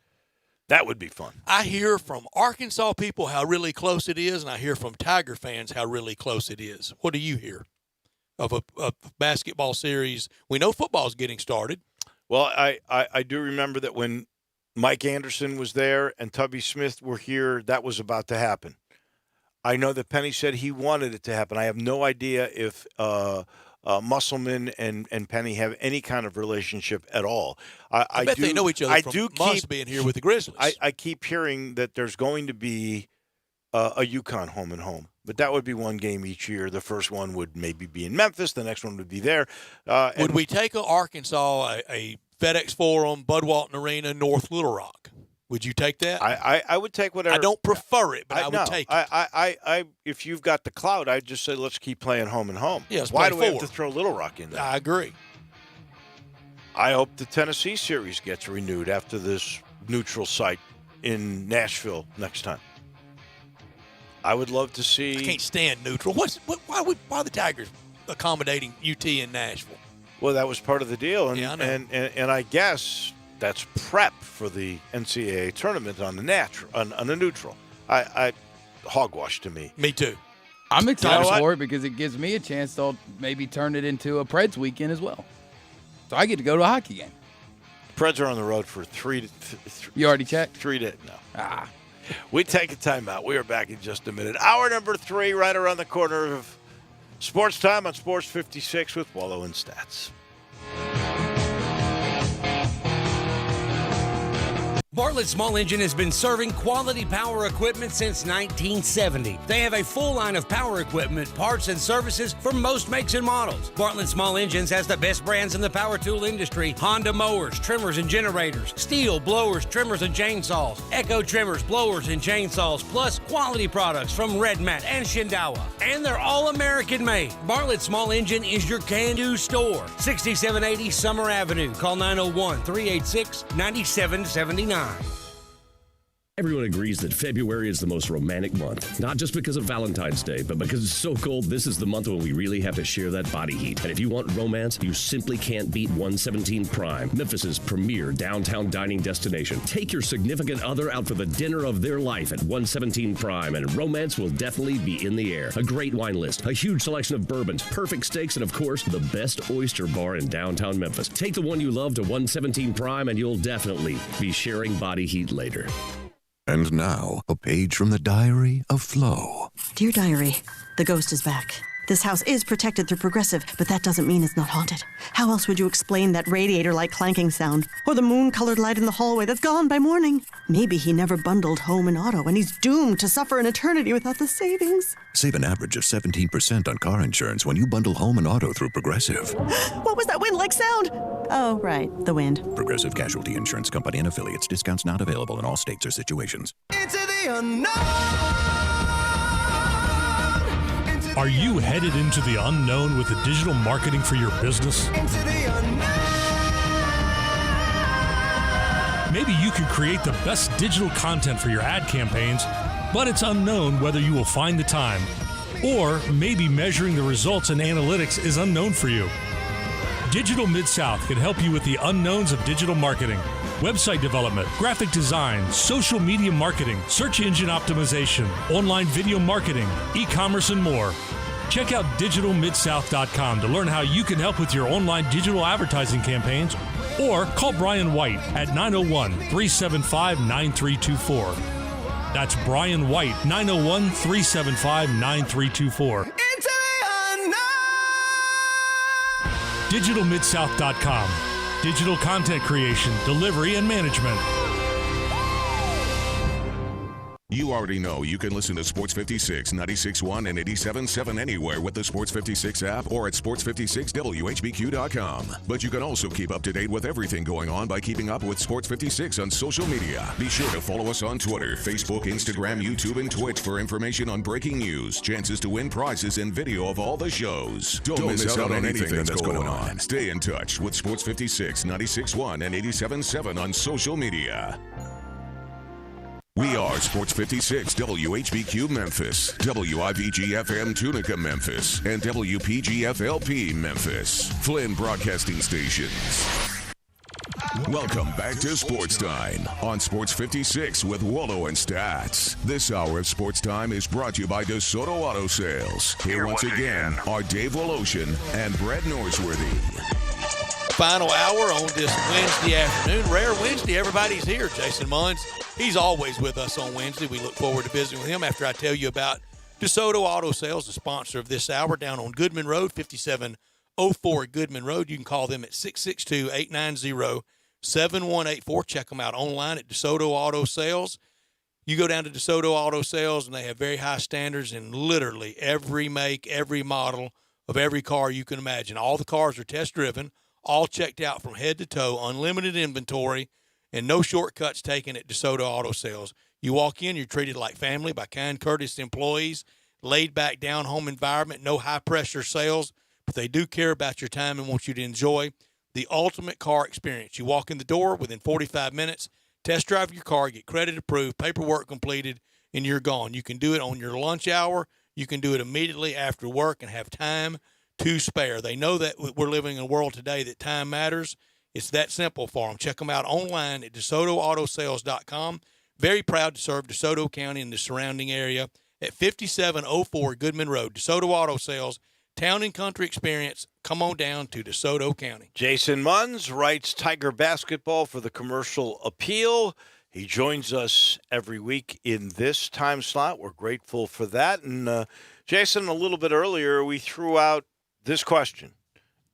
That would be fun. I hear from Arkansas people how really close it is, and I hear from Tiger fans how really close it is. What do you hear of a basketball series? We know football's getting started. Well, I do remember that when Mike Anderson was there and Tubby Smith were here, that was about to happen. I know that Penny said he wanted it to happen. I have no idea if Musselman and Penny have any kind of relationship at all. I bet they know each other from being here with the Grizzlies. I keep hearing that there's going to be a UConn home and home, but that would be one game each year. The first one would maybe be in Memphis. The next one would be there. Would we take Arkansas, a FedEx Forum, Bud Walton Arena, North Little Rock? Would you take that? I would take whatever. I don't prefer it, but I would take it. If you've got the clout, I'd just say let's keep playing home and home. Yeah, why do we have to throw Little Rock in there? I agree. I hope the Tennessee series gets renewed after this neutral site in Nashville next time. I would love to see. I can't stand neutral. Why are the Tigers accommodating UT in Nashville? Well, that was part of the deal, and yeah, I know. and I guess that's prep for the NCAA tournament on a neutral. I hogwash to me. Me too. I'm excited for it because it gives me a chance to maybe turn it into a Preds weekend as well. So I get to go to a hockey game. Preds are on the road for 3 to. You already checked? 3 to no. We take a timeout. We are back in just a minute. Hour number 3, right around the corner of Sports Time on Sports 56 with Wolo and Stats. Bartlett Small Engine has been serving quality power equipment since 1970. They have a full line of power equipment, parts, and services for most makes and models. Bartlett Small Engines has the best brands in the power tool industry: Honda mowers, trimmers, and generators, Steel blowers, trimmers, and chainsaws, Echo trimmers, blowers, and chainsaws, plus quality products from Red Mat and Shindawa. And they're all American made. Bartlett Small Engine is your can-do store. 6780 Summer Avenue. Call 901-386-9779. Everyone agrees that February is the most romantic month, not just because of Valentine's Day, but because it's so cold. This is the month when we really have to share that body heat. And if you want romance, you simply can't beat 117 Prime, Memphis's premier downtown dining destination. Take your significant other out for the dinner of their life at 117 Prime, and romance will definitely be in the air. A great wine list, a huge selection of bourbons, perfect steaks, and of course, the best oyster bar in downtown Memphis. Take the one you love to 117 Prime, and you'll definitely be sharing body heat later. And now, a page from the diary of Flo. Dear Diary, the ghost is back. This house is protected through Progressive, but that doesn't mean it's not haunted. How else would you explain that radiator-like clanking sound? Or the moon-colored light in the hallway that's gone by morning? Maybe he never bundled home and auto, and he's doomed to suffer an eternity without the savings. Save an average of 17% on car insurance when you bundle home and auto through Progressive. What was that wind-like sound? Oh, right, the wind. Progressive Casualty Insurance Company and affiliates. Discounts not available in all states or situations. Into the unknown. Are you headed into the unknown with the digital marketing for your business? Into the unknown. Maybe you could create the best digital content for your ad campaigns, but it's unknown whether you will find the time Or maybe measuring the results and analytics is unknown for you. Digital Mid-South can help you with the unknowns of digital marketing. Website development, graphic design, social media marketing, search engine optimization, online video marketing, e-commerce, and more. Check out digitalmidsouth.com to learn how you can help with your online digital advertising campaigns, or call Brian White at 901-375-9324. That's Brian White, 901-375-9324. digitalmidsouth.com. Digital content creation, delivery, and management. You already know you can listen to Sports 56, 96.1, and 87.7 anywhere with the Sports 56 app or at sports56whbq.com. But you can also keep up to date with everything going on by keeping up with Sports 56 on social media. Be sure to follow us on Twitter, Facebook, Instagram, YouTube, and Twitch for information on breaking news, chances to win prizes, and video of all the shows. Don't miss out on anything that's going on. Stay in touch with Sports 56, 96.1, and 87.7 on social media. We are Sports 56, WHBQ Memphis, WIVG-FM Tunica Memphis, and WPG-FLP Memphis, Flynn Broadcasting Stations. Welcome back to Sportstime on Sports 56 with Wolo and Stats. This hour of Sportstime is brought to you by DeSoto Auto Sales. Here once again are Dave Woloshin and Brett Norsworthy. Final hour on this Wednesday afternoon. Rare Wednesday. Everybody's here. Jason Munns, he's always with us on Wednesday. We look forward to visiting with him after I tell you about DeSoto Auto Sales, the sponsor of this hour, down on Goodman Road, 5704 Goodman Road. You can call them at 662-890-7184. Check them out online at DeSoto Auto Sales. You go down to DeSoto Auto Sales, and they have very high standards in literally every make, every model of every car you can imagine. All the cars are test-driven, all checked out from head to toe, unlimited inventory, and no shortcuts taken at DeSoto Auto Sales. You walk in, you're treated like family by kind, courteous employees, laid-back, down-home environment, no high-pressure sales, but they do care about your time and want you to enjoy the ultimate car experience. You walk in the door within 45 minutes, test drive your car, get credit approved, paperwork completed, and you're gone. You can do it on your lunch hour. You can do it immediately after work and have time to spare. They know that we're living in a world today that time matters. It's that simple for them. Check them out online at DeSotoAutoSales.com. Very proud to serve DeSoto County and the surrounding area at 5704 Goodman Road. DeSoto Auto Sales, town and country experience. Come on down to DeSoto County. Jason Munns writes Tiger basketball for the Commercial Appeal. He joins us every week in this time slot. We're grateful for that. And Jason, a little bit earlier, we threw out this question.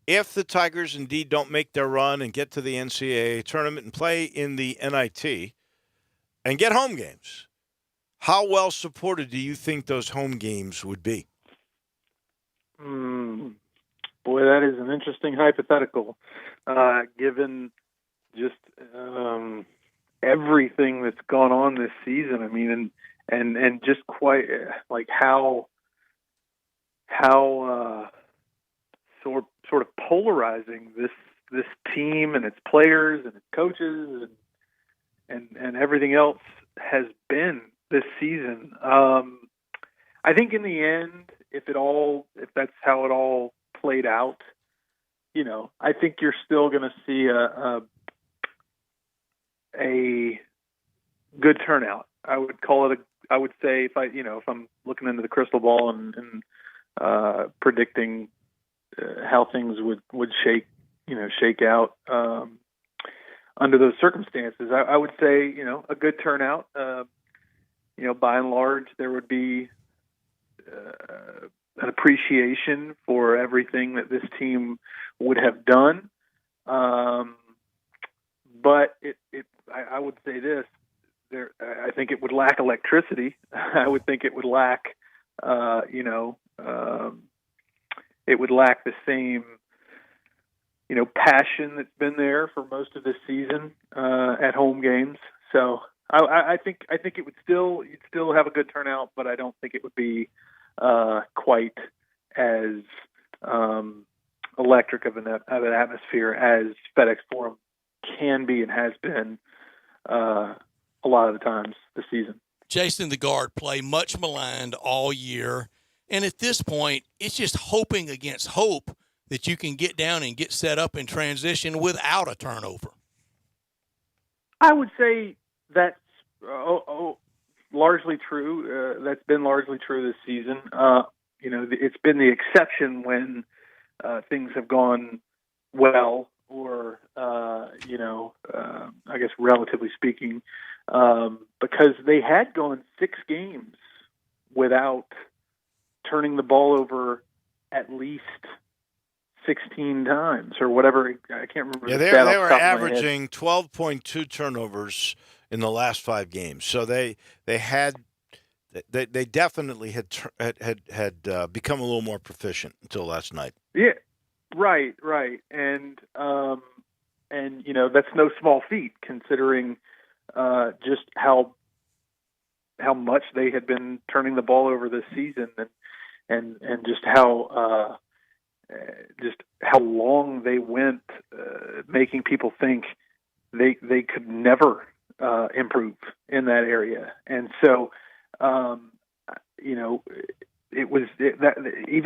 If the Tigers indeed don't make their run and get to the NCAA tournament and play in the NIT and get home games, how well supported do you think those home games would be? Boy, that is an interesting hypothetical, given just everything that's gone on this season. I mean, and just quite like how sort of polarizing this team and its players and its coaches and everything else has been this season. I think in the end, if that's how it all played out, I think you're still going to see a good turnout. I would call it I would say if I'm looking into the crystal ball and predicting how things would shake out under those circumstances, I would say a good turnout. By and large, there would be an appreciation for everything that this team would have done. But I would say this: I think it would lack electricity. I would think it would lack, it would lack the same, passion that's been there for most of this season at home games. So I think it would you'd still have a good turnout, but I don't think it would be quite as electric of an atmosphere as FedEx Forum can be and has been a lot of the times this season. Jason, the guard, play much maligned all year. And at this point, it's just hoping against hope that you can get down and get set up in transition without a turnover. I would say that's largely true. That's been largely true this season. It's been the exception when things have gone well, or I guess relatively speaking, because they had gone 6 games without turning the ball over at least 16 times or whatever. I can't remember. Yeah, the they stat were off the top of my head. averaging 12.2 turnovers in the last 5 games. So they definitely had become a little more proficient until last night. Yeah, right, and that's no small feat considering just how much they had been turning the ball over this season, and just how long they went making people think they could never improve in that area. And so even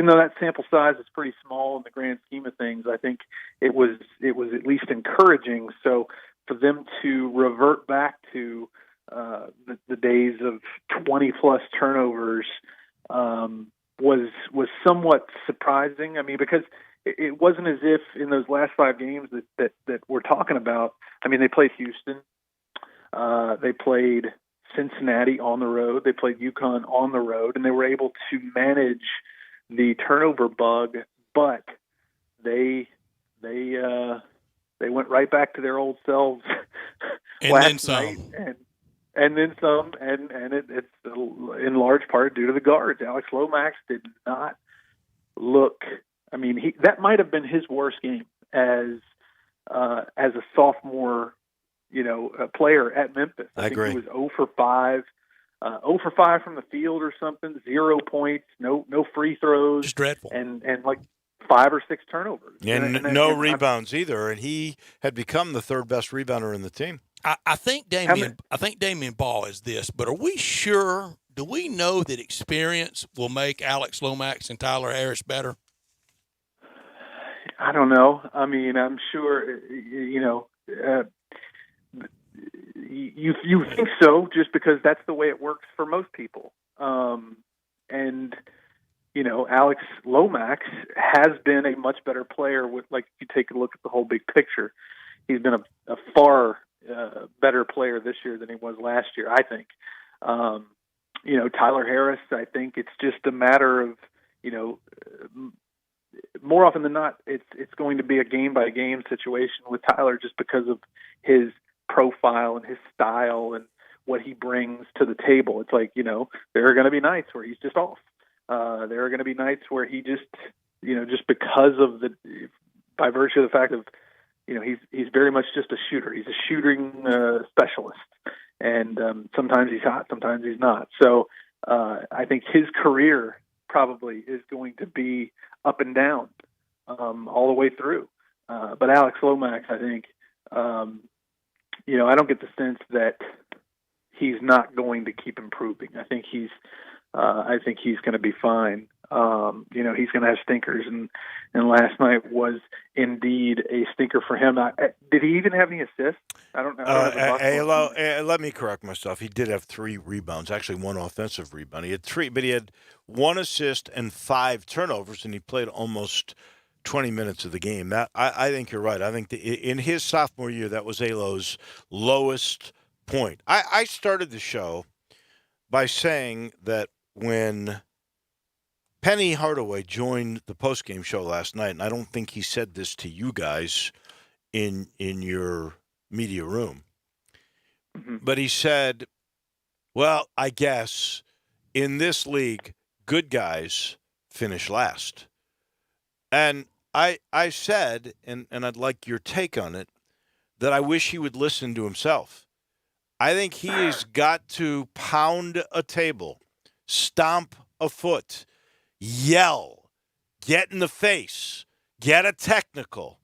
though that sample size is pretty small in the grand scheme of things, I think it was at least encouraging. So for them to revert back to the days of 20 plus turnovers was somewhat surprising. I mean, because it wasn't as if in those last 5 games that we're talking about. I mean, they played Houston, they played Cincinnati on the road, they played UConn on the road, and they were able to manage the turnover bug, but they went right back to their old selves and last then some. night, and then some, and it's in large part due to the guards. Alex Lomax did not look. I mean, that might have been his worst game as a sophomore, a player at Memphis. I think agree. He was 0 for 5, 0 for 5 from the field or something. 0 points, no free throws, just dreadful, and like 5 or 6 turnovers, and no rebounds either. And he had become the 3rd best rebounder in the team. I think Damian Ball is this, but are we sure? Do we know that experience will make Alex Lomax and Tyler Harris better? I don't know. I mean, I'm sure, you think so, just because that's the way it works for most people. And Alex Lomax has been a much better player with, like, if you take a look at the whole big picture, he's been a far better player this year than he was last year, I think. Tyler Harris, I think it's just a matter of, more often than not, it's going to be a game-by-game situation with Tyler just because of his profile and his style and what he brings to the table. It's like, there are going to be nights where he's just off. There are going to be nights where he just because of by virtue of the fact of, he's very much just a shooter. He's a shooting specialist. And sometimes he's hot, sometimes he's not. So I think his career probably is going to be up and down all the way through. But Alex Lomax, I think, I don't get the sense that he's not going to keep improving. I think he's going to be fine. He's going to have stinkers, and last night was indeed a stinker for him. Did he even have any assists? I don't know. Let me correct myself. He did have 3 rebounds, actually 1 offensive rebound. He had 3, but he had 1 assist and 5 turnovers, and he played almost 20 minutes of the game. That I think you're right. I think in his sophomore year, that was Alo's lowest point. I started the show by saying that when Penny Hardaway joined the postgame show last night, and I don't think he said this to you guys in your media room, but he said, well, I guess in this league, good guys finish last. And I said, and I'd like your take on it, that I wish he would listen to himself. I think he has got to pound a table, stomp a foot, yell, get in the face, get a technical,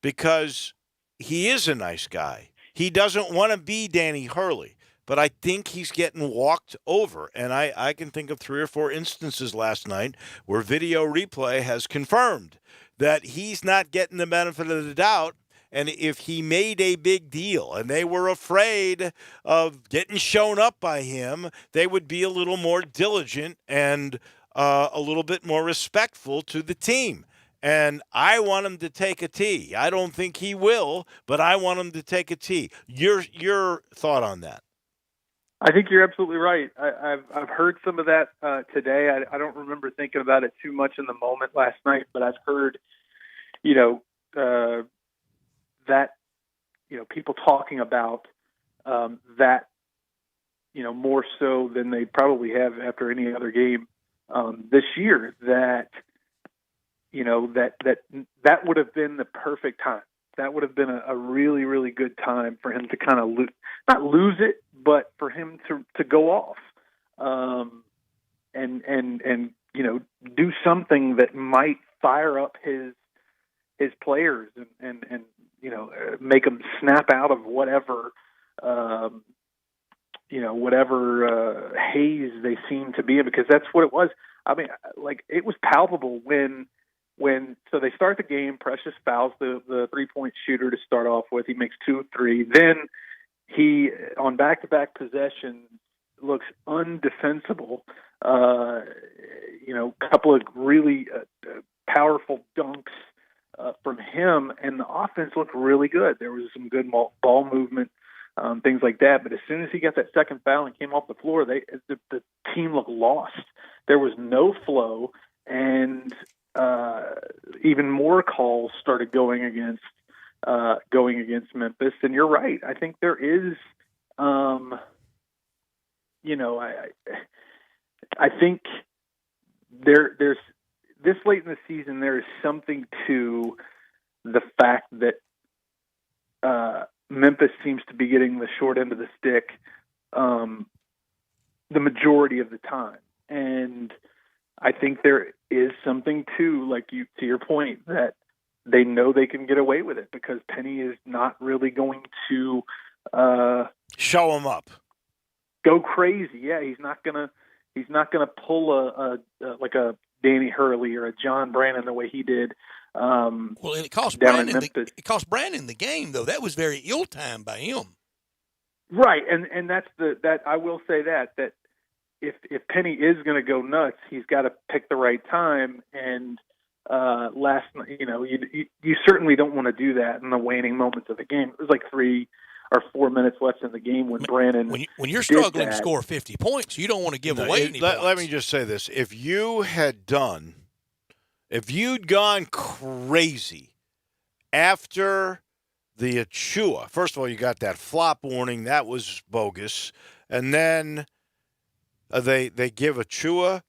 because he is a nice guy. He doesn't want to be Danny Hurley, but I think he's getting walked over. And I can think of 3 or 4 instances last night where video replay has confirmed that he's not getting the benefit of the doubt. And if he made a big deal and they were afraid of getting shown up by him, they would be a little more diligent and a little bit more respectful to the team. And I want him to take a tee. I don't think he will, but I want him to take a tee. Your thought on that? I think you're absolutely right. I've heard some of that today. I don't remember thinking about it too much in the moment last night, but I've heard, that, people talking about that, more so than they probably have after any other game this year. That, that would have been the perfect time. That would have been a really, really good time for him to kind of not lose it, but for him to go off, and do something that might fire up his players and make them snap out of whatever haze they seem to be in, because that's what it was. I mean, it was palpable when so they start the game. Precious fouls the 3-point shooter to start off with. He makes 2 of 3. Then he, on back-to-back possessions, looks undefensible. Couple of really powerful dunks from him, and the offense looked really good. There was some good ball movement, things like that. But as soon as he got that second foul and came off the floor, the team looked lost. There was no flow, and even more calls started going against Memphis. And you're right. I think there is, I think there's this late in the season, there is something to the fact that Memphis seems to be getting the short end of the stick the majority of the time. And I think there is something to your point, that they know they can get away with it because Penny is not really going to show them up, go crazy. Yeah, he's not gonna pull a Danny Hurley or a John Brandon the way he did. And it cost Brandon the game, though. That was very ill-timed by him. Right, and that's that I will say that if Penny is going to go nuts, he's got to pick the right time. And last night, you certainly don't want to do that in the waning moments of the game. It was like 3 or 4 minutes left in the game when Brandon. When you're struggling to score 50 points, you don't want to give away any points. Let me just say this: if you'd gone crazy after the Achua, first of all, you got that flop warning, that was bogus, and then they give Achua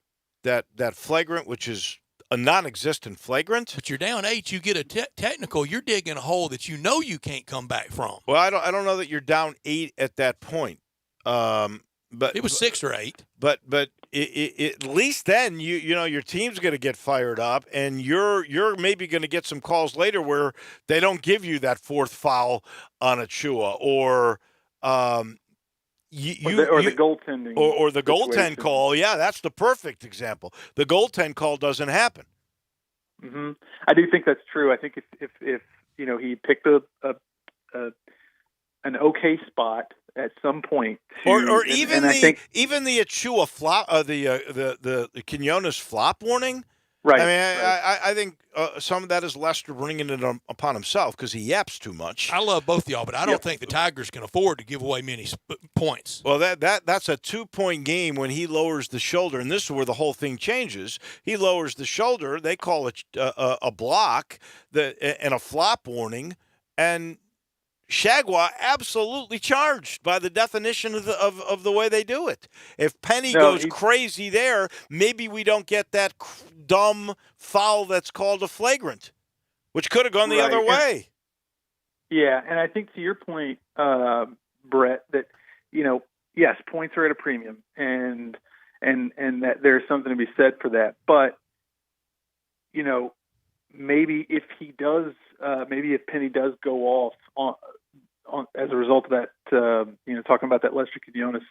that flagrant, which is a non-existent flagrant. But you're down 8, you get a technical, you're digging a hole that you can't come back from. Well, I don't know that you're down 8 at that point. But it was 6 or 8. But at least then your team's going to get fired up, and you're maybe going to get some calls later where they don't give you that 4th foul on Achua or the goaltending or the goaltend call. Yeah, that's the perfect example. The goaltend call doesn't happen. Mm-hmm. I do think that's true. I think if he picked an okay spot at some point, or even the Achua flop, the Quinones flop warning. Right. I mean, I think some of that is Lester bringing it upon himself because he yaps too much. I love both of y'all, but I don't think the Tigers can afford to give away many points. Well, that's a 2-point game when he lowers the shoulder, and this is where the whole thing changes. He lowers the shoulder. They call it a block and a flop warning, and Shagwa absolutely charged by the definition of the way they do it. If Penny goes crazy there, maybe we don't get that dumb foul that's called a flagrant, which could have gone the other way. Yeah, and I think to your point, Brett, that yes, points are at a premium, and that there's something to be said for that. But maybe if he does, maybe if Penny does go off as a result of that, talking about that Lester Quinones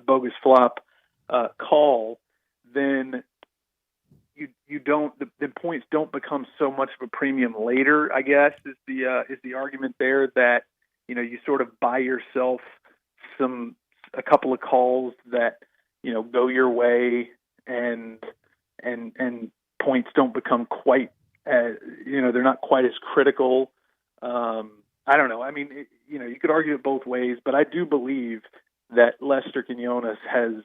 bogus flop call, then you don't the points don't become so much of a premium later, I guess, is the argument there, that you sort of buy yourself a couple of calls that go your way, and points don't become quite they're not quite as critical. I don't know. I mean, you could argue it both ways, but I do believe that Lester Quinones has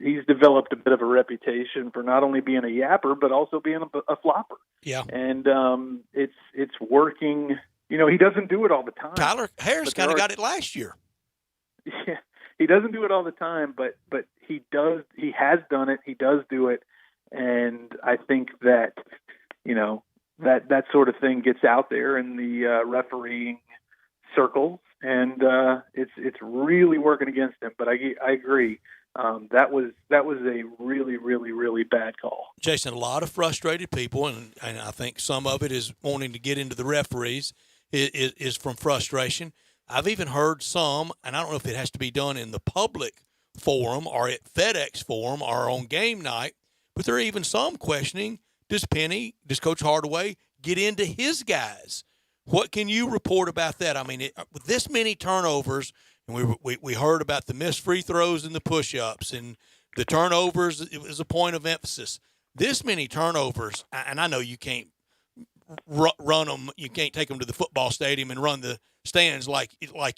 he's developed a bit of a reputation for not only being a yapper, but also being a flopper. Yeah. And it's working. He doesn't do it all the time. Tyler Harris kind of got it last year. Yeah, he doesn't do it all the time, but he does. He has done it. He does do it. And I think that, that sort of thing gets out there in the refereeing circles, and it's really working against him. But I agree. That was a really, really, really bad call. Jason, a lot of frustrated people, and I think some of it is wanting to get into the referees is from frustration. I've even heard some, and I don't know if it has to be done in the public forum or at FedEx Forum or on game night, but there are even some questioning, does Coach Hardaway get into his guys? What can you report about that? I mean, with this many turnovers, and we heard about the missed free throws and the push-ups and the turnovers, it was a point of emphasis. This many turnovers, and I know you can't run them, you can't take them to the football stadium and run the stands like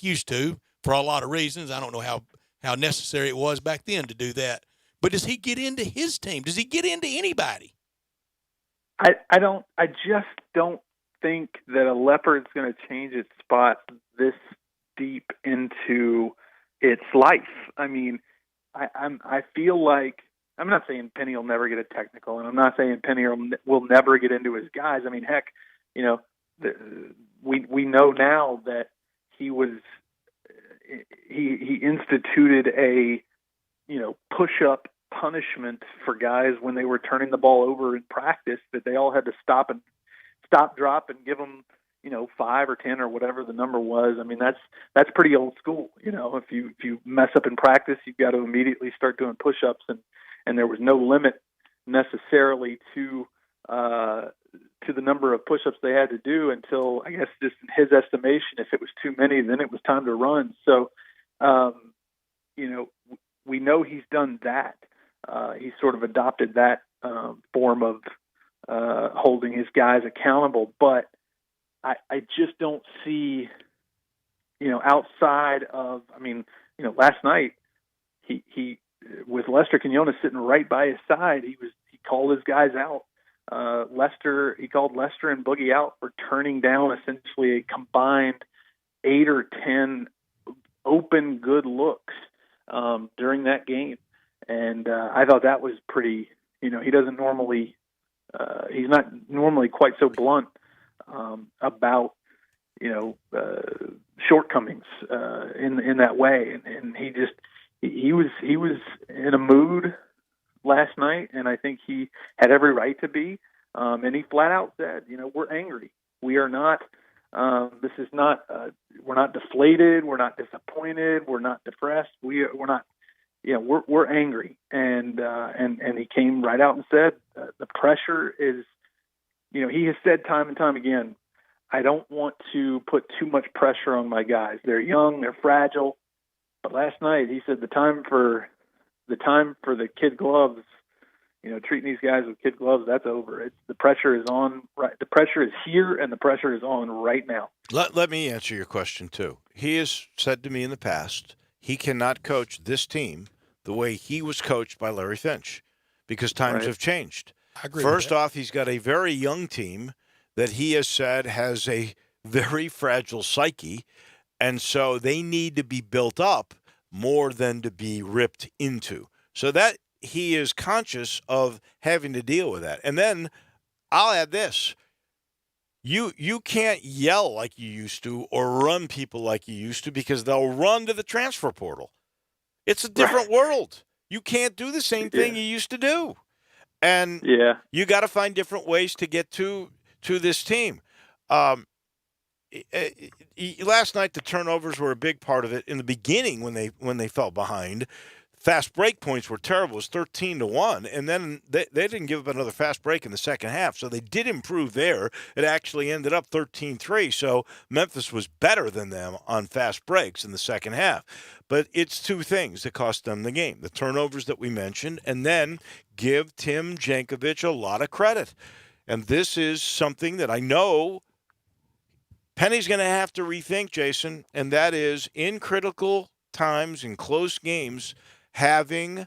used to for a lot of reasons. I don't know how necessary it was back then to do that. But does he get into his team? Does he get into anybody? I just don't think that a Leopard's going to change its spot this deep into its life. I mean, I feel like, I'm not saying Penny will never get a technical, and I'm not saying Penny will never get into his guys. I mean, heck, we know now that he instituted a push-up punishment for guys when they were turning the ball over in practice, that they all had to stop, drop, and give them 5 or 10 or whatever the number was. I mean, that's pretty old school. If you mess up in practice, you've got to immediately start doing push-ups, and there was no limit necessarily to the number of push-ups they had to do until, I guess, just in his estimation, if it was too many, then it was time to run. So, we know he's done that. He's sort of adopted that form of holding his guys accountable. But I just don't see, outside of, last night he with Lester Quinones sitting right by his side, he called his guys out. He called Lester and Boogie out for turning down essentially a combined 8 or 10 open good looks during that game. And I thought that was pretty, he doesn't normally, he's not normally quite so blunt about, shortcomings in that way. And he was in a mood last night, and I think he had every right to be. And he flat out said, we're angry. We are not, this is not, we're not deflated. We're not disappointed. We're not depressed. We're not, we're angry. And he came right out and said, the pressure is, he has said time and time again, I don't want to put too much pressure on my guys. They're young, they're fragile. But last night he said the time for the kid gloves, treating these guys with kid gloves, that's over. The pressure is on. Right, the pressure is here, and the pressure is on right now. Let me answer your question too. He has said to me in the past he cannot coach this team the way he was coached by Larry Finch because times have changed. I agree. First off, he's got a very young team that he has said has a very fragile psyche, and so they need to be built up more than to be ripped into. So that he is conscious of having to deal with that. And then I'll add this. You can't yell like you used to or run people like you used to because they'll run to the transfer portal. It's a different world. You can't do the same thing you used to do. And you got to find different ways to get to this team. last night the turnovers were a big part of it. In the beginning, when they fell behind, fast break points were terrible. It was 13-1, and then they didn't give up another fast break in the second half, so they did improve there. It actually ended up 13-3, so Memphis was better than them on fast breaks in the second half. But it's two things that cost them the game: the turnovers that we mentioned, and then give Tim Jankovic a lot of credit. And this is something that I know Penny's going to have to rethink, Jason, and that is in critical times, in close games, having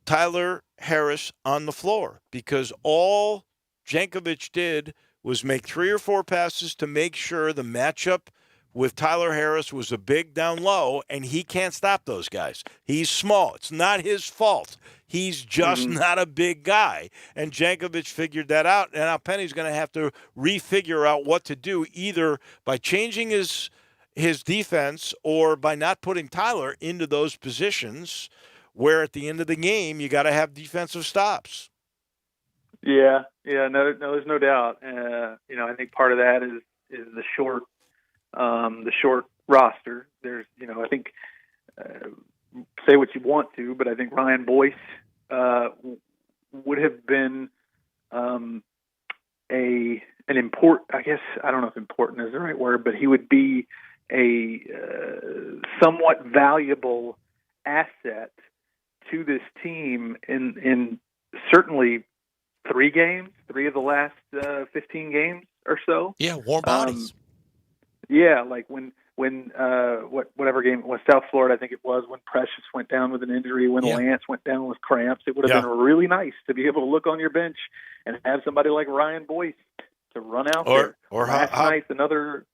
Tyler Harris on the floor, because all Jankovic did was make 3 or 4 passes to make sure the matchup with Tyler Harris was a big down low, and he can't stop those guys. He's small. It's not his fault. He's just not a big guy. And Jankovic figured that out, and now Penny's going to have to refigure out what to do, either by changing his defense or by not putting Tyler into those positions where at the end of the game you got to have defensive stops. No, there's no doubt. I think part of that is the short roster. There's, I think, say what you want to, but I think Ryan Boyce would have been an important, I guess, I don't know if important is the right word, but he would be a somewhat valuable asset to this team in certainly 3 of the last 15 games or so. Yeah, warm bodies. Like when whatever game was, South Florida, I think it was, when Precious went down with an injury, when Lance went down with cramps, it would have been really nice to be able to look on your bench and have somebody like Ryan Boyce to run out there. Or last night, another.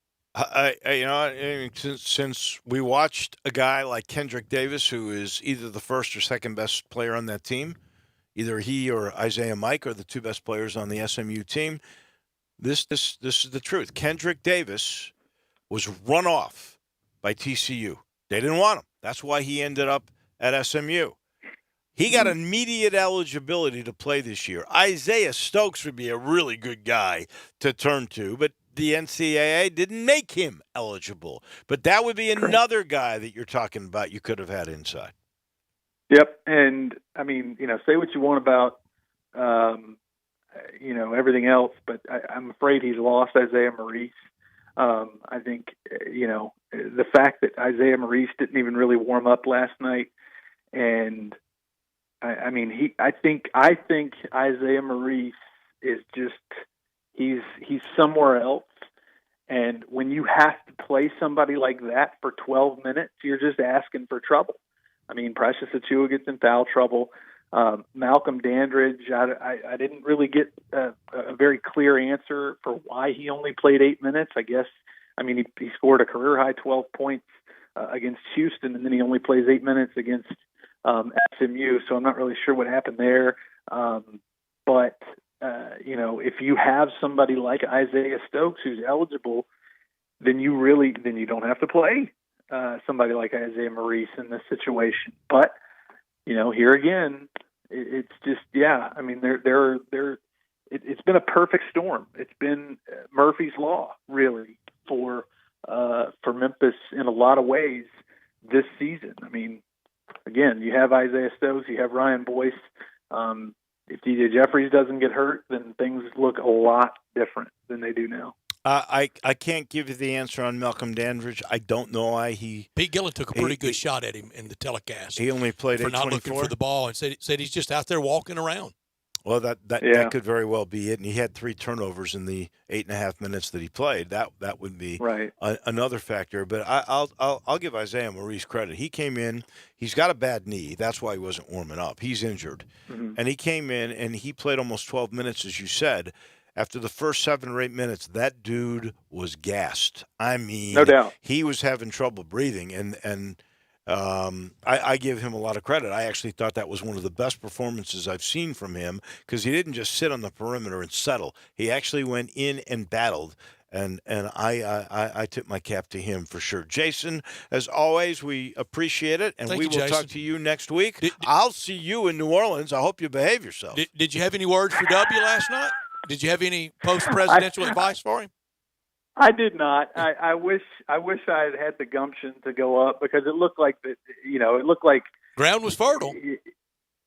Since we watched a guy like Kendrick Davis, who is either the first or second best player on that team, either he or Isaiah Mike are the 2 best players on the SMU team. This is the truth. Kendrick Davis was run off by TCU. They didn't want him. That's why he ended up at SMU. He got immediate eligibility to play this year. Isaiah Stokes would be a really good guy to turn to, but the NCAA didn't make him eligible. But that would be another guy that you're talking about you could have had inside. Yep. And, I mean, say what you want about, everything else, but I'm afraid he's lost Isaiah Maurice. I think, the fact that Isaiah Maurice didn't even really warm up last night, and I think Isaiah Maurice is just he's somewhere else. And when you have to play somebody like that for 12 minutes, you're just asking for trouble. I mean, Precious Achiuwa gets in foul trouble. Malcolm Dandridge, I didn't really get a very clear answer for why he only played 8 minutes. I guess, he scored a career-high 12 points against Houston, and then he only plays 8 minutes against SMU, so I'm not really sure what happened there. But if you have somebody like Isaiah Stokes who's eligible, then you don't have to play somebody like Isaiah Maurice in this situation. But here again, it's just it's been a perfect storm. It's been Murphy's Law, really, for Memphis in a lot of ways this season. I mean, again, you have Isaiah Stokes, you have Ryan Boyce. If DJ Jeffries doesn't get hurt, then things look a lot different than they do now. I can't give you the answer on Malcolm Dandridge. I don't know why Pete Gillen took a pretty good shot at him in the telecast. He only played for not looking for the ball and said he's just out there walking around. Well, that could very well be it. And he had 3 turnovers in the 8.5 minutes that he played. That would be right. Another factor. But I'll give Isaiah Maurice credit. He came in. He's got a bad knee. That's why he wasn't warming up. He's injured, and he came in and he played almost 12 minutes, as you said. After the first 7 or 8 minutes, that dude was gassed. I mean, no doubt, he was having trouble breathing, and I give him a lot of credit. I actually thought that was one of the best performances I've seen from him, because he didn't just sit on the perimeter and settle. He actually went in and battled, and I tip my cap to him for sure. Jason, as always, we appreciate it, and we will talk to you next week. I'll see you in New Orleans. I hope you behave yourself. Did you have any words for W last night? Did you have any post-presidential advice for him? I did not. I wish I had had the gumption to go up because it looked like ground was fertile.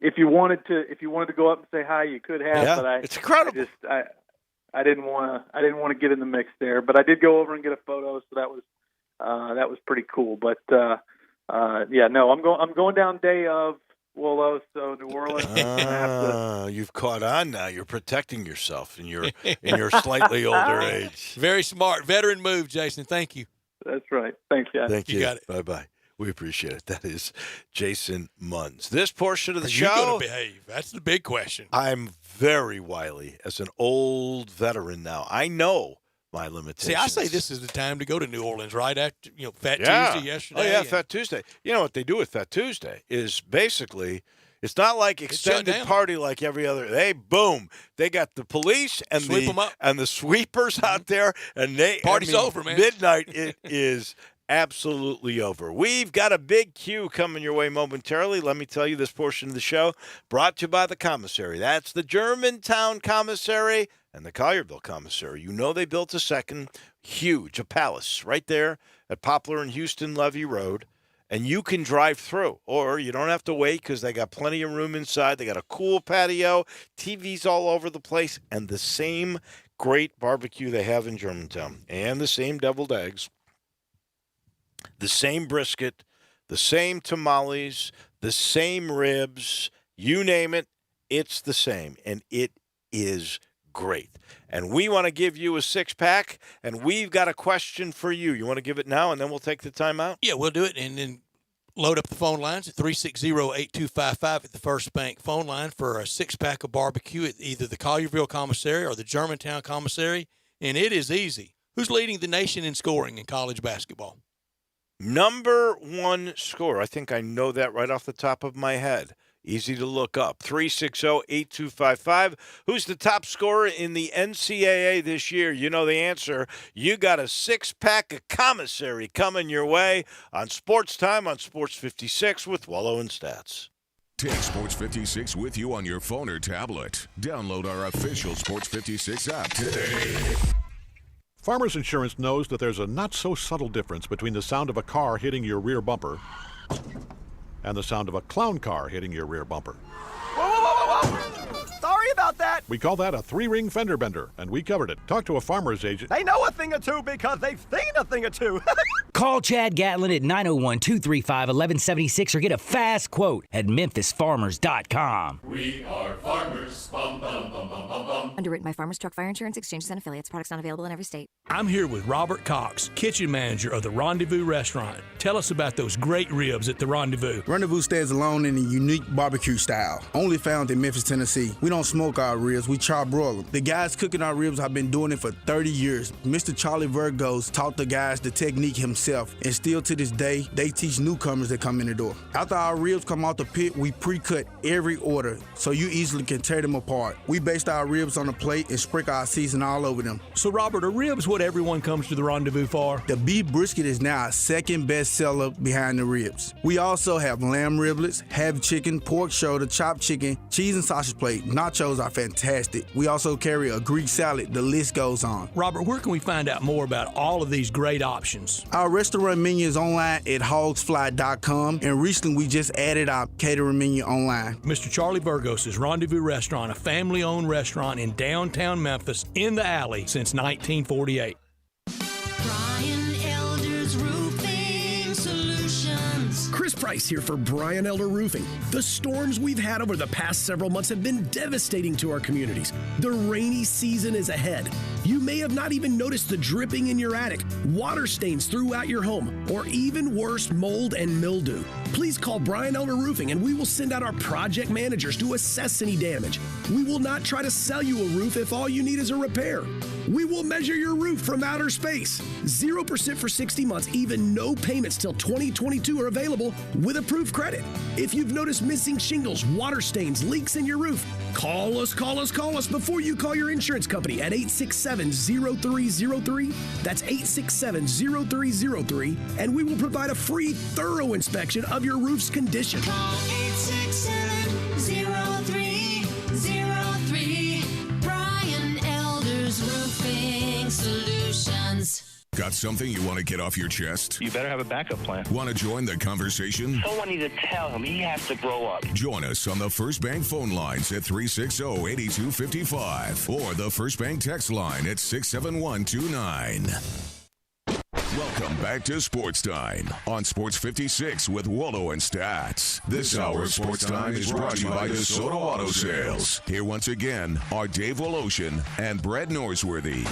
If you wanted to go up and say hi, you could have. Yeah, but it's incredible. I didn't want to get in the mix there. But I did go over and get a photo, so that was pretty cool. But I'm going down day of Wolo, so New Orleans. You've caught on now. You're protecting yourself in your slightly older age. Very smart, veteran move, Jason. Thank you. That's right. Thanks, guys. Thank you. You got it. Bye-bye. We appreciate it. That is Jason Munz. This portion of the Are show. you going to behave? That's the big question. I'm very wily as an old veteran now. I know my limitations. See, I say this is the time to go to New Orleans right after Fat Tuesday yesterday. Oh, yeah, Fat Tuesday. You know what they do with Fat Tuesday is basically it's not like extended party like every other. Hey, boom. They got the police and the sweepers out there. And Party's over, man. Midnight, it is absolutely over. We've got a big queue coming your way momentarily. Let me tell you, this portion of the show brought to you by the commissary. That's the Germantown commissary and the Collierville commissary. You know they built a second huge, a palace right there at Poplar and Houston Levee Road. And you can drive through, or you don't have to wait because they got plenty of room inside. They got a cool patio, TVs all over the place, and the same great barbecue they have in Germantown, and the same deviled eggs, the same brisket, the same tamales, the same ribs, you name it, it's the same, and it is great. And we want to give you a six-pack, and we've got a question for you. You want to give it now, and then we'll take the time out? Yeah, we'll do it, and then load up the phone lines at 360-8255 at the First Bank phone line for a six-pack of barbecue at either the Collierville Commissary or the Germantown Commissary, and it is easy. Who's leading the nation in scoring in college basketball? Number one scorer. I think I know that right off the top of my head. Easy to look up. 360-8255. Who's the top scorer in the NCAA this year? You know the answer. You got a six-pack of commissary coming your way on Sports Time on Sports 56 with Wolo and Stats. Take Sports 56 with you on your phone or tablet. Download our official Sports 56 app today. Farmers Insurance knows that there's a not-so-subtle difference between the sound of a car hitting your rear bumper and the sound of a clown car hitting your rear bumper. Whoa, whoa, whoa, whoa, whoa! Sorry about that. We call that a three-ring fender bender, and we covered it. Talk to a farmer's agent. They know a thing or two because they've seen a thing or two. Call Chad Gatlin at 901-235-1176 or get a fast quote at memphisfarmers.com. We are farmers. Bum, bum, bum, bum, bum, bum. Underwritten by Farmers Truck Fire Insurance Exchanges and Affiliates. Products not available in every state. I'm here with Robert Cox, kitchen manager of the Rendezvous Restaurant. Tell us about those great ribs at the Rendezvous. Rendezvous stands alone in a unique barbecue style, only found in Memphis, Tennessee. We don't smoke our ribs, we char broil them. The guys cooking our ribs have been doing it for 30 years. Mr. Charlie Virgos taught the guys the technique himself, and still to this day, they teach newcomers that come in the door. After our ribs come out the pit, we pre-cut every order, so you easily can tear them apart. We baste our ribs on a plate and sprinkle our seasoning all over them. So Robert, are ribs what everyone comes to the Rendezvous for? The beef brisket is now our second best seller behind the ribs. We also have lamb riblets, half chicken, pork shoulder, chopped chicken, cheese and sausage plate. Nachos are fantastic. We also carry a Greek salad. The list goes on. Robert, where can we find out more about all of these great options? Our restaurant menu is online at hogsfly.com, and recently we just added our catering menu online. Mr. Charlie Virgos' Rendezvous Restaurant, a family-owned restaurant in downtown Memphis, in the alley since 1948. Brian Elder's Roofing Solutions. Chris Price here for Brian Elder Roofing. The storms we've had over the past several months have been devastating to our communities. The rainy season is ahead. You may have not even noticed the dripping in your attic, water stains throughout your home, or even worse, mold and mildew. Please call Brian Elder Roofing and we will send out our project managers to assess any damage. We will not try to sell you a roof if all you need is a repair. We will measure your roof from outer space. 0% for 60 months, even no payments till 2022 are available with approved credit. If you've noticed missing shingles, water stains, leaks in your roof, call us before you call your insurance company at 867-0303. That's 867-0303, and we will provide a free, thorough inspection of your roof's condition. Call 867-0303. Brian Elder's Roofing Solutions. Got something you want to get off your chest? You better have a backup plan. Want to join the conversation? Someone needs to tell him he has to grow up. Join us on the First Bank phone lines at 360-8255 or the First Bank text line at 67129. Welcome back to Sports Time on Sports 56 with Wolo and Stats. This hour of Sports Time is brought to you by DeSoto Auto Sales. Here once again are Dave Woloshin and Brad Norsworthy.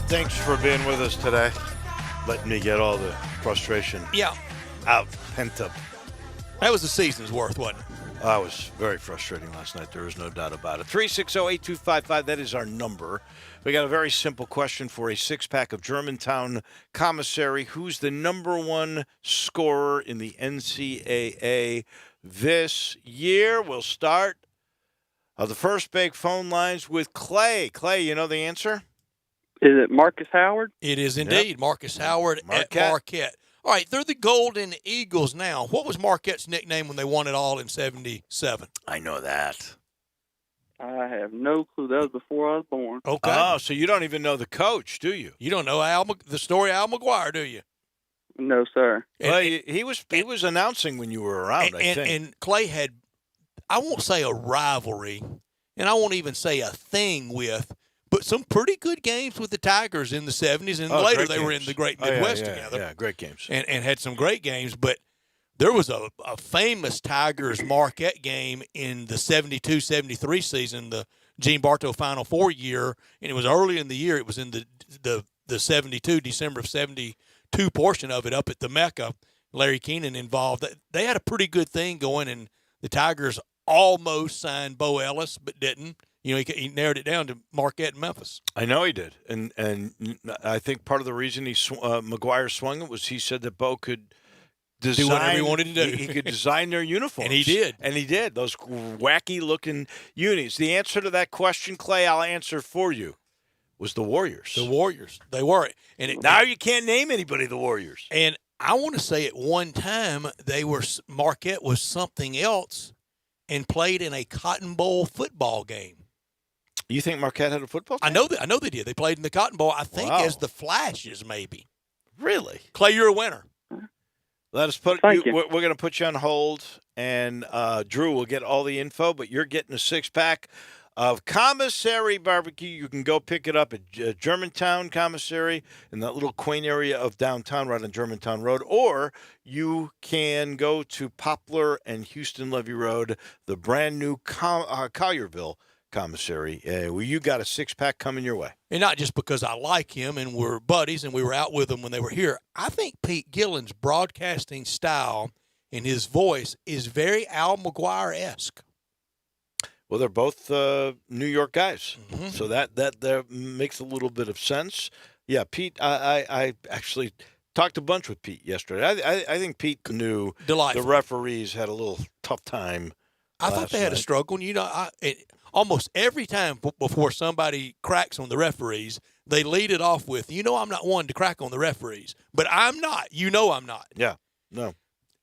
Thanks for being with us today. Letting me get all the frustration out, pent up. That was a season's worth, wasn't it? That was very frustrating last night. There is no doubt about it. 360-8255, that is our number. We got a very simple question for a six-pack of Germantown Commissary. Who's the number one scorer in the NCAA this year? We'll start the First Bank phone lines with Clay. Clay, you know the answer? Is it Marcus Howard? It is indeed. Yep. Marcus Howard at Marquette. All right, they're the Golden Eagles now. What was Marquette's nickname when they won it all in 77? I know that. I have no clue. That was before I was born. Okay. Oh, so you don't even know the coach, do you? You don't know the story of Al McGuire, do you? No, sir. Well, he was announcing when you were around, I think. And Clay had, I won't say a rivalry, and I won't even say a thing with, but some pretty good games with the Tigers in the 70s, and later they were in the Great Midwest together. Yeah, great games. And had some great games, but there was a famous Tigers-Marquette game in the 72-73 season, the Gene Bartow Final Four year, and it was early in the year. It was in the 72, December of 72 portion of it up at the Mecca. Larry Keenan involved. They had a pretty good thing going, and the Tigers almost signed Bo Ellis, but didn't. You know, he narrowed it down to Marquette and Memphis. I know he did, and I think part of the reason McGuire swung it was he said that Bo could design, do whatever he wanted to do. He could design their uniforms, and he did. And he did those wacky-looking unis. The answer to that question, Clay, I'll answer for you, was the Warriors. The Warriors, they were. And now you can't name anybody the Warriors. And I want to say at one time Marquette was something else and played in a Cotton Bowl football game. You think Marquette had a football game? I know they did. They played in the Cotton Bowl, I think, as the Flashes, maybe. Really? Clay, you're a winner. Let us put Thank you. We're going to put you on hold, and Drew will get all the info, but you're getting a six-pack of Commissary Barbecue. You can go pick it up at Germantown Commissary in that little quaint area of downtown right on Germantown Road, or you can go to Poplar and Houston Levee Road, the brand-new Collierville Commissary. Well, you got a six-pack coming your way. And not just because I like him and we're buddies and we were out with him when they were here. I think Pete Gillen's broadcasting style and his voice is very Al McGuire-esque. Well, they're both New York guys, so that makes a little bit of sense. Yeah, Pete, I actually talked a bunch with Pete yesterday. I think Pete knew the referees had a little tough time. I thought they had a struggle. And, almost every time before somebody cracks on the referees, they lead it off with, I'm not one to crack on the referees, but I'm not. I'm not. Yeah, no.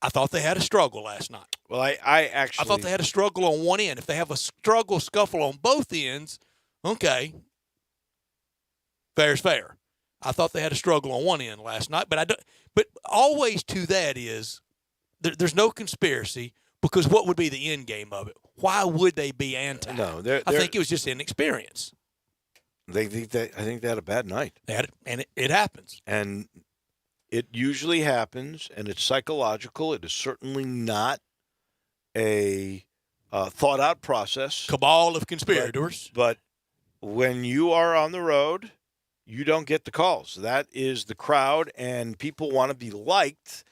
I thought they had a struggle last night. Well, I actually... I thought they had a struggle on one end. If they have a scuffle on both ends, okay, fair's fair. I thought they had a struggle on one end last night, but always to that is there's no conspiracy, because what would be the end game of it? Why would they be anti? No, I think it was just inexperience. I think they had a bad night. And it happens. And it usually happens, and it's psychological. It is certainly not a thought-out process. Cabal of conspirators. But when you are on the road, you don't get the calls. That is the crowd, and people want to be liked,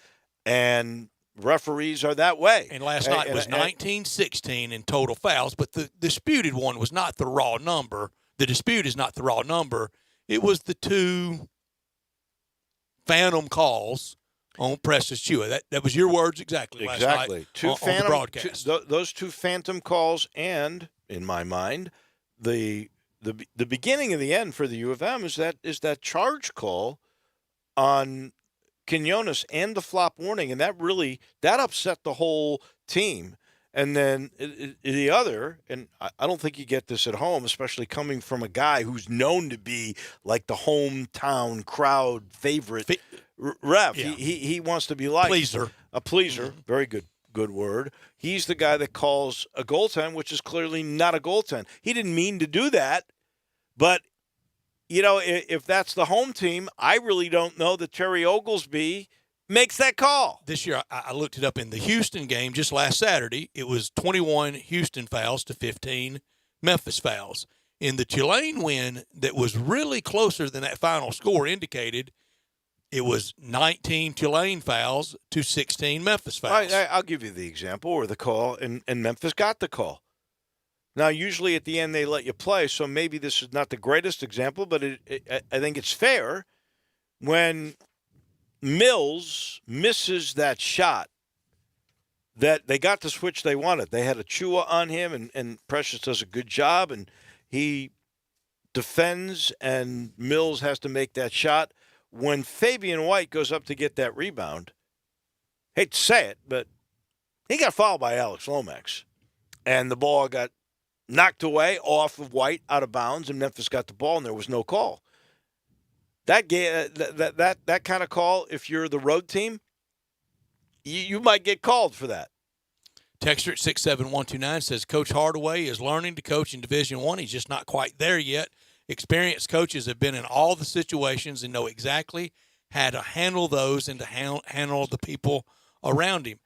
and referees are that way. And last night was 19-16 in total fouls, but the disputed one was not the raw number. The dispute is not the raw number. It was the two phantom calls on Precious Chua. That was your words exactly last night two on phantom, the broadcast. Those two phantom calls, and in my mind, the beginning and the end for the U of M is that charge call on Quinones and the flop warning, and that upset the whole team. And then the other, and I don't think you get this at home, especially coming from a guy who's known to be like the hometown crowd favorite ref. Yeah. He wants to be like Pleaser. a pleaser. Very good word. He's the guy that calls a goaltend, which is clearly not a goaltend. He didn't mean to do that, but if that's the home team, I really don't know that Terry Oglesby makes that call. This year, I looked it up in the Houston game just last Saturday. It was 21 Houston fouls to 15 Memphis fouls. In the Tulane win that was really closer than that final score indicated, it was 19 Tulane fouls to 16 Memphis fouls. I'll give you the example or the call, and Memphis got the call. Now, usually at the end they let you play, so maybe this is not the greatest example, but I think it's fair when Mills misses that shot that they got the switch they wanted. They had a Chua on him, and Precious does a good job, and he defends, and Mills has to make that shot. When Fabian White goes up to get that rebound, hate to say it, but he got fouled by Alex Lomax, and the ball got knocked away off of White out of bounds, and Memphis got the ball, and there was no call. That kind of call, if you're the road team, you might get called for that. Texter at 67129 says Coach Hardaway is learning to coach in Division I. He's just not quite there yet. Experienced coaches have been in all the situations and know exactly how to handle those and to handle the people around him.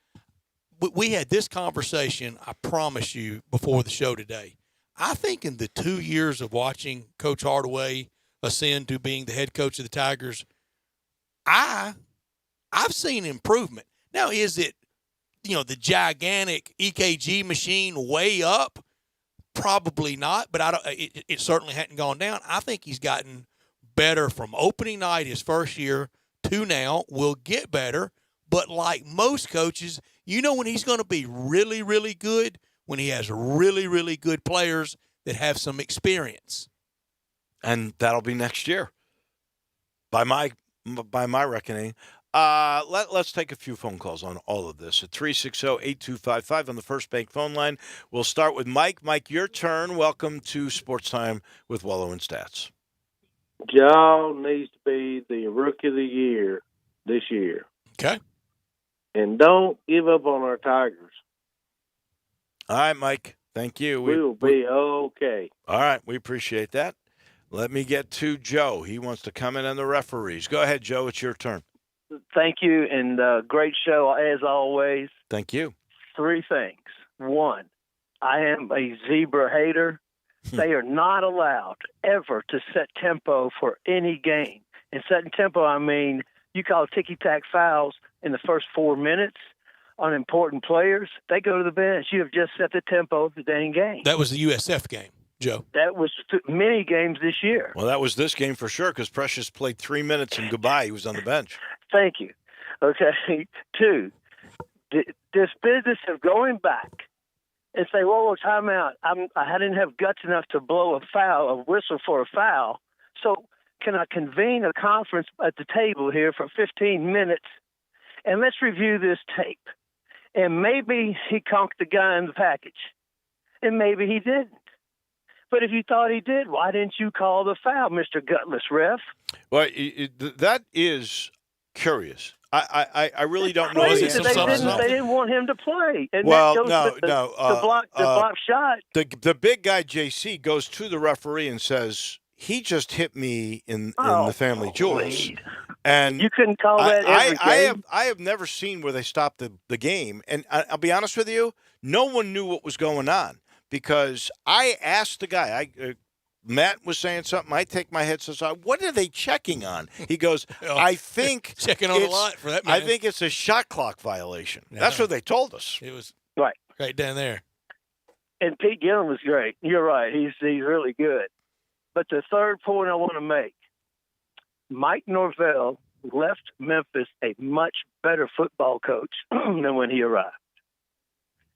We had this conversation, I promise you, before the show today. I think in the 2 years of watching Coach Hardaway ascend to being the head coach of the Tigers, I've seen improvement. Now, is it, the gigantic EKG machine way up? Probably not, but it certainly hadn't gone down. I think he's gotten better from opening night his first year to now. Will get better, but like most coaches, when he's going to be really, really good when he has really, really good players that have some experience. And that'll be next year, by my reckoning. Let's take a few phone calls on all of this at 360-8255 on the First Bank phone line. We'll start with Mike. Mike, your turn. Welcome to Sports Time with Wolo and Stats. Joe needs to be the Rookie of the Year this year. Okay. And don't give up on our Tigers. All right, Mike. Thank you. We'll be okay. All right. We appreciate that. Let me get to Joe. He wants to comment on the referees. Go ahead, Joe. It's your turn. Thank you, and great show as always. Thank you. 3 things. 1, I am a zebra hater. They are not allowed ever to set tempo for any game. And setting tempo, I mean, you call ticky-tack fouls in the first 4 minutes on important players. They go to the bench. You have just set the tempo of the dang game. That was the USF game, Joe. That was many games this year. Well, that was this game for sure because Precious played 3 minutes and goodbye. He was on the bench. Thank you. Okay. 2, this business of going back and say, whoa, timeout. I didn't have guts enough to blow a whistle for a foul. So can I convene a conference at the table here for 15 minutes and let's review this tape? And maybe he conked the guy in the package. And maybe he didn't. But if you thought he did, why didn't you call the foul, Mr. Gutless Ref? Well, that is curious. I really don't know. They didn't want him to play. And well, the block shot. The big guy, JC, goes to the referee and says, he just hit me in the family jewels. And you couldn't call that every game. I have never seen where they stopped the game. And I'll be honest with you, no one knew what was going on because I asked the guy, Matt was saying something. I take my headset off. What are they checking on? He goes, I think checking on a lot for that man. I think it's a shot clock violation. Yeah. That's what they told us. It was right down there. And Pete Gillen was great. You're right. He's really good. But the third point I want to make, Mike Norvell left Memphis a much better football coach than when he arrived.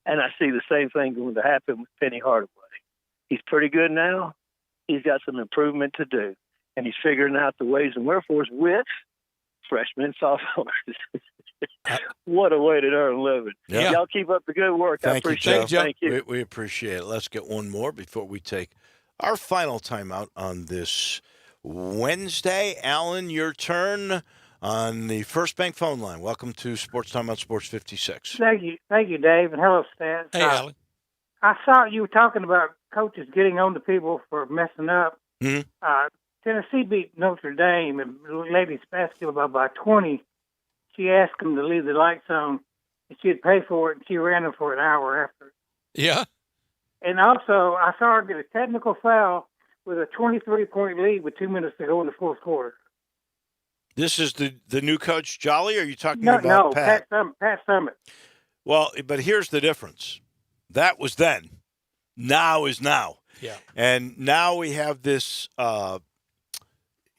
And I see the same thing going to happen with Penny Hardaway. He's pretty good now. He's got some improvement to do. And he's figuring out the ways and wherefores with freshmen, sophomores. What a way to earn a living. Yeah. Y'all keep up the good work. I appreciate it. Thank you. We appreciate it. Let's get one more before we take our final timeout on this Wednesday. Alan, your turn on the First Bank phone line. Welcome to Sports Time on Sports 56. Thank you, Dave, and hello, Stan. Hey, Alan. I saw you were talking about coaches getting on to people for messing up. Mm-hmm. Tennessee beat Notre Dame in ladies basketball by 20. She asked them to leave the lights on, and she'd pay for it, and she ran them for an hour after. Yeah. And also, I saw her get a technical foul with a 23-point lead with 2 minutes to go in the fourth quarter. This is the new coach, Jolly, or are you talking No, about Pat? Pat Summit. Well, but here's the difference. That was then. Now is now. Yeah. And now we have this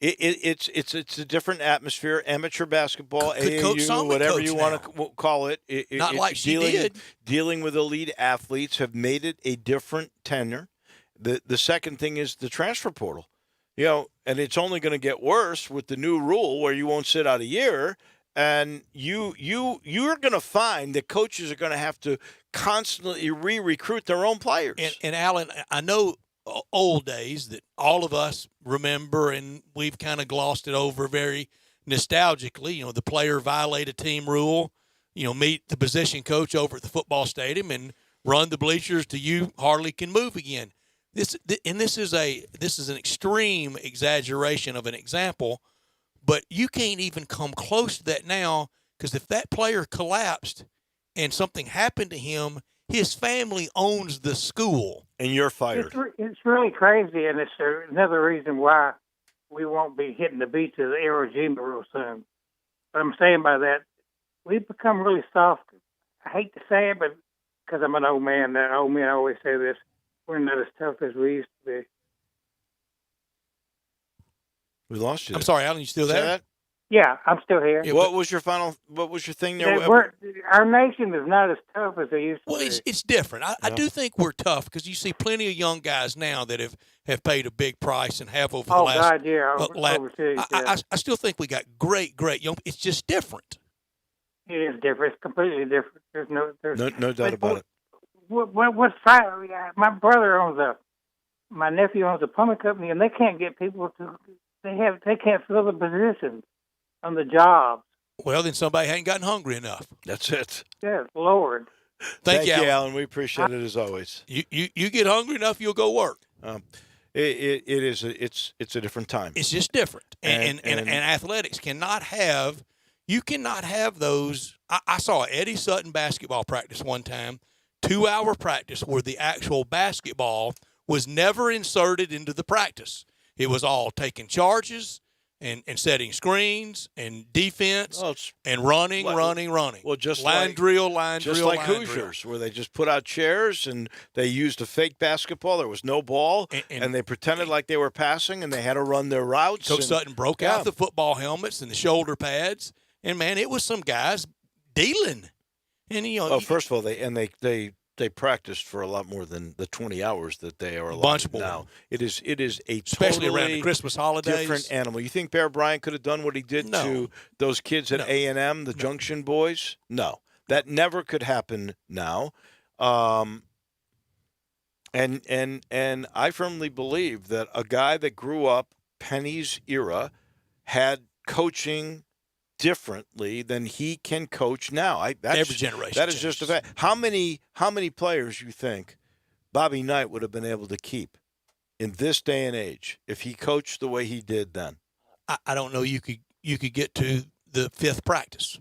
it's a different atmosphere, amateur basketball, AAU, whatever you want to call it. Not like she did. Dealing with elite athletes have made it a different tenor. The second thing is the transfer portal. You know, and it's only going to get worse with the new rule where you won't sit out a year. And you're going to find that coaches are going to have to constantly re-recruit their own players. And Alan, I know old days that all of us remember, and we've kind of glossed it over very nostalgically. You know, the player violate a team rule, you know, meet the position coach over at the football stadium and run the bleachers till you hardly can move again. This is an extreme exaggeration of an example, but you can't even come close to that now, because if that player collapsed and something happened to him, his family owns the school. And you're fired. It's really crazy, and it's another reason why we won't be hitting the beach of the Aerogema real soon. What I'm saying by that, we've become really soft. I hate to say it, but because I'm an old man, and old men always say this, we're not as tough as we used to be. We lost you. I'm sorry, Alan, you still there? Yeah, I'm still here. Yeah, what was your thing there? Our nation is not as tough as they used to be. Well, it's different. I do think we're tough, because you see plenty of young guys now that have paid a big price and have over the last. Overseas, yeah. I still think we got great young. It's just different. It is different. It's completely different. There's no doubt about it. What's my brother my nephew owns a plumbing company, and they can't get people to. They can't fill the positions on the job. Well, then somebody ain't gotten hungry enough. That's it. Yes, Lord. Thank you, Alan. We appreciate it as always. You get hungry enough, you'll go work. It's a different time. It's just different, and athletics cannot have. You cannot have those. I saw Eddie Sutton basketball practice one time, 2-hour practice where the actual basketball was never inserted into the practice. It was all taking charges and setting screens and defense and running. Well, just line drill, line just drill, like line Hoosiers, where they just put out chairs and they used a fake basketball. There was no ball, and they pretended like they were passing, and they had to run their routes. Coach Sutton broke out the football helmets and the shoulder pads, and man, it was some guys dealing. And first of all, they practiced for a lot more than the 20 hours that they are allowed bunch more. Now. It is a especially totally around the Christmas holidays. Different animal. You think Bear Bryant could have done what he did to those kids at A&M, the Junction boys? No, that never could happen now. And I firmly believe that a guy that grew up Penny's era had coaching differently than he can coach now. Every generation. That is just a fact. How many players you think Bobby Knight would have been able to keep in this day and age if he coached the way he did then? I don't know. You could get to the 5th practice.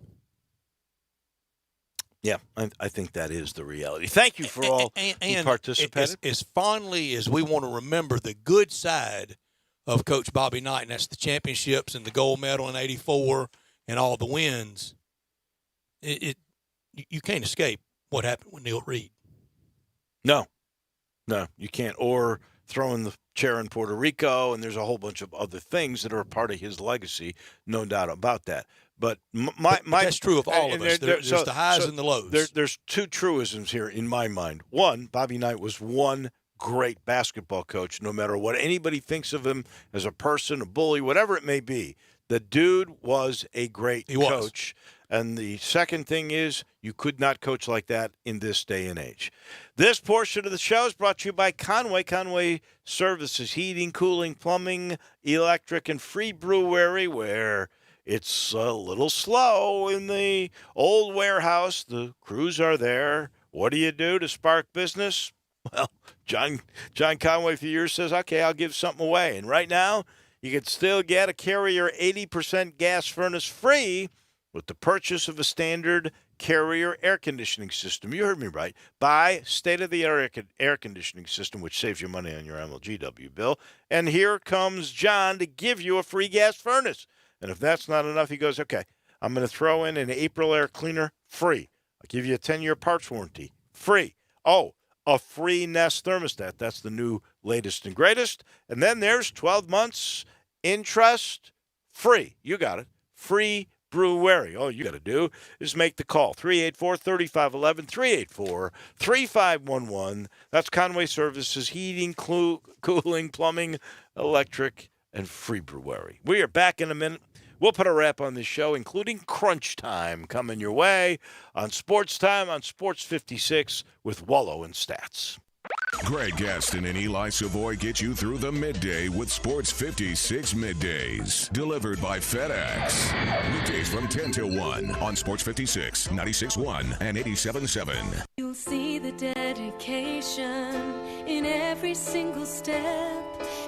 Yeah, I think that is the reality. Thank you for all who participated. As fondly as we want to remember the good side of Coach Bobby Knight, and that's the championships and the gold medal in '84 and all the wins, you can't escape what happened with Neil Reed. No, you can't. Or throwing the chair in Puerto Rico, and there's a whole bunch of other things that are a part of his legacy, no doubt about that. But that's true of all of us. There's the highs and the lows. There's two truisms here in my mind. One, Bobby Knight was one great basketball coach, no matter what anybody thinks of him as a person, a bully, whatever it may be. The dude was a great coach. And the second thing is you could not coach like that in this day and age. This portion of the show is brought to you by Conway. Conway Services, heating, cooling, plumbing, electric, and free brewery, where it's a little slow in the old warehouse. The crews are there. What do you do to spark business? Well, John Conway for years says, okay, I'll give something away. And right now, you can still get a Carrier 80% gas furnace free with the purchase of a standard Carrier air conditioning system. You heard me right. Buy state-of-the-art air conditioning system, which saves you money on your MLGW bill. And here comes John to give you a free gas furnace. And if that's not enough, he goes, okay, I'm going to throw in an April air cleaner free. I'll give you a 10-year parts warranty free. Oh, a free Nest thermostat. That's the new latest and greatest. And then there's 12 months interest free. You got it. Free brewery. All you got to do is make the call. 384-3511, 384-3511. That's Conway Services, heating, cooling, plumbing, electric, and free brewery. We are back in a minute. We'll put a wrap on this show, including Crunch Time coming your way on Sports Time on Sports 56 with Wolo and Stats. Greg Gaston and Eli Savoy get you through the midday with Sports 56 Middays. Delivered by FedEx. Weekdays from 10 till 1 on Sports 56, 96.1 and 87.7. You'll see the dedication in every single step.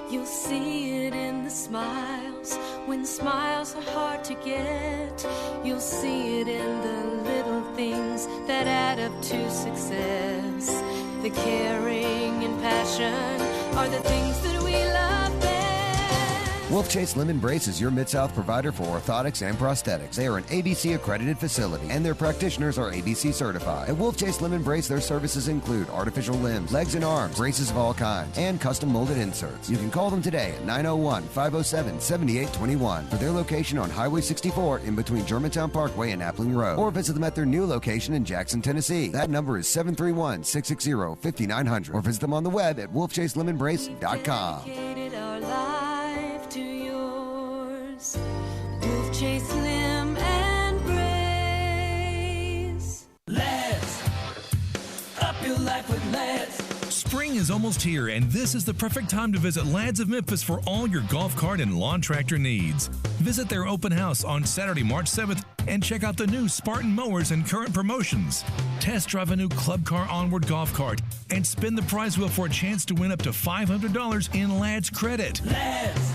You'll see it in the smiles when smiles are hard to get. You'll see it in the little things that add up to success. The caring and passion are the things that we love best. Wolf Chase Limb Brace is your Mid-South provider for orthotics and prosthetics. They are an ABC-accredited facility, and their practitioners are ABC certified. At Wolf Chase Limb Brace, their services include artificial limbs, legs and arms, braces of all kinds, and custom molded inserts. You can call them today at 901-507-7821 for their location on Highway 64 in between Germantown Parkway and Appling Road, or visit them at their new location in Jackson, Tennessee. That number is 731-660-5900, or visit them on the web at wolfchaselemonbrace.com. Wolf Chase Limb and Brace. Lads, up your life with Lads. Spring is almost here, and this is the perfect time to visit Lads of Memphis for all your golf cart and lawn tractor needs. Visit their open house on Saturday, March 7th, and check out the new Spartan mowers and current promotions. Test drive a new Club Car Onward golf cart and spin the prize wheel for a chance to win up to $500 in Lads credit. Lads,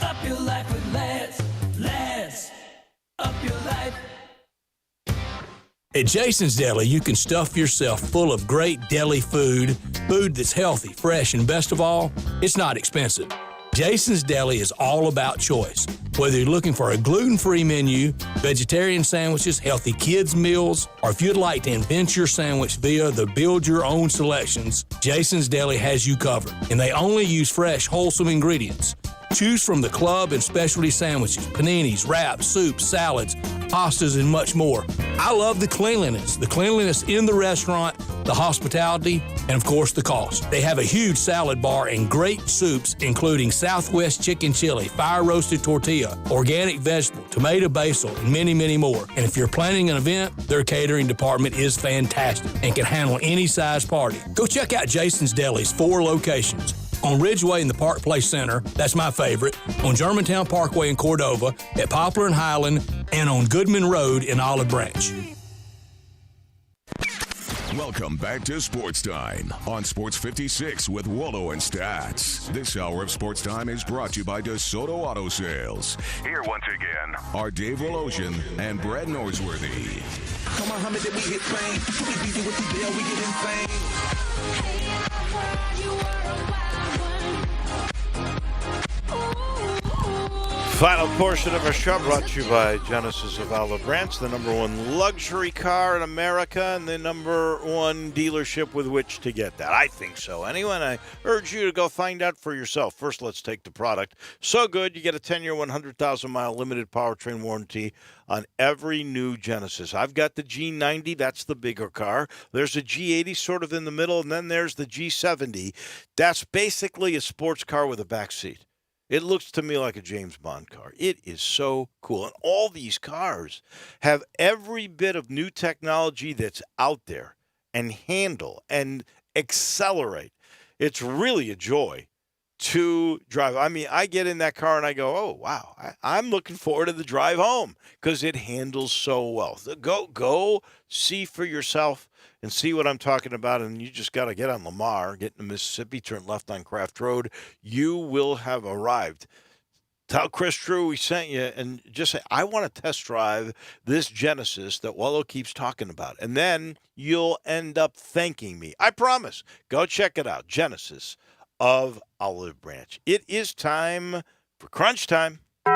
up your life with Lads. Lads, up your life. At Jason's Deli, you can stuff yourself full of great deli food that's healthy, fresh, and best of all, it's not expensive. Jason's Deli is all about choice. Whether you're looking for a gluten-free menu, vegetarian sandwiches, healthy kids' meals, or if you'd like to invent your sandwich via the build-your-own selections, Jason's Deli has you covered, and they only use fresh, wholesome ingredients. Choose from the club and specialty sandwiches, paninis, wraps, soups, salads, pastas, and much more. I love the cleanliness in the restaurant, the hospitality, and of course the cost. They have a huge salad bar and great soups, including Southwest chicken chili, fire roasted tortilla, organic vegetable, tomato basil, and many, many more. And if you're planning an event, their catering department is fantastic and can handle any size party. Go check out Jason's Deli's 4 locations. On Ridgeway in the Park Place Center, that's my favorite, on Germantown Parkway in Cordova, at Poplar and Highland, and on Goodman Road in Olive Branch. Welcome back to Sports Time on Sports 56 with Wolo and Stats. This hour of Sports Time is brought to you by DeSoto Auto Sales. Here once again are Dave Wolosian and Brad Norsworthy. Come on, Muhammad, we hit fame. We beat you with the deal, we get insane. Hey, I heard you were a wild one. Final portion of our show brought to you by Genesis of Olive Branch, the #1 luxury car in America and the #1 dealership with which to get that. I think so. Anyway, and I urge you to go find out for yourself. First, let's take the product. So good, you get a 10-year, 100,000-mile limited powertrain warranty on every new Genesis. I've got the G90. That's the bigger car. There's a G80 sort of in the middle, and then there's the G70. That's basically a sports car with a back seat. It looks to me like a James Bond car. It is so cool. And all these cars have every bit of new technology that's out there and handle and accelerate. It's really a joy to drive. I mean, I get in that car and I go, oh, wow, I'm looking forward to the drive home because it handles so well. So go see for yourself and see what I'm talking about. And you just got to get on Lamar, get into Mississippi, turn left on Craft Road. You will have arrived. Tell Chris Drew we sent you and just say, I want to test drive this Genesis that Wolo keeps talking about. And then you'll end up thanking me. I promise. Go check it out. Genesis of Olive Branch. It is time for Crunch Time. Go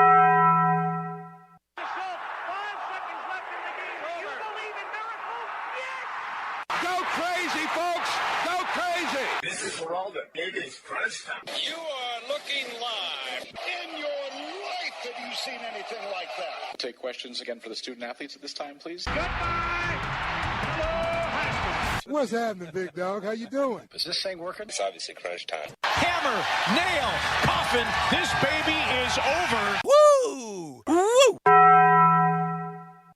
crazy, folks! Go crazy! This is for all the biggest crunch time. You are looking live. In your life have you seen anything like that? Take questions again for the student athletes at this time, please. What's happening, big dog? How you doing? Is this thing working? It's obviously crunch time. Hammer, nail, coffin. This baby is over. Woo! Woo!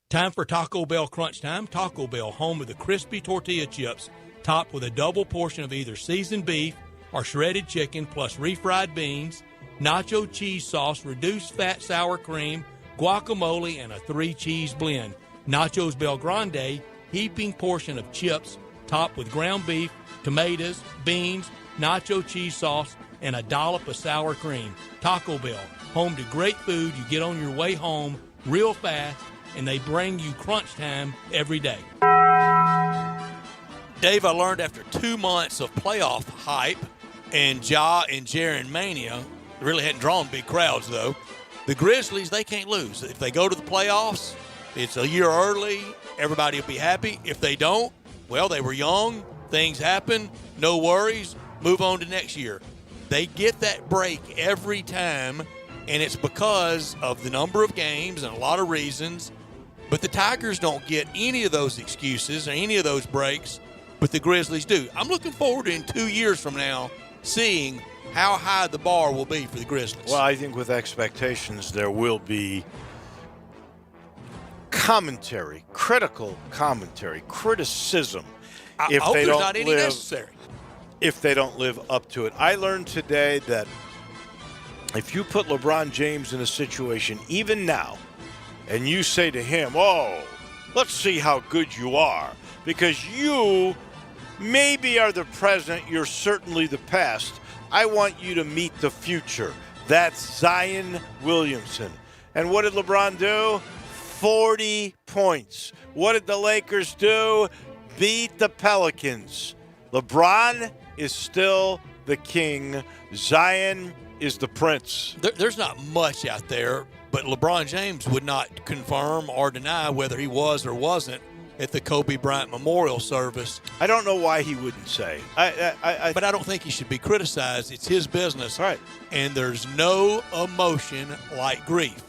Time for Taco Bell Crunch Time. Taco Bell, home of the crispy tortilla chips, topped with a double portion of either seasoned beef or shredded chicken, plus refried beans, nacho cheese sauce, reduced fat sour cream, guacamole, and a 3-cheese blend. Nachos Bel Grande, heaping portion of chips, topped with ground beef, tomatoes, beans, nacho cheese sauce, and a dollop of sour cream. Taco Bell, home to great food you get on your way home real fast, and they bring you crunch time every day. Dave, I learned after 2 months of playoff hype and Ja and Jaren Mania, really hadn't drawn big crowds, though, the Grizzlies, they can't lose. If they go to the playoffs, it's a year early, everybody will be happy. If they don't, well, they were young, things happen, no worries, move on to next year. They get that break every time, and it's because of the number of games and a lot of reasons. But the Tigers don't get any of those excuses or any of those breaks, but the Grizzlies do. I'm looking forward to, in 2 years from now, seeing how high the bar will be for the Grizzlies. Well, I think with expectations, there will be commentary, critical commentary, criticism. I hope there's not any necessary. If they don't live up to it. I learned today that if you put LeBron James in a situation, even now, and you say to him, oh, let's see how good you are, because you maybe are the present, you're certainly the past. I want you to meet the future. That's Zion Williamson. And what did LeBron do? 40 points. What did the Lakers do? Beat the Pelicans. LeBron is still the king. Zion is the prince. There's not much out there, but LeBron James would not confirm or deny whether he was or wasn't at the Kobe Bryant Memorial Service. I don't know why he wouldn't say. But I don't think he should be criticized. It's his business. Right. And there's no emotion like grief.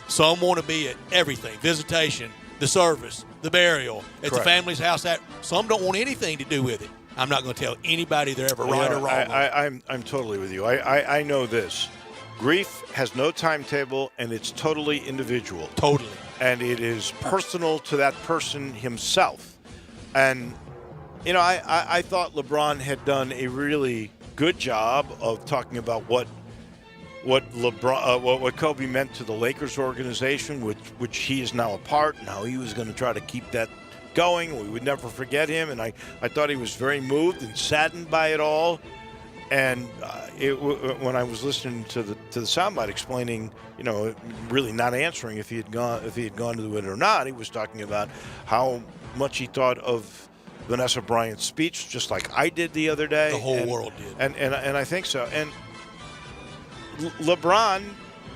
Some want to be at everything, visitation, the service, the burial, at the family's house. Some don't want anything to do with it. I'm not going to tell anybody they're ever right or wrong. I'm totally with you. I know this. Grief has no timetable, and it's totally individual. Totally. And it is personal to that person himself. And, you know, I thought LeBron had done a really good job of talking about what Kobe meant to the Lakers organization, which he is now a part, and how he was going to try to keep that going. We would never forget him, and I thought he was very moved and saddened by it all. And when I was listening to the soundbite explaining, you know, really not answering if he had gone to it or not, he was talking about how much he thought of Vanessa Bryant's speech, just like I did the other day. The whole world did, and I think so. And LeBron,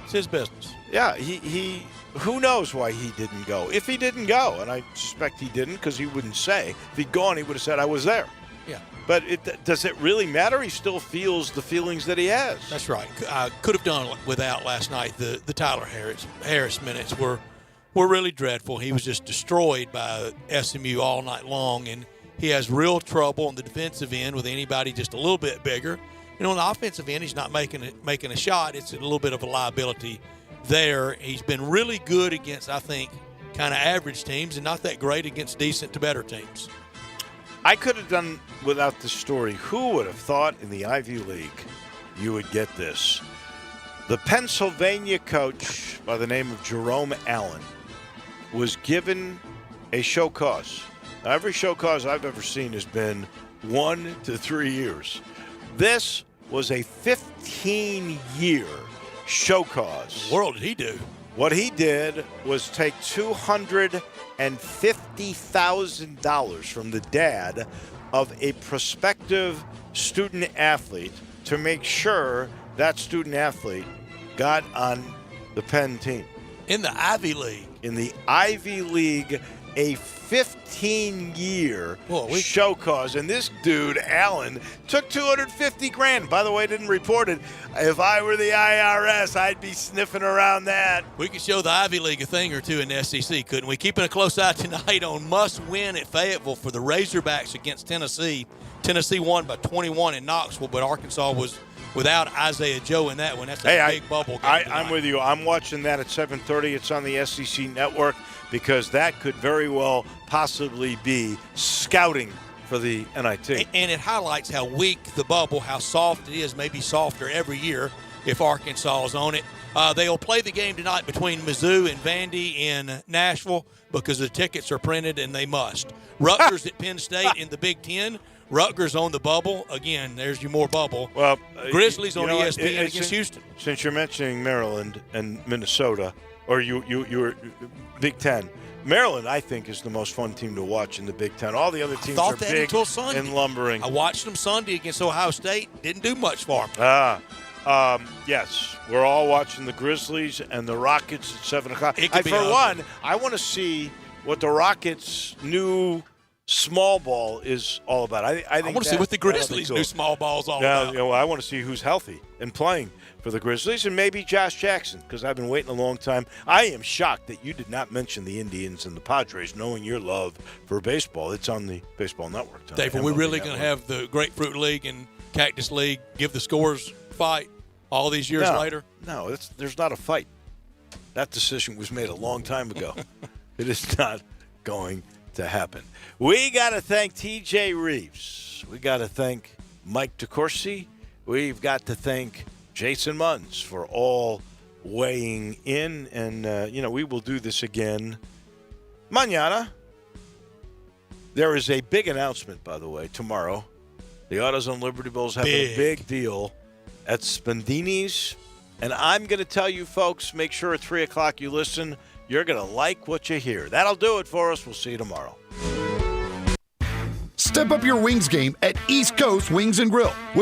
it's his business. Yeah, he who knows why he didn't go? If he didn't go, and I suspect he didn't because he wouldn't say. If he'd gone, he would have said, I was there. Yeah. But does it really matter? He still feels the feelings that he has. That's right. I could have done without last night. The Tyler Harris minutes were really dreadful. He was just destroyed by SMU all night long, and he has real trouble on the defensive end with anybody just a little bit bigger. on the offensive end, he's not making a shot. It's a little bit of a liability there. He's been really good against, I think, kind of average teams and not that great against decent to better teams. I could have done without this story. Who would have thought in the Ivy League you would get this? The Pennsylvania coach by the name of Jerome Allen was given a show cause. Now, every show cause I've ever seen has been 1 to 3 years. This was a 15-year show cause. What world did he do? What he did was take $250,000 from the dad of a prospective student athlete to make sure that student athlete got on the Penn team. In the Ivy League. In the Ivy League, a 15-year show cause. And this dude, Allen, took $250,000. By the way, didn't report it. If I were the IRS, I'd be sniffing around that. We could show the Ivy League a thing or two in the SEC, couldn't we? Keeping a close eye tonight on must-win at Fayetteville for the Razorbacks against Tennessee. Tennessee won by 21 in Knoxville, but Arkansas was without Isaiah Joe in that one. That's a big bubble game. I'm with you. I'm watching that at 7:30. It's on the SEC Network because that could very well possibly be scouting for the NIT. And it highlights how weak the bubble, how soft it is, maybe softer every year if Arkansas is on it. They'll play the game tonight between Mizzou and Vandy in Nashville because the tickets are printed and they must. Rutgers at Penn State in the Big Ten. Rutgers on the bubble. Again, there's your more bubble. Well, Grizzlies on ESPN against Houston. Since you're mentioning Maryland and Minnesota, or you were Big Ten, Maryland, I think, is the most fun team to watch in the Big Ten. All the other teams are big and lumbering. I watched them Sunday against Ohio State. Didn't do much for them. Yes, we're all watching the Grizzlies and the Rockets at 7 o'clock. For one, I want to see what the Rockets' new small ball is all about. I think want to see what the Grizzlies' new small ball is all about. I want to see who's healthy and playing for the Grizzlies, and maybe Josh Jackson, because I've been waiting a long time. I am shocked that you did not mention the Indians and the Padres, knowing your love for baseball. It's on the Baseball Network tonight. Dave, are we really going to have the Grapefruit League and Cactus League give the scores fight all these years later? No, there's not a fight. That decision was made a long time ago. It is not going to happen. We got to thank TJ Reeves. We got to thank Mike DeCourcy. We've got to thank Jason Munns for all weighing in. And, we will do this again mañana. There is a big announcement, by the way, tomorrow. The AutoZone Liberty Bowls having a big deal at Spandini's. And I'm going to tell you, folks, make sure at 3 o'clock you listen. You're going to like what you hear. That'll do it for us. We'll see you tomorrow. Step up your wings game at East Coast Wings and Grill.